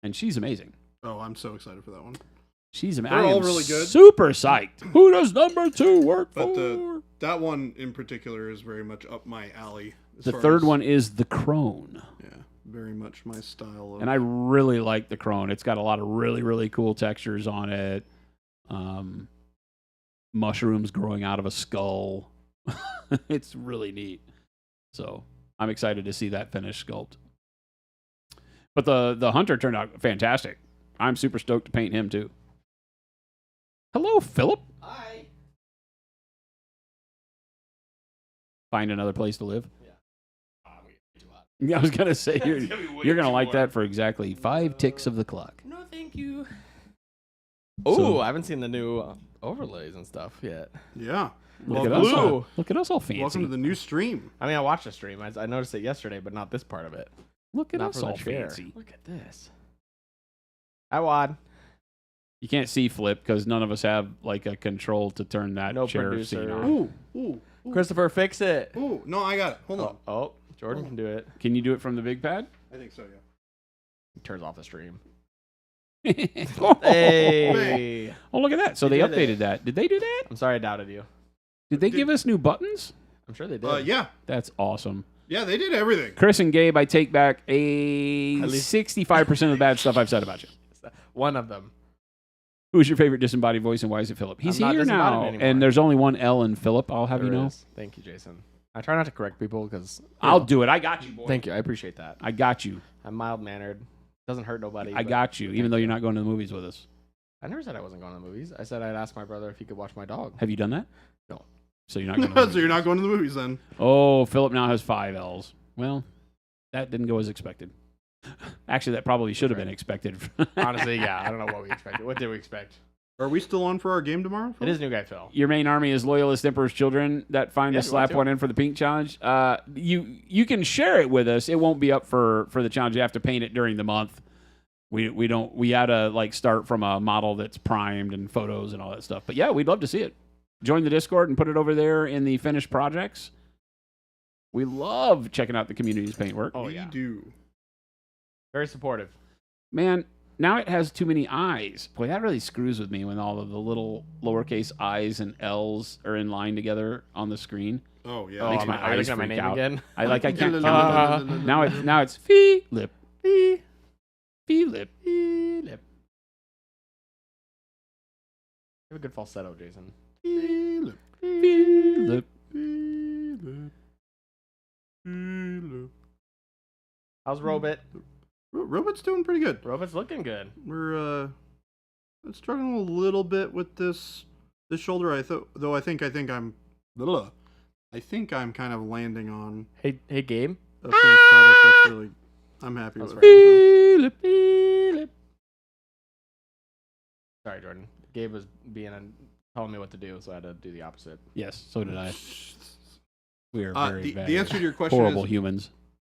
And she's amazing. Oh, I'm so excited for that one. She's amazing. They're all really good. Super psyched. Who does number 2 work but for? That one in particular is very much up my alley. The third one is the Crone. Yeah, very much my style. And I really like the Crone. It's got a lot of really, really cool textures on it. Mushrooms growing out of a skull. It's really neat. So I'm excited to see that finished sculpt. But the Hunter turned out fantastic. I'm super stoked to paint him too. Hello, Philip. Hi. Find another place to live. Yeah, I was gonna say you're gonna like that for exactly 5 ticks of the clock. No, thank you. Oh, I haven't seen the new overlays and stuff yet. Yeah. Look at us all fancy. Welcome to the new stream. I mean, I watched the stream. I noticed it yesterday, but not this part of it. Look at not us all fancy. Look at this. Hi, Wad. You can't see Flip because none of us have like a control to turn that chair producer. scene on. Ooh. Christopher, fix it. Ooh. No, I got it. Hold on. Oh, Jordan can do it. Can you do it from the big pad? I think so, yeah. He turns off the stream. Oh, Hey. Oh, look at that. So they did updated it. that. Did they do that? I'm sorry I doubted you. Did they give us new buttons? I'm sure they did. Yeah. That's awesome. Yeah, they did everything. Chris and Gabe, I take back at least 65% of the bad stuff I've said about you. One of them. Who's your favorite disembodied voice and why is it Philip? He's I'm not here disembodied now, anymore. and there's only one L in Philip. I'll have you There know. is. Thank you, Jason. I try not to correct people because I'll do it. I got you, boy. Thank you. I appreciate that. I got you. I'm mild mannered. Doesn't hurt nobody. I but got you, even though you're not going to the movies with us. I never said I wasn't going to the movies. I said I'd ask my brother if he could watch my dog. Have you done that? No. So you're not going to So you're not going to the movies then? Oh, Philip now has 5 L's. Well, that didn't go as expected. Actually, that probably should have been expected. Honestly, yeah. I don't know what we expected. What did we expect? Are we still on for our game tomorrow? It is New Guy Phil. Your main army is Loyalist Emperor's Children that find to slap one in for the pink challenge. You can share it with us. It won't be up for the challenge. You have to paint it during the month. We had to like start from a model that's primed and photos and all that stuff. But yeah, we'd love to see it. Join the Discord and put it over there in the finished projects. We love checking out the community's paintwork. Oh, We yeah. do. Very supportive. Man, now it has too many I's. Boy, that really screws with me when all of the little lowercase I's and L's are in line together on the screen. Oh yeah. Makes my are you eyes looking at my freak name out. again? I can't. Now Now it's Philip. Philip. Philip. You have a good falsetto, Jason. Philip. Philip. How's Robit? Robot's doing pretty good. Robit's looking good. We're struggling a little bit with this shoulder. I think I'm kind of landing on Hey, Gabe. a finished product that's really I'm happy That's with. right. So. Philip. Sorry, Jordan. Gabe was telling me what to do, so I had to do the opposite. Yes, so did I. We are very The answer to your question horrible is humans.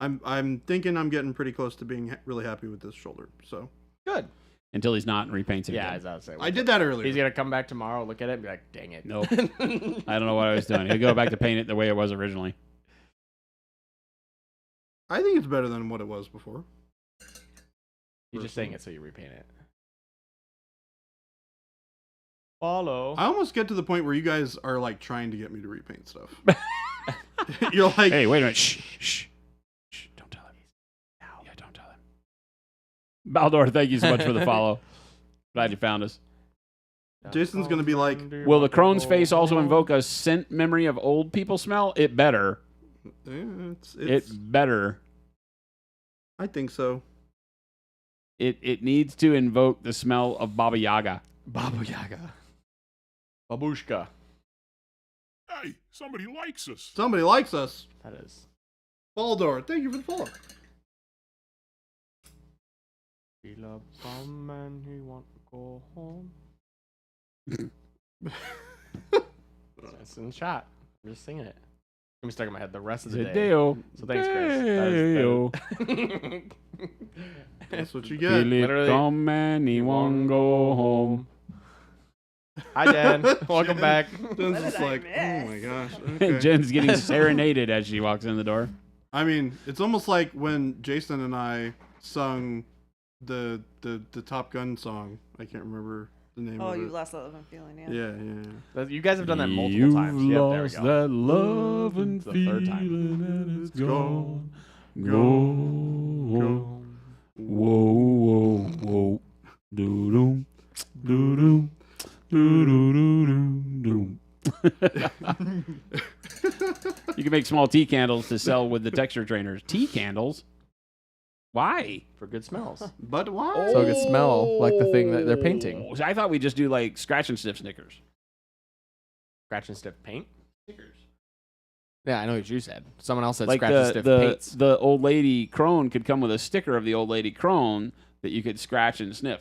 I'm thinking I'm getting pretty close to being really happy with this shoulder. So Good. Until he's not and repaints it Yeah, again. as I was saying. I did that earlier. He's gonna come back tomorrow, look at it, and be like, "Dang it." Nope. I don't know what I was doing. He'll go back to paint it the way it was originally. I think it's better than what it was before. You're just saying it so you repaint it. Follow. I almost get to the point where you guys are like trying to get me to repaint stuff. You're like, Hey, wait a minute. Shh. Don't tell him. Yeah, don't tell him. Baldor, thank you so much for the follow. Glad you found us. Jason's gonna be like, Will the crone's face also invoke a scent memory of old people smell? It better. it's It better. I think so. It needs to invoke the smell of Baba Yaga. Baba Yaga. Babushka. Hey, somebody likes us. Somebody likes us. That is. Baldor, thank you for the follow. He loves some and he want to go home. It's in the chat. I'm just singing it. Let me stuck in my head the rest of the day. Deo. So thanks, Chris. Deo. That's what you get. Philip Literally. come and he won't go home. Hi, Dan. Welcome back. Jen's What just did I like, oh miss? my gosh. Okay. Jen's getting serenaded as she walks in the door. I mean, it's almost like when Jason and I sung the Top Gun song. I can't remember the name Oh, of you it. lost that love and feeling, yeah. Yeah. You guys have done that multiple You've times. Yep, there we lost go. that love and It's the third time. feeling and it's gone. gone. Whoa, whoa. Doo-doom, doo-doom, doo-doo-doo-doo-doom. You can make small tea candles to sell with the texture trainers. Tea candles? Why? For good smells. But why? So it can smell like the thing that they're painting. Oh, so I thought we just do like scratch and sniff Snickers. Scratch and stiff paint? Yeah, I know what you said. Someone else said Like scratch and stiff the paints. the old lady crone could come with a sticker of the old lady crone that you could scratch and sniff.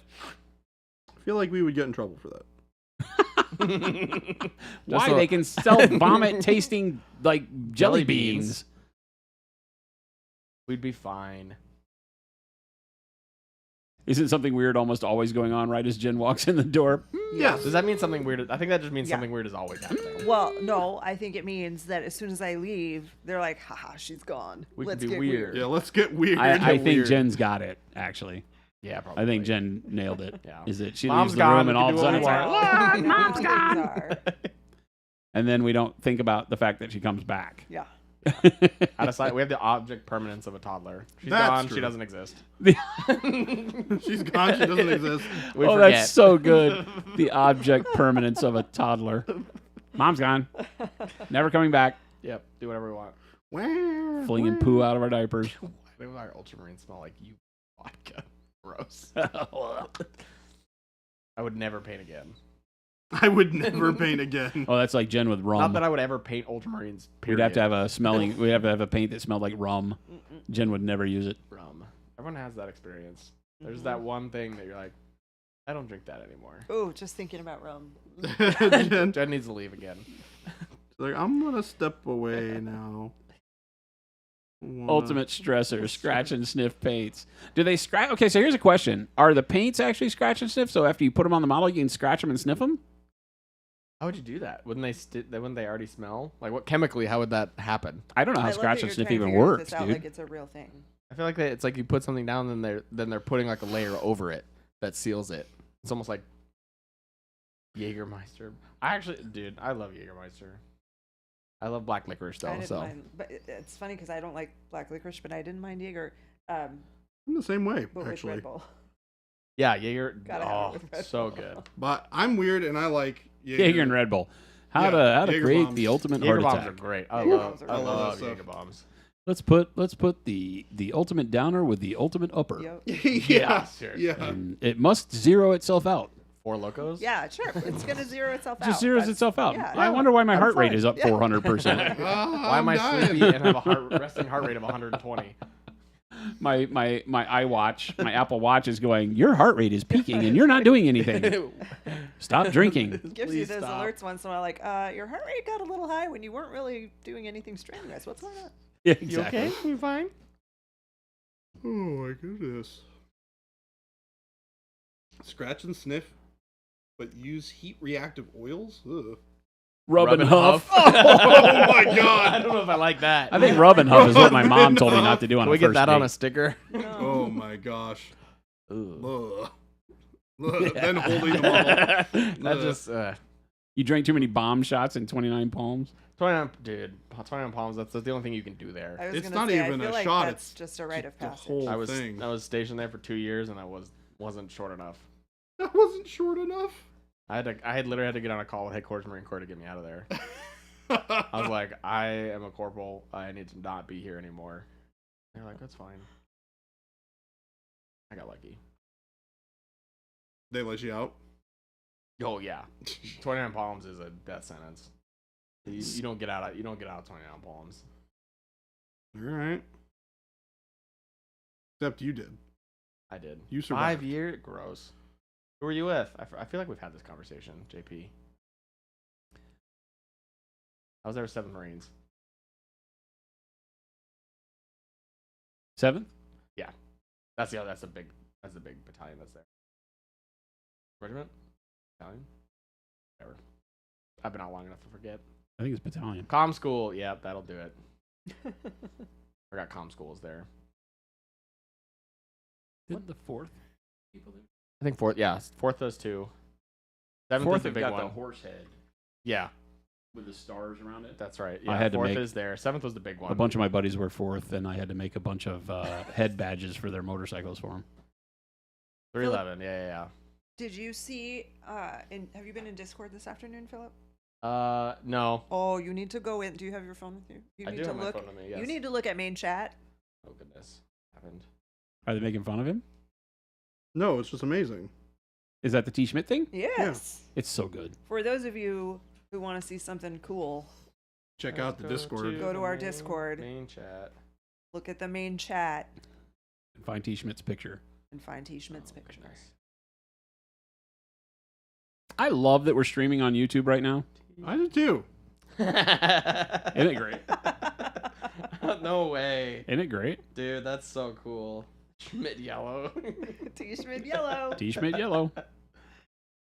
I feel like we would get in trouble for that. Why? so- They can sell vomit tasting like jelly beans. We'd be fine. Isn't something weird almost always going on right as Jen walks in the door? Yes. Does that mean something weird? I think that just means Yeah. something weird is always happening. Well, no, I think it means that as soon as I leave, they're like, haha, she's gone. We could Let's be get weird. Yeah, let's get weird. I think Weird. Jen's got it, actually. Yeah, probably. I think Jen nailed it. Yeah. Is it she Mom's leaves the gone, room we and can all of a do sudden what it's we like, want. "Look, Mom's gone. Are. And then we don't think about the fact that she comes back. Yeah. Out of sight. We have the object permanence of a toddler. She's That's gone. true. She doesn't exist. She's gone. She doesn't exist. We Oh, forget. that's so good. The object permanence of a toddler. Mom's gone. Never coming back. Yep. Do whatever we want. Where? Flinging poo out of our diapers. Why do our ultramarines smell like you vodka? Gross. I would never paint again. I would never paint again. Oh, that's like Jen with rum. Not that I would ever paint ultramarines. Period. We'd have to have a smelling. We'd have to have a paint that smelled like rum. Jen would never use it. rum. Everyone has that experience. There's that one thing that you're like, I don't drink that anymore. Oh, just thinking about rum. Jen needs to leave again. Like, I'm gonna step away now. Ultimate stressor, scratch and sniff paints. Do they scratch? Okay, so here's a question: are the paints actually scratch and sniff? So after you put them on the model, you can scratch them and sniff them? How would you do that? Wouldn't wouldn't they already smell? Like, what chemically? How would that happen? I don't know how I love scratch that and you're sniff trying to even figure works, this out dude. like it's a real thing. I feel like it's like you put something down, then they're putting like a layer over it that seals it. It's almost like Jägermeister. Dude, I love Jägermeister. I love black licorice though. I didn't So mind, but it's funny because I don't like black licorice, but I didn't mind Jaeger. I'm the same way, But with actually. Red Bull. yeah, Jaeger. Gotta have it with Red So Bull. good. But I'm weird, and I like Jaeger and Red Bull. How Yeah, to Jaeger create bombs. the ultimate Jaeger heart bombs attack. are great. I Jaeger love bombs are love good. Jaeger bombs. Let's put the ultimate downer with the ultimate upper. Yep. yeah, seriously. yeah. And it must zero itself out. Four Locos. Yeah, sure. It's gonna zero itself out. Just zeroes That's- itself out. yeah. I wonder why my I'm heart rate fine. is up Yeah. 400%. Why am I dying. sleepy and have a resting heart rate of 120? my iWatch, my Apple Watch is going, your heart rate is peaking and you're not doing anything. Stop drinking. Gives you Please those stop. alerts once in a while, like, your heart rate got a little high when you weren't really doing anything strenuous. What's going on? Yeah, You exactly. okay? You fine? Oh my goodness. Scratch and sniff, but use heat reactive oils? Ugh. Rub and huff. Oh my I god. don't know if I like that. I think rub and huff is what my mom told me not to do on Can a we first get that date. on a sticker? Oh my gosh. Ooh. Ugh. Then holding the model. That just You drank too many bomb shots in 29 palms? 29, dude. 29 palms. That's the only thing you can do there. I was It's gonna not say, even I feel a like shot, that's it's just a rite of the passage. whole I was thing. stationed there for 2 years and I wasn't short enough. That wasn't short enough. I had literally had to get on a call with headquarters Marine Corps to get me out of there. I was like, I am a corporal. I need to not be here anymore. They're like, that's fine. I got lucky. They let you out? Oh yeah, 29 palms is a death sentence. You don't get out of 29 palms. Alright. Except you did. I did. You survived. 5 years. Gross. Who were you with? I feel like we've had this conversation, JP. I was there with 7 Marines. 7? That's the big battalion that's there. Regiment? Battalion? Whatever. I've been out long enough to forget. I think it's battalion. Comm school, yeah, that'll do it. I got comm schools there. Didn't the 4th people there? I think fourth does 2. 7th 4th is the have big got one. the horse head yeah, with the stars around it. that's right. I Yeah, had to 4th make- is there. 7th was the big one. A bunch of my buddies were 4th, and I had to make a bunch of head badges for their motorcycles for them. 311, yeah. Did you see? Have you been in Discord this afternoon, Philip? No. Oh, you need to go in. Do you have your phone with you? You I need do to have my look. phone with me, yes. You need to look at main chat. Oh, goodness. Happened. Are they making fun of him? No, it's just amazing. Is that the T. Schmidt thing? Yes. It's so good. For those of you who want to see something cool, Check out the Discord. Go to our Discord. Main chat. look at the main chat And find T. Schmidt's picture. and find T. Schmidt's Oh, picture. goodness. I love that we're streaming on YouTube right now. I did too. Isn't it great? No way. Isn't it great? Dude, that's so cool. Schmidt yellow. T. Schmidt yellow. T. Schmidt yellow.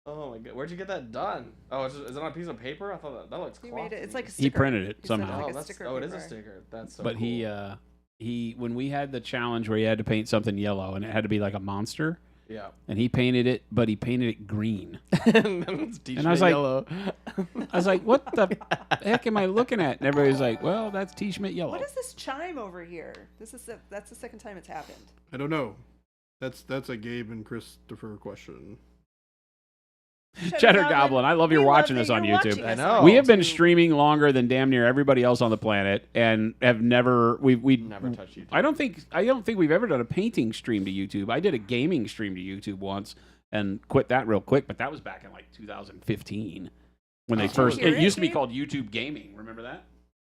Oh my god. Where'd you get that done? Oh, is it on a piece of paper? I thought that looks He made it. It's like a He sticker. printed it He sent somehow. like Oh, a that's, sticker it is a paper. sticker. That's so But cool. he when we had the challenge where he had to paint something yellow and it had to be like a monster, Yeah. and he painted it, but he painted it green. And I was like- yellow. I was like, "What the heck am I looking at?" And everybody's like, "Well, that's T. Schmidt yellow." What is this chime over here? That's the second time it's happened. I don't know. That's a Gabe and Christopher question. Cheddar Goblin, I love we you're love watching that us on you're YouTube. watching I us know. on We have been YouTube. streaming longer than damn near everybody else on the planet, and have never we Never touched YouTube. I don't think we've ever done a painting stream to YouTube. I did a gaming stream to YouTube once, and quit that real quick. But that was back in like 2015 when they Did you first. hear It it, used to be Gabe? called YouTube Gaming. Remember that?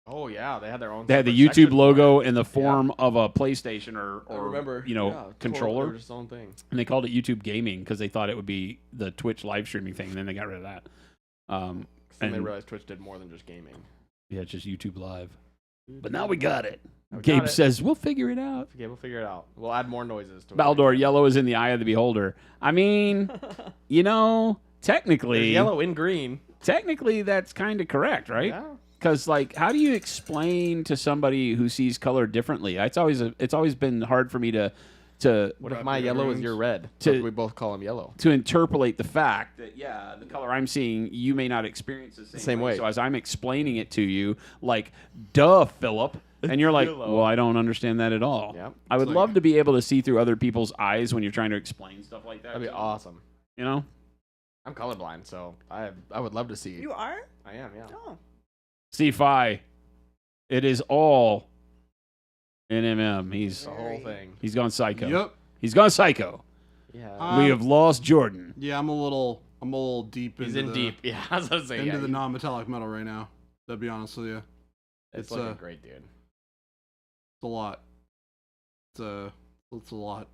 Oh yeah, they had their own. They had the separate YouTube section for logo it. in the form of a PlayStation I or remember. you know, Yeah, totally, controller. they were just their own thing. And they called it YouTube Gaming because they thought it would be the Twitch live streaming thing, and then they got rid of that. And And- they realized Twitch did more than just gaming. Yeah, it's just YouTube Live. But now we got it. Now we Gabe got it. says we'll figure it out. Okay, we'll figure it out. We'll add more noises to it. Baldor, yellow is in the eye of the beholder. I mean, you know, There's technically, yellow and green. technically that's kind of correct, right? Yeah. Because like, how do you explain to somebody who sees color differently? It's always been hard for me to What Wrap if my your yellow is runes. your red? To- So we both call him yellow. interpolate the fact that the color I'm seeing you may not experience the Same way. So as I'm explaining it to you, like, duh, Philip, and you're like, Yellow. well, I don't understand that at all. Yep. I would It's love like- to be able to see through other people's eyes when you're trying to explain stuff like that. That'd be to them, awesome. You know? I'm colorblind, so I would love to see. You are? I am, yeah. Oh. C5, it is all NMM. The whole thing. He's gone psycho. Yep. He's gone psycho. Yeah. We have lost Jordan. Yeah, I'm a little deep He's into in the, deep. Yeah, I was gonna say. into Yeah, the non-metallic metal right now. To be honest with you, it's it's, looking great, dude. it's a lot. It's a lot.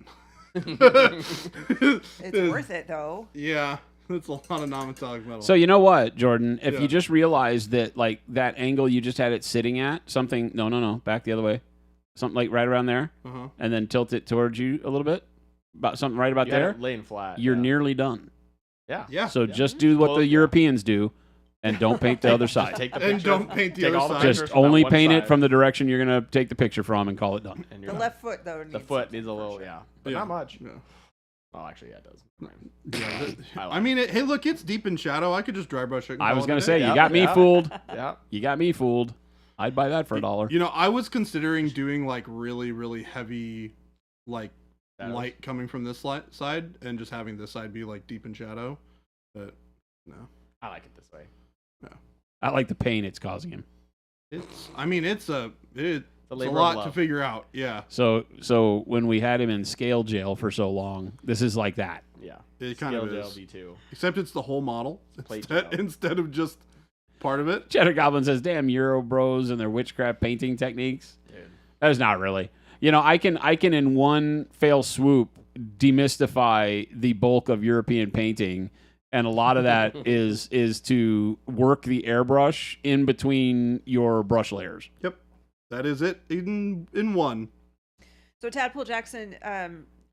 It's worth it though. Yeah, it's a lot of non-metallic metal. So you know what, Jordan? If Yeah. you just realized that, like, that angle you just had it sitting at, something, no, back the other way, something like right around there, uh-huh. and then tilt it towards you a little bit, about something right about You had there, it laying flat. you're yeah. nearly done. Yeah. Yeah. So just do what Close, the yeah. Europeans do, and don't paint the other Just side. take the And picture. don't paint the Take other all the side. pictures Just from that only one paint it side, from the direction you're gonna take the picture from, and call it done. and The you're left foot though. The Needs foot something needs a for little, sure. yeah, but Yeah. not much. Yeah. Oh, actually, yeah, it does. Yeah, I like I mean, hey, look, it's deep in shadow. I could just dry brush it. and I call was it gonna a day. say, you Yeah, got me yeah. fooled. Yeah. You got me fooled. I'd buy that for $1. You know, I was considering doing like really, really heavy, like Shadows. light coming from this side, and just having this side be like deep in shadow. But no, I like it this way. I like the pain it's causing him. it's. I mean, it's a labor of lot to love. figure out. Yeah, So when we had him in scale jail for so long, this is like that. Yeah. it kind Scale of jail is. V2. Except it's the whole model Plate instead, jail. instead of just part of it. Cheddar Goblin says, "Damn Euro bros and their witchcraft painting techniques." Dude. That is not really. You know, I can in one fell swoop demystify the bulk of European painting, and a lot of that is to work the airbrush in between your brush layers. Yep, that is it in one. So Tadpole Jackson,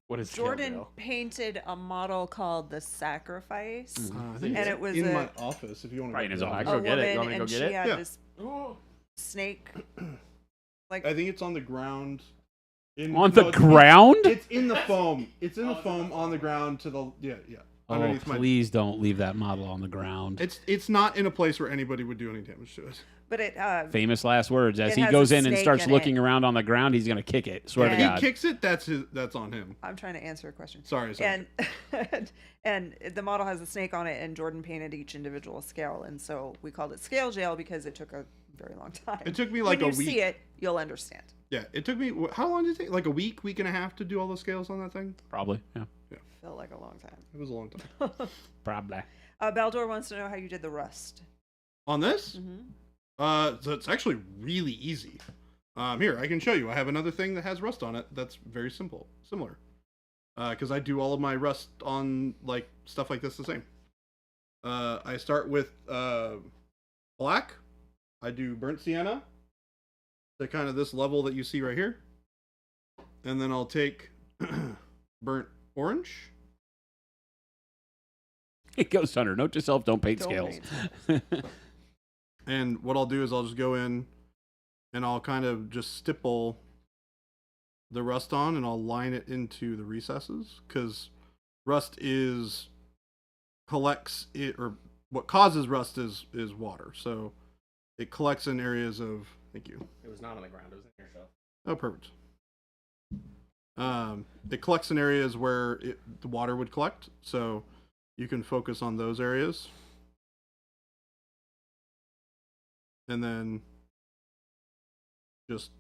What is scale Jordan jail? painted a model called the Sacrifice. I think And it's it was in a- my office. If you want to Right in his go office. Go A get it. You woman, want me to go and get she it? had Yeah. this snake. Like I think it's on the ground. On the it's- ground? It's in the foam. It's in the foam on the ground to the yeah. Oh, Underneath my. please don't leave that model on the ground. It's not in a place where anybody would do any damage to it. but it Famous last words. As It he has goes a in and snake starts in looking it. around on the ground, he's gonna kick it. Swear Yeah. to If God. he kicks it, that's on him. I'm trying to answer a question. Sorry. And the model has a snake on it, and Jordan painted each individual scale, and so we called it scale jail because it took a very long time. It took me like when a you week. see it, you'll understand. Yeah, it took me. How long did it take? Like a week and a half to do all the scales on that thing. Probably. Yeah. Felt like a long time. It was a long time. Probably. Baldor wants to know how you did the rust. On this, Mm-hmm. so it's actually really easy. Here I can show you. I have another thing that has rust on it. That's very similar. Because I do all of my rust on like stuff like this the same. I start with black. I do burnt sienna to kind of this level that you see right here, and then I'll take burnt orange. Ghost Hunter, note to self: don't paint Don't scales. And what I'll do is I'll just go in and I'll kind of just stipple the rust on, and I'll line it into the recesses, because rust collects it, or what causes rust is water. So it collects in areas of, thank you. It was not on the ground. It was in your shelf. Oh, perfect. It collects in areas where the water would collect, so you can focus on those areas. And then just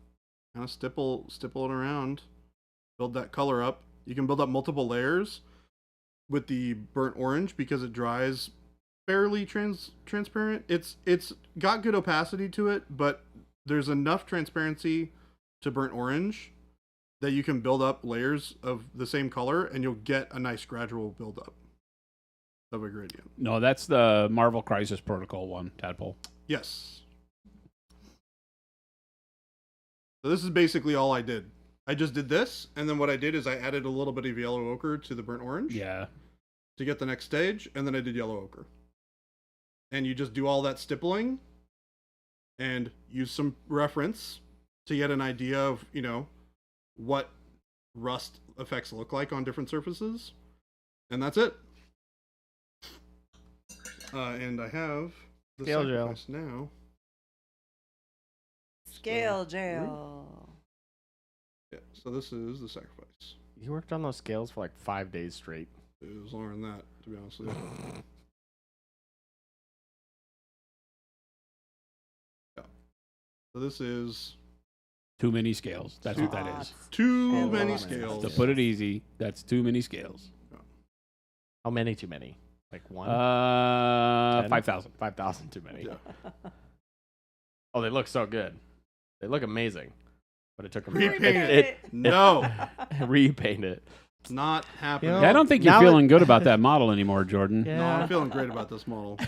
kind of stipple it around, build that color up. You can build up multiple layers, with the burnt orange because it dries fairly transparent. It's got good opacity to it, but there's enough transparency to burnt orange that you can build up layers of the same color and you'll get a nice gradual buildup of a gradient. No, that's the Marvel Crisis Protocol one, Tadpole. Yes. So this is basically all I did. I just did this, and then what I did is I added a little bit of yellow ochre to the burnt orange. Yeah. To get the next stage, and then I did yellow ochre. And you just do all that stippling and use some reference to get an idea of, you know, what rust effects look like on different surfaces. And that's it. And I have the Scale gel sacrifice now. Scale gel. Yeah, so this is the sacrifice. You worked on those scales for like 5 days straight. It was longer than that, to be honest with you. Yeah. So this is Too many scales. That's what that is. too And many lots. scales. To put it easy, that's too many scales. How many too many? Like one? 5,000. 5,000 too many. Yeah. Oh, they look so good. They look amazing. But it took them Repaint it. No, Repaint it. it's not happening. You know, Yeah, I don't think you're now feeling good about that model anymore, Jordan. Yeah. No, I'm feeling great about this model.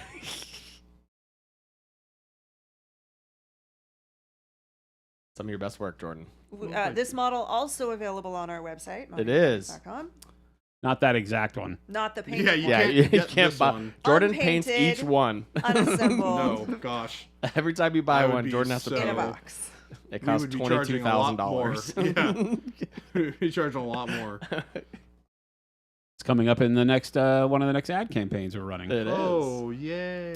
Some of your best work, Jordan. This model also available on our website. It is. moderncomics.com. Not that exact one. Not the painted Yeah, you one. Yeah, can't you get can't this buy. one. Jordan paints each Unpainted, one. Unassembled. No, gosh. Every time you buy I would one, be Jordan has to so- In pay a it. box. It We costs would be charging a lot more. $22,000. Yeah. We charge a lot more. It's coming up in the next one of the next ad campaigns we're running. It is. Oh, yeah.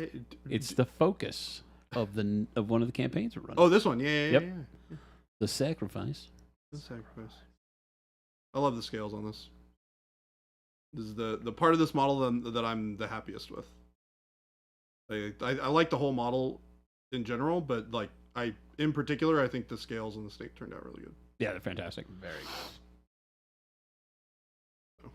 It's the focus of one of the campaigns we're running. Oh, this one. Yeah, yeah, Yep. yeah. The sacrifice. The sacrifice. I love the scales on this. This is the part of this model that I'm the happiest with. I like the whole model in general, but like in particular, I think the scales and the snake turned out really good. Yeah, they're fantastic. Very good.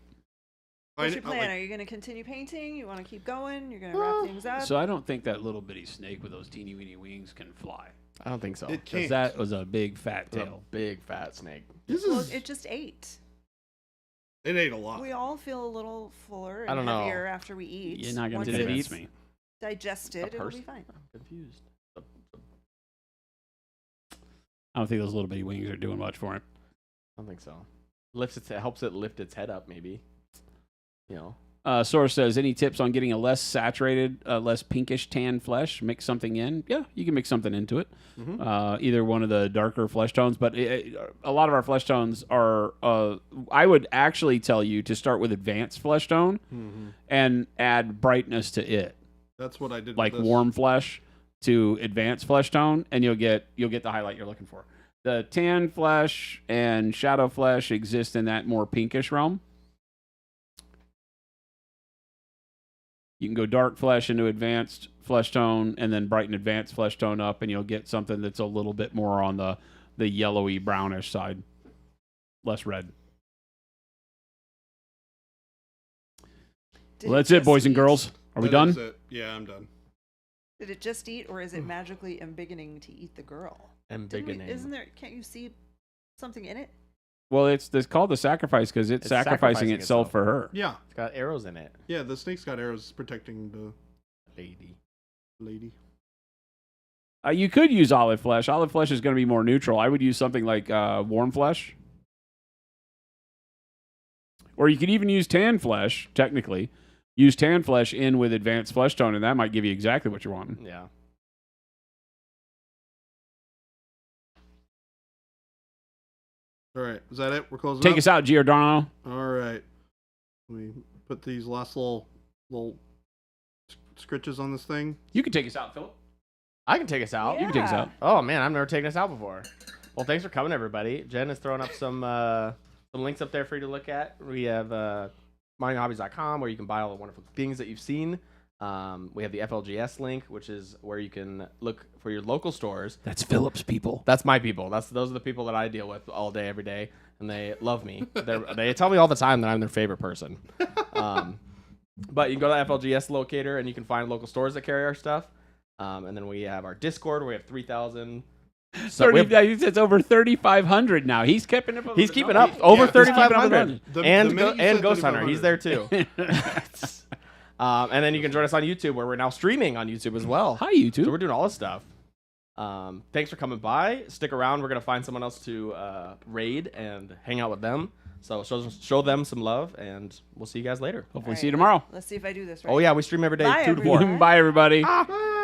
What's your plan? Are you going to continue painting? You want to keep going? You're going to wrap things up? So I don't think that little bitty snake with those teeny weeny wings can fly. I don't think so. It Because can't. that was a big fat It's a tail. big fat snake. This Well, is it just ate. it ate a lot. We all feel a little fuller I and don't know. heavier after we eat. You're not going Once to Did it convince it's me. digested, it'll be person? fine. I'm confused. I don't think those little bitty wings are doing much for him. I don't think so. Helps it lift its head up, maybe. You know. Source says, any tips on getting a less saturated, less pinkish tan flesh? Mix something in. Yeah, you can mix something into it. Mhm. Either one of the darker flesh tones, but a lot of our flesh tones are. I would actually tell you to start with advanced flesh tone and add brightness to it, That's what I did. like with this. warm flesh to advanced flesh tone, and you'll get the highlight you're looking for. The tan flesh and shadow flesh exist in that more pinkish realm. You can go dark flesh into advanced flesh tone and then brighten advanced flesh tone up, and you'll get something that's a little bit more on the yellowy brownish side, less red. Did Well, that's it, just boys and eat? girls. Are we That is done? it. Yeah, I'm done. Did it just eat, or is it magically beginning to eat the girl? And Didn't we- beginning. Isn't there? Can't you see something in it? Well, it's called the sacrifice because it's sacrificing sacrificing itself for her. Yeah, It's got arrows in it. yeah. The snake's got arrows protecting the Lady. lady. You could use olive flesh. Olive flesh is going to be more neutral. I would use something like warm flesh. Or you could even use tan flesh, technically. Use tan flesh in with advanced flesh tone, and that might give you exactly what you're wanting. Yeah. All right, is that it? We're closing. Take up? us out, Giordano. All right. We put these last little scritches on this thing. You can take us out, Philip. I can take us out. You can take us out. Oh man, I've never taken us out before. Well, thanks for coming, everybody. Jen is throwing up some links up there for you to look at. We have mindhobbies.com where you can buy all the wonderful things that you've seen. We have the FLGS link, which is where you can look for your local stores. That's Philip's people. That's my people. Those are the people that I deal with all day, every day, and they love me. They tell me all the time that I'm their favorite person. But you can go to the FLGS locator and you can find local stores that carry our stuff. And then we have our Discord where we have 3,000. So it's over 3,500 now. He's keeping up. He's keeping up. Over 3,500. The And minute you said Ghost Hunter. 3,500. He's there too. And then you can join us on YouTube where we're now streaming on YouTube as well. Hi, YouTube. So we're doing all this stuff. Thanks for coming by. Stick around. We're going to find someone else to raid and hang out with them. So show them some love, and we'll see you guys later. Hopefully see you tomorrow. Let's see if I do this right. Oh, yeah. We stream every day, Bye, 2 to 4. everyone. Bye, everybody. Ah.